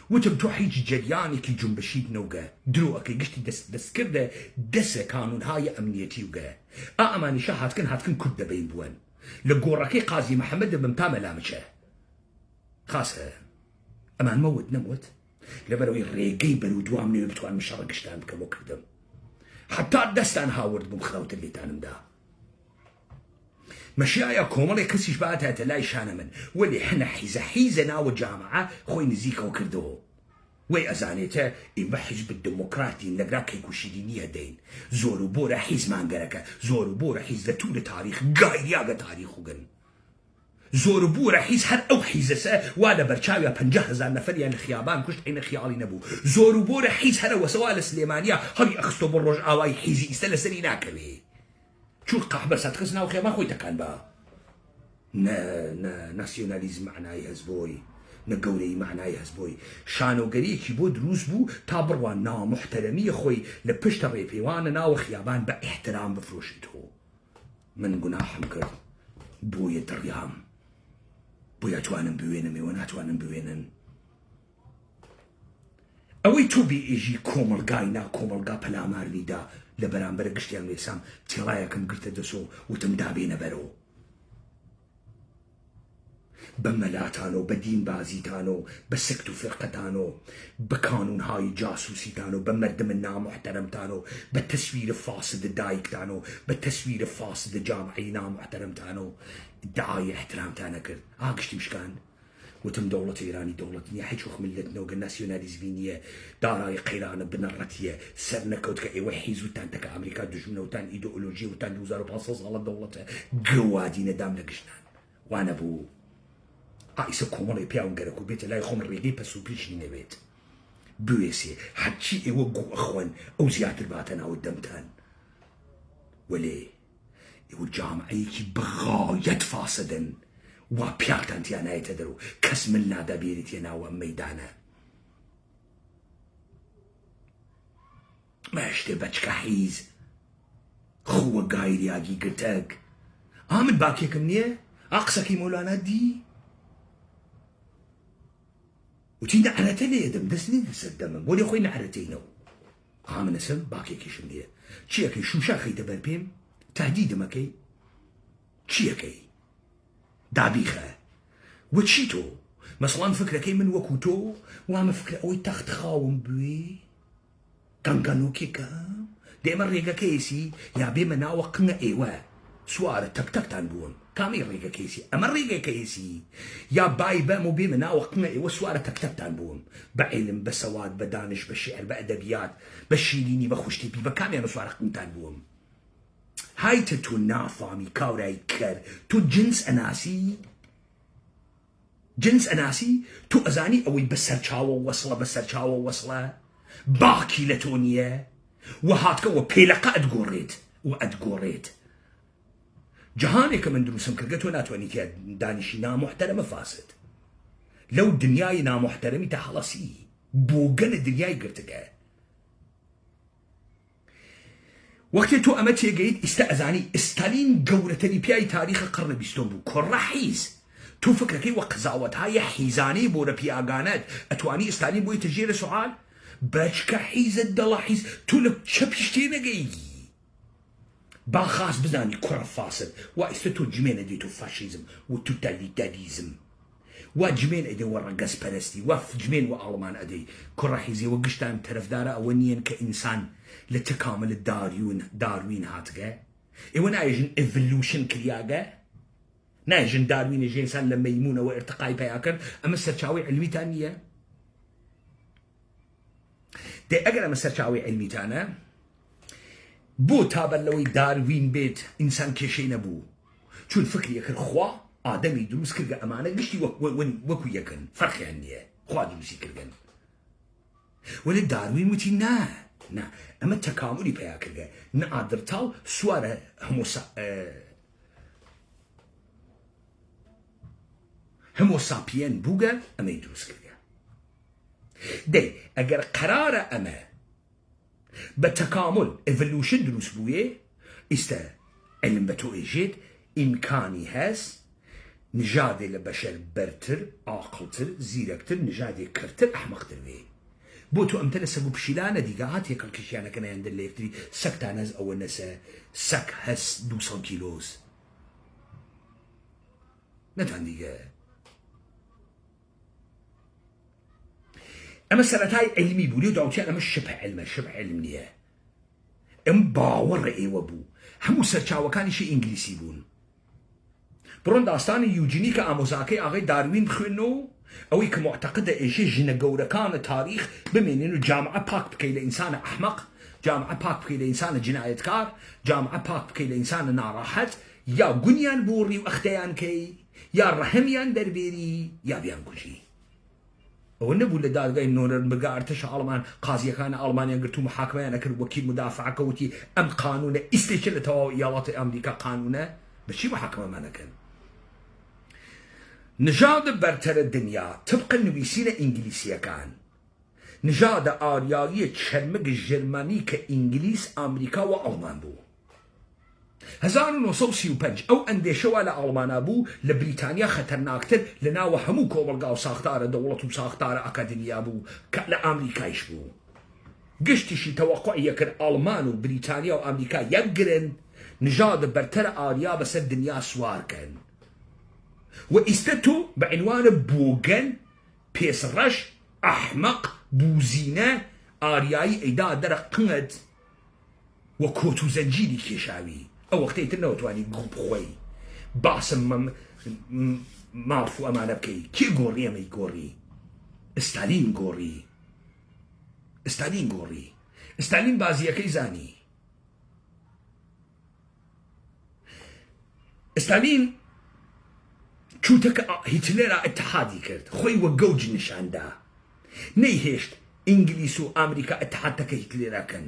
وتم توحيج جرياني كي جنبشيد نوغا دلوءكي قشتي دس كرده دسة كانون هاي أمنيتي وغا أماني شاهاتكن هاتكن كده بين بوان لقوركي قاضي محمد بمتامة لامشة خاصة أمان موت نموت لبروي الريقي بلو دوامني وبتوان مشارك اشتان بكمو كردم حتى دستان هاورد بمخلاوت اللي تانم ده مشايا كومالي كسيش باتها تلاي شانا من واللي حنا حيزة ناو جامعة خوي نزيكا وكردو وي أزانيتا إما حزب الديمقراطي نقراك يكوشي دينية دين زورو بورا حيز مانقركا زورو بورا حيز دتول تاريخ قايد ياغا تاريخو قن زۆر بوو ڕەحیز هەر ئەو حیزەسە وا لە بەرچاویە 50,000 نەفەریان لە خیابان کوشت عینە خیاڵی نەبوو زۆر و بۆ ڕەحیز هەرەوەسەوا لە سلێمانیا هەڵی ئەخستۆ بۆ ڕۆژ ئاوای حیزی ئیسە لەسەری ناکەوێ چون قەحبە سەدخست ناو خێمان خۆی تەکان بە ناسیۆنالیزم معنای هەست بۆی نە گەورەی معنای هەست بۆی شانۆگەریەکی بۆ دروست بوو تا بڕوان نامحتەرەمیە خۆی لە پشتە ڕێپێوانە ناوە خیابان بە ئیحترام بفرۆشیتەوە من گوناحم کرد بۆیە دڕیام بۆیە توانم بوێنم ئێوە ناتوانم بوێنن ئەوەی تۆ بێئێژی کۆمەڵگای نا کۆمەڵگا پەلامارنیدا لە بەرامبەرە گشتیان لێسام تێڵایەکەم گرتە دەسۆ وتم دابێنە بەرەوە بە مەلاتانەوە بە دین بازیتانەوە بە سکت و فرقەتانەوە بە کانونهای جاسوسیتانەوە بە مەردمە نامحتەرەمتانەوە بە تەسویرە فاسد دایکتانەوە بە تەسویرە فاسد جامعەی نامحتەرەمتانەوە ادعای احترامتانە کرد ئاگشتی مشکان وتم دەوڵەتی ئێرانی دەوڵەت نییە هیچ وەخت ملەتنەوەگە ناسیۆنالیزمی نییە دارای قەیرانە بنەڕەتیە سەر نەکەوت کە ئێوە حیزوتان تەکە ئەمریکا دژمنەوتان ئیدئۆلۆژی وتان 2500 ساڵە دەوڵەتە گەوادی نەدام لە گشتان وانە بوو ئایسە کۆمەڵی پیاون گەرەک و بێتە لای خۆم ڕێگەی پەس و پیشی نەوێت بوێسێ هەرچی ئێوە گوڵ ئەخۆن ئەو زیاتر باتە ناوە دەمتان وەلێ ئێوە جامعەیەکی بەغایەت فاسدن وا پیاکتان تیانایەتە دەرەوە کەس من نادەبێریتە ناوە ئەم مەیدانە مەشتێ بەچکە حیز خووە گایریاگی گرتەک من باکێکم نییە قسەکەی مۆلانا دی وتی نەعرەتە لێدەم دەستنی دەسەر دەمم بۆ لێ خۆی نەعرەتەینەوە منەسم باکێکیشم نییە چیەکەی شوشا خەیتە بەر پێم تهدیدمەکەی چیەکەی دابیخە وە چی تۆ مەسڵان فکرەکەی من وەکو تۆ وامە فکرە ئەوەی تەخت خاوم بوێ گەنگەنۆکێکەم دێمە ڕێگەکەیسی یا بێمە ناوە قنگە ئێوە سوارە تەکتەکتان بووم کامی ڕێگەکەیسی ئەمە ڕێگەکەیسی یا بای بەم و بێمە ناوە قنگە ئێوە سوارە تەکتەکتان بووم بە عیلم بە سەواد بە دانش بە شێعر بە ئەدەبیات بە شیرینی بە خوشتیپی بە کامیان سوارە قنگتان بووم هایتە تۆ نافامی کاورای کەر تۆ جنس ئەناسی تۆ ئەزانی ئەوەی بەسەرچاوە وەسڵە بەسەرچاوە وەسڵە باکی لە تۆ نییە و هاتکەوە پێلەقە ئەدگۆڕێت جەهانێکە من دروستم کردگە تۆ ناتوانیت دانیشی نامحتەرەمە فاسد لەو دنیای نامحتەرەمی تا هەڵەسی بۆگەنە دنیای گرتگە وەختێ تۆ ئەمە تێگەیت ئیستا ئەزانی ئستالین گەورەتەری پیای تاریخە قەرنە بیستۆم بوو کۆڕە حیز تۆ فکرەکەی وە قزاوەتهای حیزانەی بۆ لە پیاگانەت ئەتوانی ئستالین بۆی تەژێرە سوعال بەچکە حیزت دەڵا حیز تۆ لە چە پیشتێ نەگەیگی با خاص بزانی کوڕە فاسد وا ئێستا تۆ جمێنە دێت و فاشیزم و توتالیتاریزم وا جمێن ئەدەی وە ڕەگەز پەرستی وا جمێن و ئاڵمان ئەدەی کوڕە حیزیەوە گشتان تەرەفدارە ئەوە نیەن کە ئینسان لە تکامل داروین هاتگە ئێوە نایژن ئێڤلوشن کریاگە نایژن داروینێژە ئینسان لە مەیمونەوە ئێرتقای پیا کرد ئەمە سەرچاوی علمیتان نییە دێ ئەگەر ئەمە سەرچاوی علمیتانە بۆ تابەر لەوەی داروین بێت ئینسان کێشەی نەبوو چون فکری یەکرد خوا ئادەمی دروست کردگە ئەمانە گشتی وەکو یەکن فەرقیان نییە خوا دروستی کردن وەلێ داروین وتی نا ئەمە تەکاملی پیا کردگە نەئادرتاڵ سوارە هەمۆساپیەن بووگە ئەمەی دروست کردگە دەی ئەگەر قەرارە ئەمە بە تەکامل ئێڤلوشن دروست بووێ ئیستا علم بە تۆ ئێژێت ئیمکانی هەست نژادێ لە بەشەر بەرتر ئاقڵتر زیرەکتر نژادێ کردتر ئەحمەقتر وێ بۆ تۆ ئەمتە لە سەگ و پشیلانە دیگە هاتێ کەڵکیشیانەکە نەیاندر لە یەکتری سەگتان هەست ئەوە نەسە سەگ هەست 200 کیلۆز نەتان دیگە ئەمە سەرەتای علمی بوو لێ داوتیان ئەمە شبه علم نییە ئەم باوەڕە ئێوە بوو هەموو سەرچاوەکانیشی ئینگلیسی بوون بڕۆن داستانی یوجینی کە ئامۆزاکەی ئاغای داروین بخوێنەوە ئەوەی کە معتەقدە ئێژێ ژنە گەورەکانە تاریخ بمێنێن و جامعە پاک بکەی لە ئینسانە ئەحمەق جامعه پاک بکەی لە ئینسانە جنایەتکار، جامعه پاک بکەی لە ئینسانە ناڕەحەت، یا گونیان بوڕی و ئەختەیان کەی، یا ڕەحەمیان دەربێری، یا بیان کوژی. ئەوە نەبوو لە دادگای نۆرنبرگ ئەرتەشە ئەڵمان قازیەکانە ئەڵمانیان گرت و محاکمەیان نەکرد، وەکیل مدافعەکە وتی ئەم قانونە ئیسێکە لە تەواو ئیاڵاتی ئەمریکا قانونە، بەچی محاکمەمان نەکەن؟ نژادە بەرتەرە دنیا طبق نوویسینە ئینگلیسیەکان، نژادە ئاریاییە چەرمەگە ژێرمانی کە ئینگلیس، ئەمریکا و ئەڵمان بوو. 1935 ئەو ئەندێشەوە لە ئەڵمانە بوو لە بریتانیا خەتەرناکتر لە ناوە هەموو کۆمەلگا و ساختارە دەوڵەت و ساختارە ئەکادمیا بوو کە لە ئەمریکایش بوو. گشتیشی تەوەقوعیە کرد ئەڵمان و بریتانیا و ئەمریکا یەکگرن، نژادە بەرتەرە ئاریا بەسەر دنیا سوارکەن. و ئیستە تۆ بە عنوانە بۆگەن، پێسڕەش، ئەحمەق، بوزینە، ئاریایی ئەیدا دەرە قنت و کۆت و زەنجیری کێشاوی. ئەو وەختەی تر نەوەتوانی گوڵ بخۆی باسم ماڵف و ئەمانە بکەی. کێ گۆڕی ئەمەی گۆڕی؟ ئستالین گۆڕی. ئستالین گۆڕی. ئستالین بازیەکەی زانی. ئستالین چوتەکە هیتلێرە ئەتحادی کرد، خۆی وە گەوج نیشاندا، نەیهێشت ئینگلیس و ئەمریکا ئەتحادەکە هیتلێرەکەن.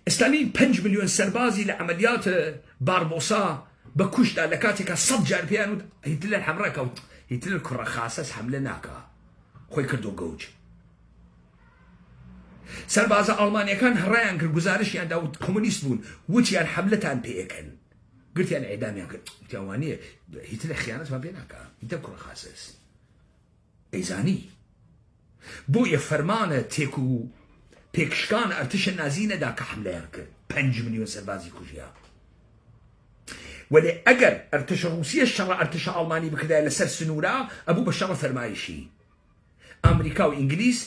ئستالین 5 ملیۆن سەربازی لە عەمەلیات باربۆسا بە کوشتا لە کاتێکە 100 جار پێیان وت هیتلەر هەمڕەکەوت. هیتلەر کوڕە خاسەس هەملە ناکا، خۆی کردو گەوج. سەربازە ئەڵمانیەکان هەڕایان کرد، گزارشیاندا وت کۆمونیست بوون، وتیان حەملەتان پێەکەن، گرتیان ئەعدامیان کرد. وتیانوانیە هیتلەر خیانەتمان پێ ناکا، هیتلەر کوڕە خاسەس. ئەیزانی بۆیە فەرمانە تێک و پێکشکان ئەرتشە نازی نەدا کە حملەیان کرد، 5 ملیۆن سەربازی کوژیا. وەلێ ئەگەر ئەرتشە رووسیە شەڕە ئەرتشە ئەڵمانی بکردای لەسەر سنوورە، ئەبوو بە شەڕە فەرمایشی. ئەمریکا و ئینگلیس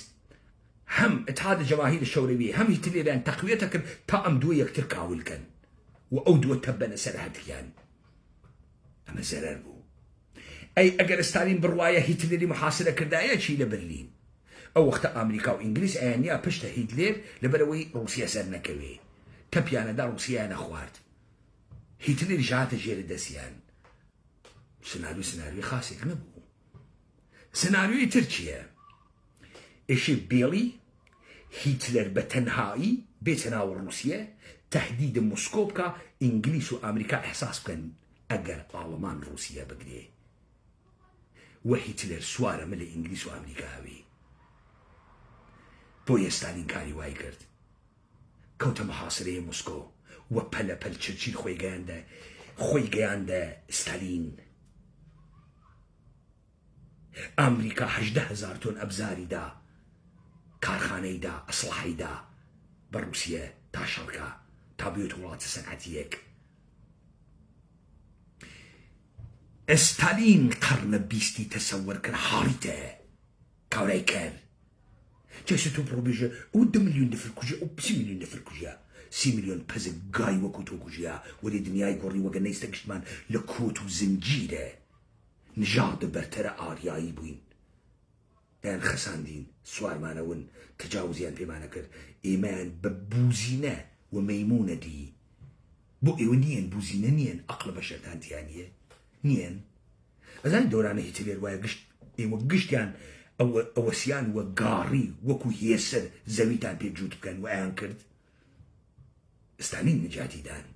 هەم ئەتحادە جەماهیر شەوروی هەم هیتلێریان تەقویەتە کرد تا ئەم دووە یەکتر کاولکەن و ئەو دووە تەبەنە سەر هەردیان. ئەمە زەرەر بوو. ئەی ئەگەر ستالین بڕوایە هیتلێری محاسرە کردایە چی لە بەرلین؟ ئەو وەختە ئەمریکا و ئینگلیس ئەیانیا پشتە هیتلێر لەبەرەوەی رووسیا سەر نەکەوێ، تەپیانەدا رووسیایە نەخوارد، هیتلێر ژاتە ژێرە دەستیان. سناریۆی خاسێک نەبوو. سناریۆی تر چییە؟ ئێشێ بێڵی هیتلەر بە تەنهایی بێتە ناو رووسیە، تهدید موسکۆ بکە، ئینگلیس و ئەمریکا ئەحساس بکەن ئەگەر ئاڵمان رووسیا بگرێ و هیتلەر سوارەمە لە ئینگلیس و ئەمریکا هەوێ. بۆیە ستالین کاری وای کرد، کەوتە محاسرەیە موسکۆ و پەلە پەل چرچیل خۆی گەیاندە ستالین. ئەمریکا 18,000 تۆن ئەبزاریدا، کارخانەیدا، ئەسلحەیدا بە رووسیە تا شەڕکە تا بێت وڵاتە سەنعەتیەک. ئستالین قەرنە 20 تەسەوەر کرد حاڵیتە کاورای کرد. جایسە تۆ بڕۆبێژە ئەو 10 ملیۆن نەفر کوژیا، ئەو 30 ملیۆن نەفر کوژیا، 30 ملیۆن پەزە گای وەکو تۆ کوژیا، وەلی دنیای گۆڕی وەگە نەیستە گشتمان لە کۆت و زنجیرە. نژادە بەرتەرە ئاریایی بووین، دایان خەساندین، سوارمانەون، تەجاوزیان پێمانە کرد، ئێمەیان بە بوزینە و مەیمونە دی. بۆ ئێوە نیەن بوزینە نیەن، ئەقڵە بەشەرتانتیانیە نیەن. ئەزانی دەورانە هیتلێر وایە ئێوە گشتیان ئەوەسیان وە گاڕی وەکو هێسەر زەویتان پێ جووت بکەن و ئەیان کرد. ئستالین نجاتیدان،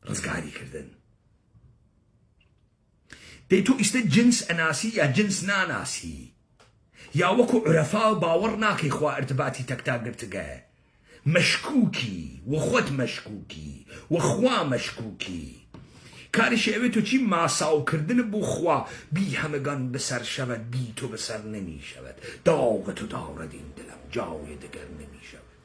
ڕزگاری کردن. دەی تۆ ئیستە جنس ئەناسی یا جنس ناناسی، یا وەکو عورەفا باوەڕ ناکەی خوا ئەرتباتی تەکتاگرتگە، مەشکوکی وە خۆت مەشکوکی وە خوا مەشکوکی. کاریش ئەوێ تۆ چی ماساوکردن بۆ خوا، بی هەمەگان بەسەر شەوەت، بی تۆ بەسەر نەمیشەوەت، داوغە تۆ داوڕە دین دلم جاوێ دەگەر نەمیشەوەت،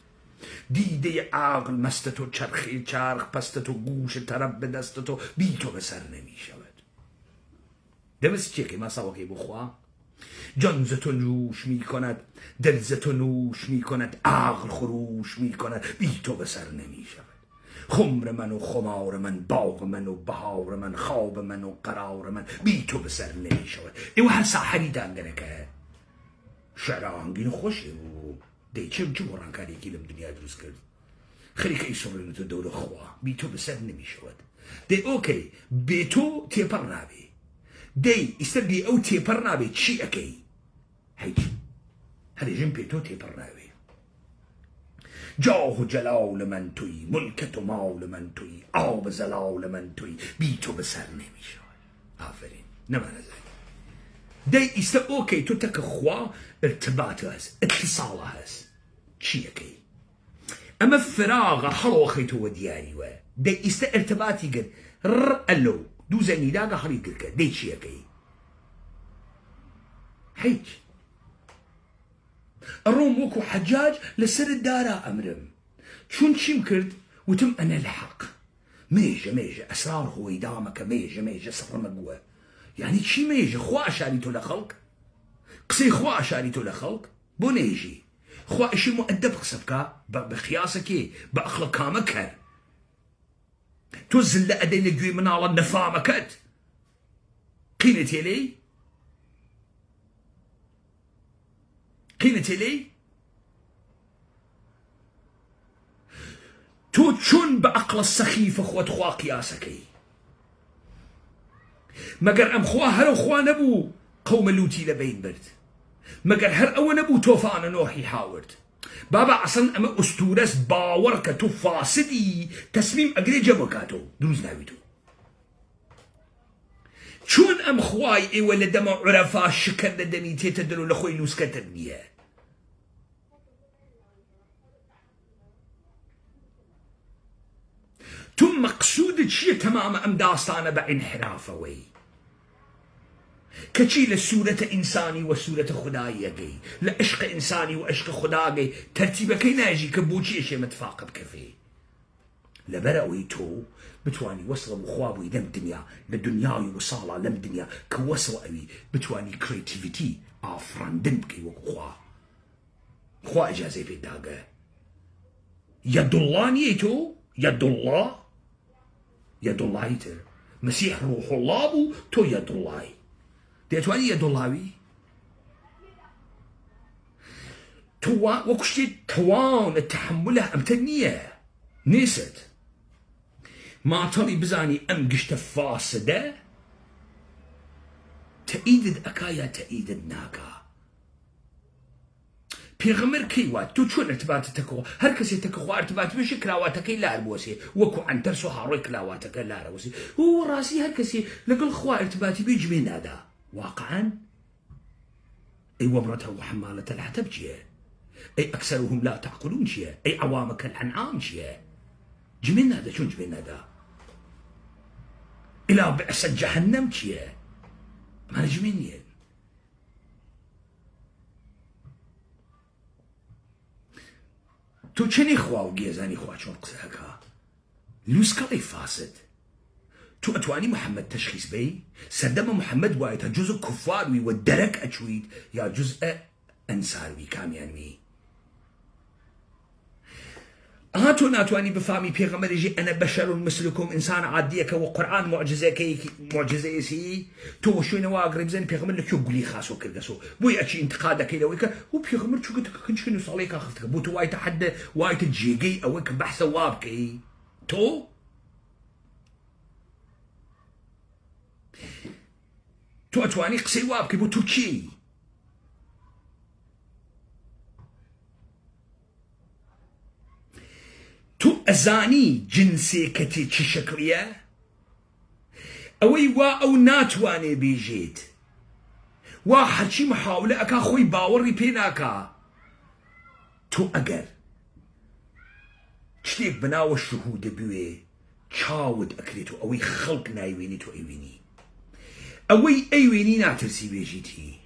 دیدەی عاقل مەستە تۆ چەرخی چارخ پەستە تۆ گوشە تەرەب بەدەستە تۆ، بی تۆ بەسەر نەمیشەوەت. دەبست چێکی ماساوەکەی بۆ خوا؟ جان ز تو نوش می کند، دل ز تو نوش می کند، عقل خروش می کند، بی تو به سر نمی شود. خمر من و خمار من، باغ من و بهار من، خواب من و قرار من، بی تو به سر نمی شود. ایو هر ساحری دانگره که شعرا هەنگین خۆشێ بوو دەی چ گۆڕانکارێکی لەم دنیا دروست کرد خەریکە ئیسڕێنێتە دەورە خوا بی تۆ بەسەر نەمیشەوەت دەی ئۆکەی بێ تۆ تێپەڕ نابێ دەی ئیستا بێ ئەو تێپەڕ نابێ چی ئەەکەی هیچ هەرێژم پێ تۆ تێپەڕ ناوێ جاه و جلال من توی ملکت و مال من توی آب زلال من توی بی تو بسر نمیشود آفرین نمانه زنی دی ایستا اوکی تو تک خوا ارتباط هست اتصال هست چیه کی اما فراغ حلو خیتو و دیاری و دی ایستا ارتباطی گر الو دو زنی داگه حلی گر که دی چیه کی هیچ الروم وكو حجاج لسر الدارا أمرم شون شيم كرد وتم أنا الحق ميجا أسرار هو يدامك ميجا صر مقوى يعني شي ميجا خوا أشاريتو لخلق قصي خوا أشاريتو لخلق بو نيجي خوا إشي مؤدب قصبك بخياسك بأخلق كامك توزل لأدين لقوي من على النفامكت قيلتي لي قيلت لي تو چون بأقل السخيف اخوات خوا قياسكي مگر ام خوا هر خوا نبو قوم لوتي لبين برد مگر هر او نبو توفان نوحي حاورد بابا اصلا اما استورس باورك تو فاسدي تسميم اقري جبكاتو دروز ناويتو چون ام خواي اي ولا دم عرفا شكر لدمي تيتدلو لخوي لوسكتر بيه ثم مقصود شيء تماما ام داستانه بانحرافه وي كشي لسورة إنساني وسورة خدايقي لعشق إنساني وعشق خدايقي ترتيبك ناجي كبوشي شيء متفاق بكفي لبرأوي تو بتواني وصل مخوابي لم دنيا لدنياي وصالة لم دنيا كوصل أوي بتواني كريتيفيتي آفراندن بكي وخوا خوا إجازة في الداقة يد الله نيتو يد الله يد الله يتر مسيح روح الله بو تو يد الله ديتواني يد الله توان وكشتي توان التحمله أمتنية نيست ما طلي بزاني أم قشت فاسدة تأيدد أكايا تأيدد ناكا بيغمر كيوات تو شون ارتباط تكو هر كسي تكو ارتباط بشي كلاواتك لا ربوسي وكو عن ترسو هاروي كلاواتك لا ربوسي هو راسي هر كسي لقل خوا ارتباطي بيجي من هذا واقعا اي ومرته وحمالة الحطب جيه اي اكثرهم لا تعقلون شيء اي عوامك الانعام شيء جمين هذا شون جمين هذا الى بئس جهنم شيء ما نجمين تو چنی خوا و گیزانی خوا چون قصه هکا لوسكالي فاسد تو اتواني محمد تشخيص بي سدم محمد وايتا جزء كفاروي والدرك اجويد يا جزء انساروي كاميانوي هاتو ناتواني بفهمي بيغمر يجي انا بشر مثلكم انسان عاديك وقران معجزه سي تو شو نوا قريب زين بيغمر لك يقولي خاصو كرقسو بوي اشي انتقادك لويك وبيغمر شو كنت شنو صاليك اخذتك بو تو وايت حد وايت جيجي اوك بحث وابكي تو اتواني قصي وابكي بو تو تشي تو أزاني جنسي كتي تشي شكلية أوي وا أو ناتواني بيجيت واحد شي محاولة أكا خوي باوري بيناكا تو أجر تشتيك بناو الشهود بيوي تشاود أكريتو أوي خلق نايويني تو أيويني أوي أيويني ناترسي بيجيتي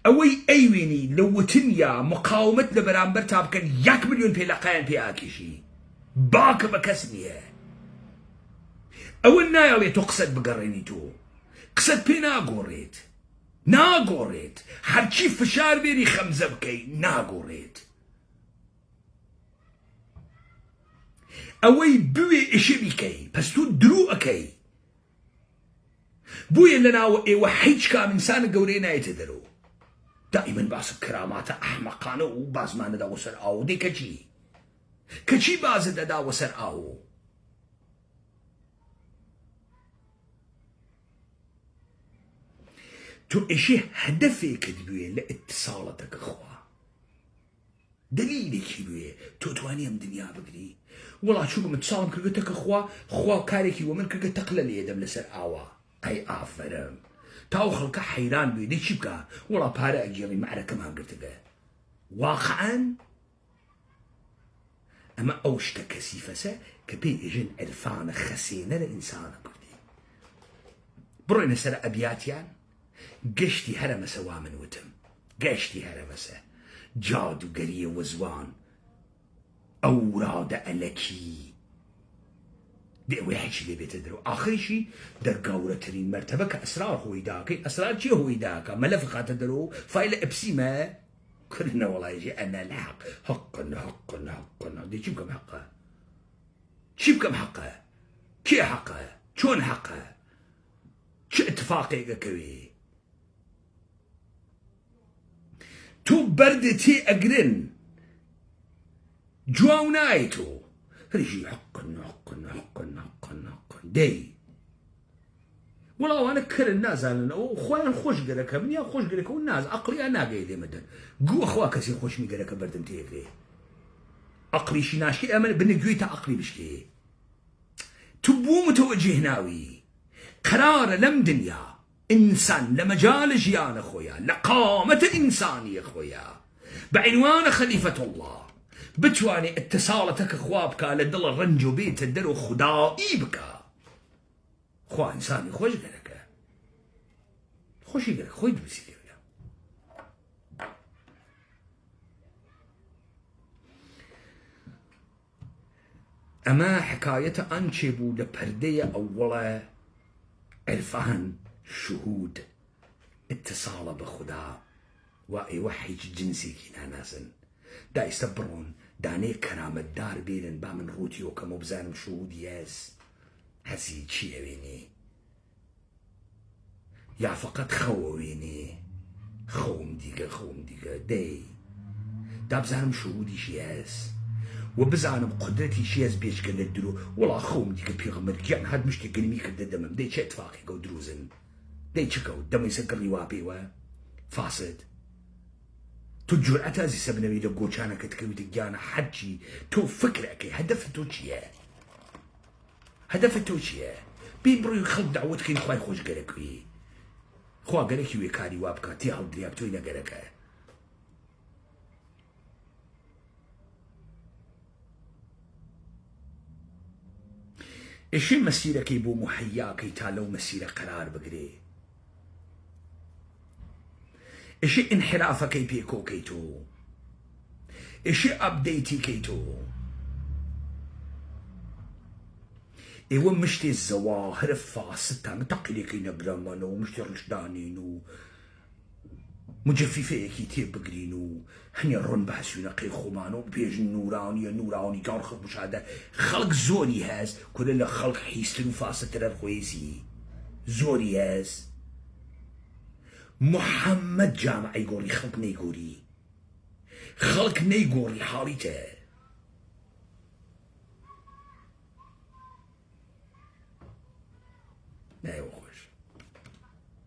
أوي أيويني لو تنيا مقاومة لبرامبر تابكن 1 مليون بيلاقين بياكيشي باك بكسنية أو النايلي تقصد بقرينيتو قصد بينا قوريت نا قوريت حرشي فشار بيري خمزة بكي نا قوريت أوي بوي إشي بكي بس تو درو أكي بوي لنا وحيج كام إنسان قورينا يتدرو دائما باس كرامات أحمقانة وباز ما ندا وسر أو دي كجي باز دا وسر أو تو إشي هدفك دبوية لاتصالتك أخوة دليلك بوية تو تواني أم دنيا بقري والله شو متصالم كرقتك أخوة خوا كاريكي ومن كرقت تقلل يدم لسر آوا أي آفرم تاو خلق حيران بي دي شبكا والله بارا أجيري معركة ما قلتك واقعا أما أوشتا كسيفسا كبي إجن عرفان خسينة لإنسان قلتي بروين سر أبياتيان قشتي هرمسا وامن وتم قشتي هرمسا جاد وقرية وزوان أوراد ألكي دي واحد شي اللي بيتدرو آخر شي در قورة ترين مرتبة كأسرار هو يداكي أسرار شي هو يداكا ملف خاتدرو فايلة إبسيمة كلنا والله يجي أنا الحق حقا دي شي بكم حقه شي بكم حقه كي حقه شون حقه شي اتفاقي كوي تو بردتي أقرن جواو نايتو ريجي حقا دي والله وانا كر الناس انا وخوان خوش قرك من يا خوش قرك والناس عقلي انا قايل مدن قو اخواك سي خوش مي قرك بردم تيفي عقلي شي ناشكي امل بنقويتا عقلي بشكي تبو متوجه ناوي قرار لم دنيا انسان لمجال جيان اخويا لقامة انساني اخويا بعنوان خليفة الله بتواني اتصالتك اخوابك لدل الرنجو بيت الدرو خدائي بك خوا انساني خوش قالك خوشي قالك خوي دوسي قالك اما حكاية انشبو لبردية اولا عرفان شهود اتصال بخدا واي وحي جنسي كينا ناسن دا يستبرون داني كرامة دار بيرن با من روتيو كمو بزانم شهود ياس هسي چي اويني يا فقط خوويني خوم ديگه دي دا بزانم شهودي شياس وبزانم قدرتي شياس بيش كن الدرو والله خوم ديگه بيغمر كيان هاد مشتي كلمي كده دمم دي چه اتفاقي قو دروزن دي چكو دم يسكر لي و فاسد تو جرأت ازي سبنوي دو قوچانا كتكوي تجانا حجي تو فكرك هدف تو چيه هدف تو چيه بين برو يخلق دعوتك ان خواهي خوش قرق بي خواه قرق يوي كاري وابكا تي حل درياب توي نقرقه اشي مسيرك يبو محياك يتالو مسيرة قرار بقري اشي انحرافك يبيكو كيتو اشي ابديتي كيتو ايوه مشتي الظواهر فاسدة متقلقي نقرمان ومشتي رشدانين مجففة كي بقرينو هني الرن بحسونا قي خمانو بيج نوراني كان خلق مشاهدة خلق زوري هاز كل خلق حيستنو فاسدة الخويسي زوري هاز محمد جامع يقولي خلق نيقوري خلق نيقوري حاليته ايوه